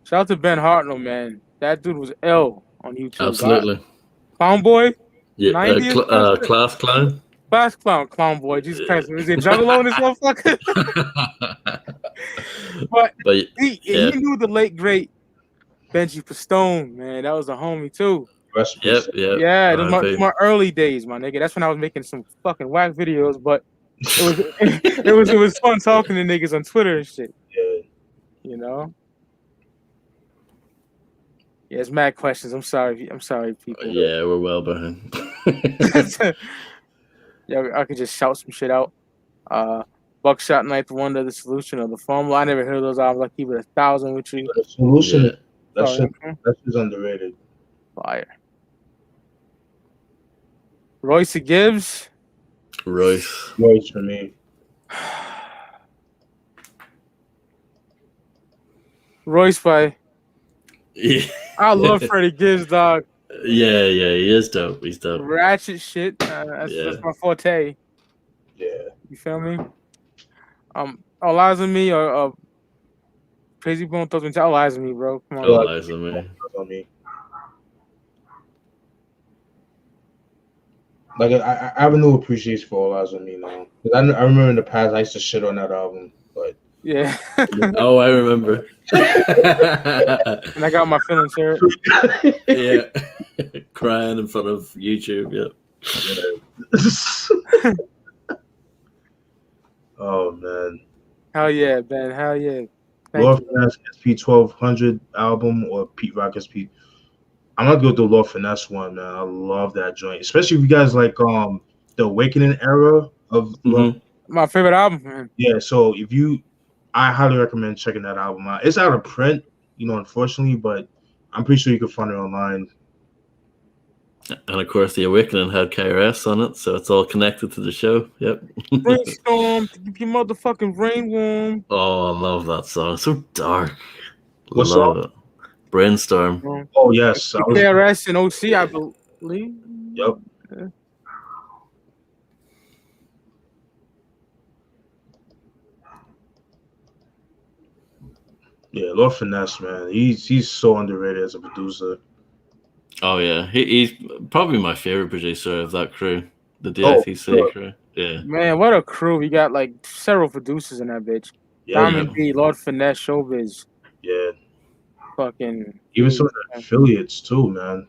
Shout out to Ben Hartnell, man. That dude was L on YouTube. Absolutely. Clown Boy. Yeah. Class Clown. Splash Clown boy. Jesus Christ, is he a juggalo in this motherfucker? But he knew the late great Benji Pistone, man. That was a homie too. Yep. Yeah, my early days, my nigga. That's when I was making some fucking whack videos, but it was fun talking to niggas on Twitter and shit. Yeah. You know? Yeah, it's mad questions. I'm sorry, people. Yeah, we're well behind. Yeah, I could just shout some shit out. Buckshot, Ninth Wonder, The Solution, or The Formula. I never heard of those albums. I keep it 1,000 with you. The Solution, Yeah. that shit's underrated. Fire. Royce Gibbs. Royce for me. Royce by. Yeah. I love Freddie Gibbs, dog. Yeah, he is dope. He's dope. Ratchet shit. That's my forte. Yeah. You feel me? All Eyes on Me or Crazy Bone Thugs and All Eyes on Me, bro. Come on. All Eyes on Me. Like I have a new appreciation for All Eyes on Me now. Because I remember in the past I used to shit on that album, but yeah. Oh, I remember. And I got my feelings hurt. Yeah. Crying in front of YouTube. Yep. Oh man. Hell yeah, Ben. Hell yeah. Lord Finesse SP 1200 album or Pete Rock SP. I'm gonna go with the Lord Finesse one, man. I love that joint, especially if you guys like the Awakening era of my favorite album, man. Yeah, so I highly recommend checking that album out. It's out of print, unfortunately, but I'm pretty sure you can find it online. And of course, The Awakening had KRS on it, so it's all connected to the show. Yep. Brainstorm to keep your motherfucking brain warm. Oh, I love that song. So dark. What love song? it. Brainstorm. Oh yes, KRS and OC, I believe. Yep. Yeah, Lord Finesse, man. He's so underrated as a producer. Oh yeah, he's probably my favorite producer of that crew, the DITC crew. Yeah. Man, what a crew! We got like several producers in that bitch. Yeah, Diamond B, Lord Finesse, Showbiz. Yeah. Fucking. Even some of the affiliates too, man.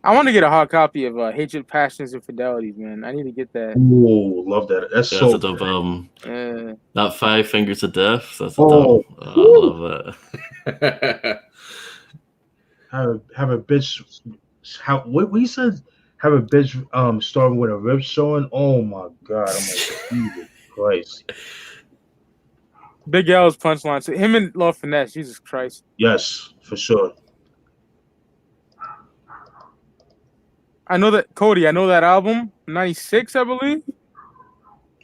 I want to get a hard copy of Hatred, Passions, and Fidelities, man. I need to get that. Ooh, love that. That's a dope album. That 5 Fingers of Death. That's a dope. I love that. have a bitch. What he said? Have a bitch starting with a rib showing. Oh my god! I'm like, Jesus Christ. Big L's punchline. So him and Lord Finesse. Jesus Christ. Yes, for sure. I know that Cody. I know that album. 96, I believe.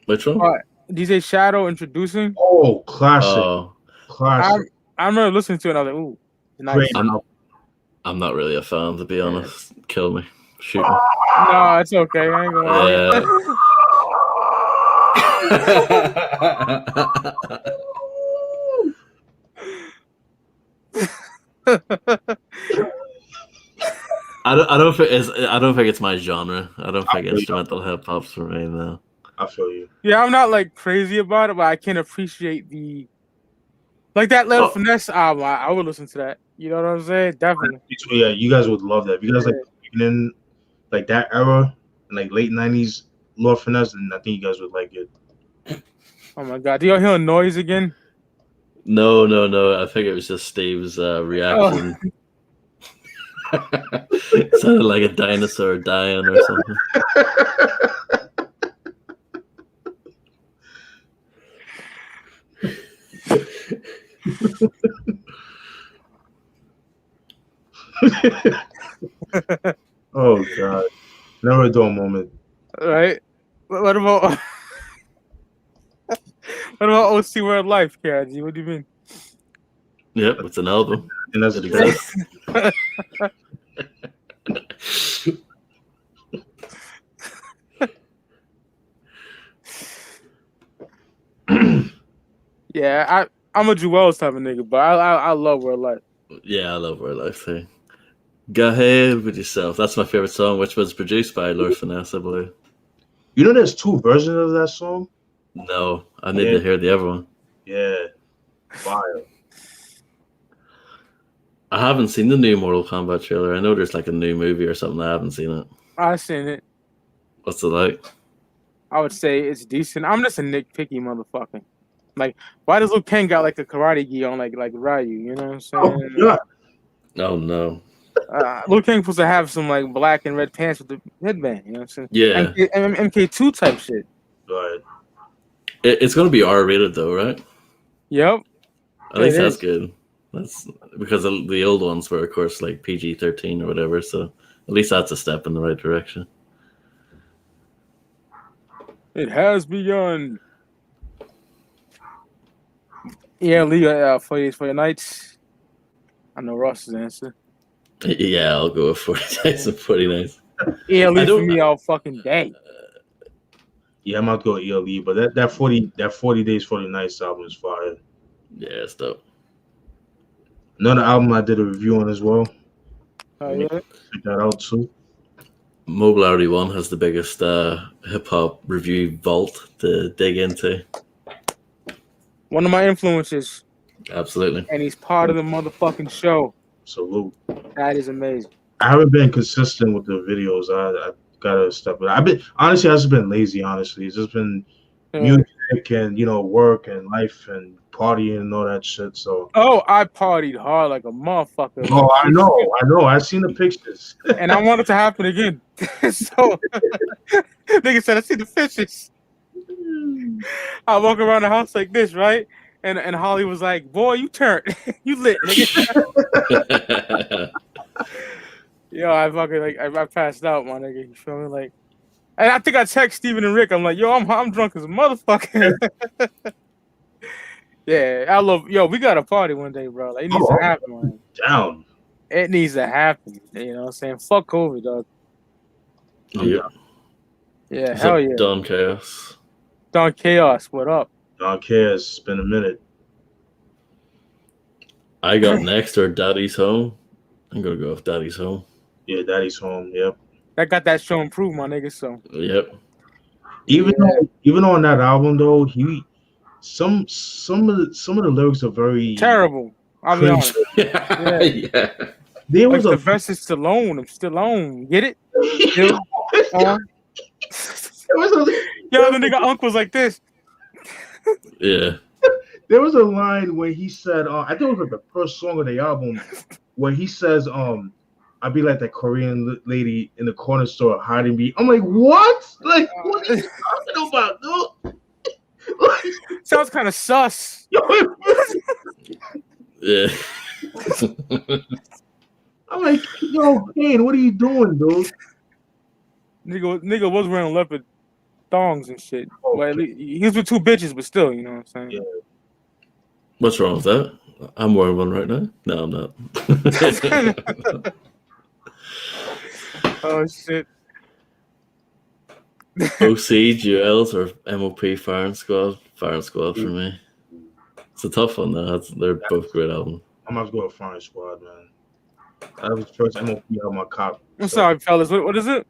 Which one? DJ Shadow introducing. Oh, classic. Classic. I remember listening to it. And I was like, ooh, nice. I'm not really a fan, to be honest. Kill me. Shoot me. No, it's okay. I ain't gonna I don't think it's my genre. I don't think instrumental hip hop's for me though. I feel you. Yeah, I'm not like crazy about it, but I can appreciate like that Lord Finesse album. I would listen to that. You know what I'm saying? Definitely. Yeah, you guys would love that. If you guys in like that era, like late 90s Lord Finesse, and I think you guys would like it. Oh my god. Do y'all hear a noise again? No. I think it was just Steve's reaction. It sounded like a dinosaur dying or something. Oh god, never a dull moment. Right? What about OC World Life, KRG? What do you mean? Yep, it's an album. And that's it exists. Yeah, I'm a Jewels type of nigga, but I love World Life. Yeah, I love World Life too. Go ahead with yourself. That's my favorite song, which was produced by Lord Finesse, I believe. You know, there's 2 versions of that song. No, I need to hear the other one. Yeah, fire. I haven't seen the new Mortal Kombat trailer. I know there's like a new movie or something. I haven't seen it. I've seen it. What's it like? I would say it's decent. I'm just a nitpicky motherfucker. Like, why does Liu Kang got like a karate gi on like Ryu? You know what I'm saying? Yeah. Oh no. Liu Kang supposed to have some like black and red pants with the headband. You know what I'm saying? Yeah. MK2 type shit. Right. It's going to be R-rated though, right? Yep. At least that's good. That's because the old ones were, of course, like PG-13 or whatever. So at least that's a step in the right direction. It has begun. Yeah, Lee, for your nights. I know Ross's answer. Yeah, I'll go with 40 days and 40 nights. ELE for me all fucking day. Yeah, I'm out to go ELE, but that 40 days, 40 nights album is fire. Yeah, it's dope. Another album I did a review on as well. Oh yeah. Check that out too. Mobility One has the biggest hip hop review vault to dig into. One of my influences. Absolutely. And he's part of the motherfucking show. Salute. That is amazing. I haven't been consistent with the videos. I gotta step it. I've just been lazy. Honestly, it's just been music and work and life and partying and all that shit. So. Oh, I partied hard like a motherfucker. Oh, I know. I've seen the pictures. And I want it to happen again. So, nigga said, I see the fishes. I walk around the house like this, right? And Holly was like, "Boy, you turned, you lit, nigga." Yo, I fucking I passed out, my nigga. You feel me? Like, and I think I text Steven and Rick. I'm like, "Yo, I'm drunk as a motherfucker." Yeah, I love. Yo, we got to party one day, bro. Like, it needs to happen, man. Down. It needs to happen. You know what I'm saying? Fuck COVID, dog. Yeah. Yeah, hell yeah. Don Chaos. Don Chaos, what up? Don Chaos, it's been a minute. I got next or Daddy's Home. I'm gonna go with Daddy's Home. Yeah, Daddy's Home. Yep. That got that show improved, my nigga. So. Yep. Even on that album though, some of the lyrics are very terrible. I'll be honest. Yeah. There was the best is Stallone. I'm Stallone. Get it? Yo, the nigga uncle's like this. Yeah. There was a line where he said, I think it was like the first song of the album, where he says, I'd be like that Korean lady in the corner store hiding me. I'm like, what? Like, what are you talking about, dude? Sounds kind of sus. Yeah. I'm like, yo, Kane, what are you doing, dude? Nigga was wearing leopard thongs and shit. Well, he was with 2 bitches, but still, you know what I'm saying? Yeah. What's wrong with that? I'm wearing one right now. No, I'm not. Oh shit. OC, Jewels, or MOP Firing Squad? Firing Squad for me. It's a tough one, though. They're both great albums. I might go with Firing Squad, man. That was the first MOP album I caught. I'm sorry, fellas. What is it?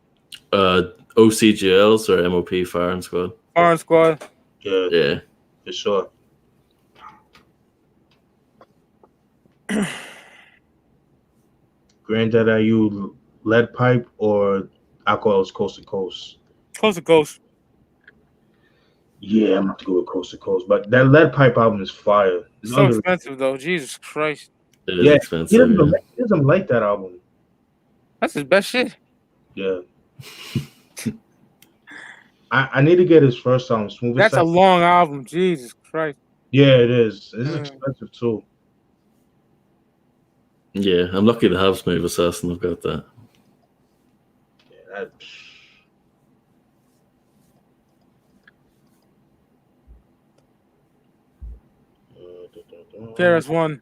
OC, Jewels, or MOP Firing Squad? Firing Squad. Yeah, for sure. Granddad, are you Lead Pipe or Alcohol's Coast to Coast? Coast to Coast. Yeah, I'm going to go with Coast to Coast. But that Lead Pipe album is fire. It's so expensive, though. Jesus Christ. It is expensive. He doesn't like that album. That's his best shit. Yeah. I need to get his first album, Smooth. That's a long album. Jesus Christ. Yeah, it is. It's expensive, too. Yeah, I'm lucky to have Smooth Assassin. I've got that. Yeah, KRS One.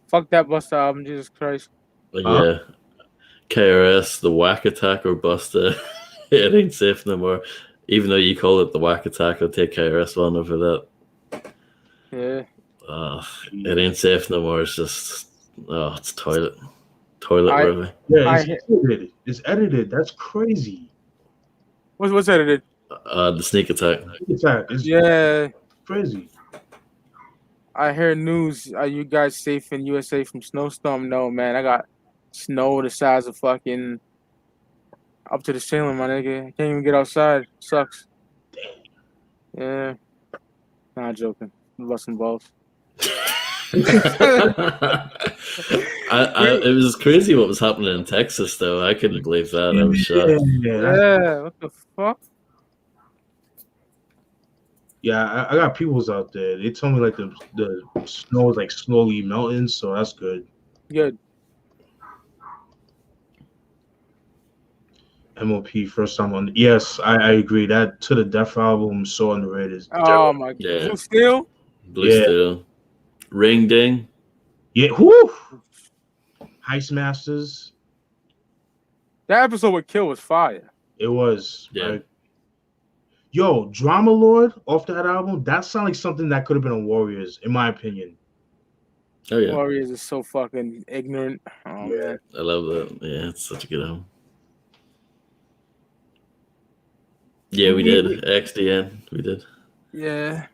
Fuck that Busta album, Jesus Christ. Yeah. KRS, the Whack Attack or Busta. It ain't safe no more. Even though you call it the Whack Attack, I'll take KRS One over that. Yeah. It ain't safe no more. It's just, it's toilet Toilet I- worthy. Yeah, I it's hear- edited. It's edited. That's crazy. What's edited? The sneak attack. It's Yeah, crazy. I heard news. Are you guys safe in USA from snowstorm? No, man. I got snow the size of fucking up to the ceiling, my nigga. I can't even get outside. Sucks. Yeah. Not joking. I'm busting balls. It was crazy what was happening in Texas, though. I couldn't believe that. I was shocked. Yeah. What the fuck? Yeah, I got peoples out there. They told me like the snow is like slowly melting, so that's good. Good. MOP first time on. Yes, I agree. That To the Death album so underrated. Oh my god. Yeah. Blue Steel? Blue Yeah. Steel. Ring Ding. Yeah, whoo! Heist Masters. That episode with Kill was fire. It was. Yeah. Like, yo, Drama Lord off that album, that sounds like something that could have been on Warriors, in my opinion. Oh, yeah. Warriors is so fucking ignorant. Oh Yeah. man. I love that. Yeah, it's such a good album. Yeah, we did. XDN. We did. Yeah.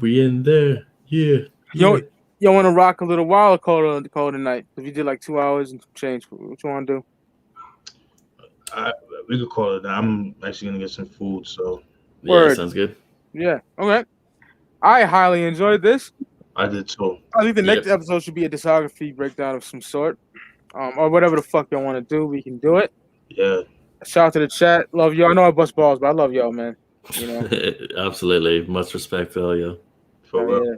We in there. Yeah. Yo, want to rock a little while call tonight? If you did like 2 hours and some change, what you want to do? We could call it that. I'm actually gonna get some food, so Yeah, Word. sounds good. Yeah. Okay. I highly enjoyed this. I did too. I think the next Yep. episode should be a discography breakdown of some sort, or whatever the fuck y'all want to do. We can do it. Yeah. Shout out to the chat. Love y'all. I know I bust balls, but I love y'all, man. You know. Absolutely. Much respect to all you. For Oh, real. yeah.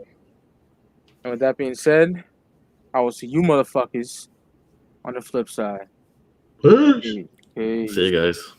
And with that being said, I will see you motherfuckers on the flip side. Peace. Peace. See you guys.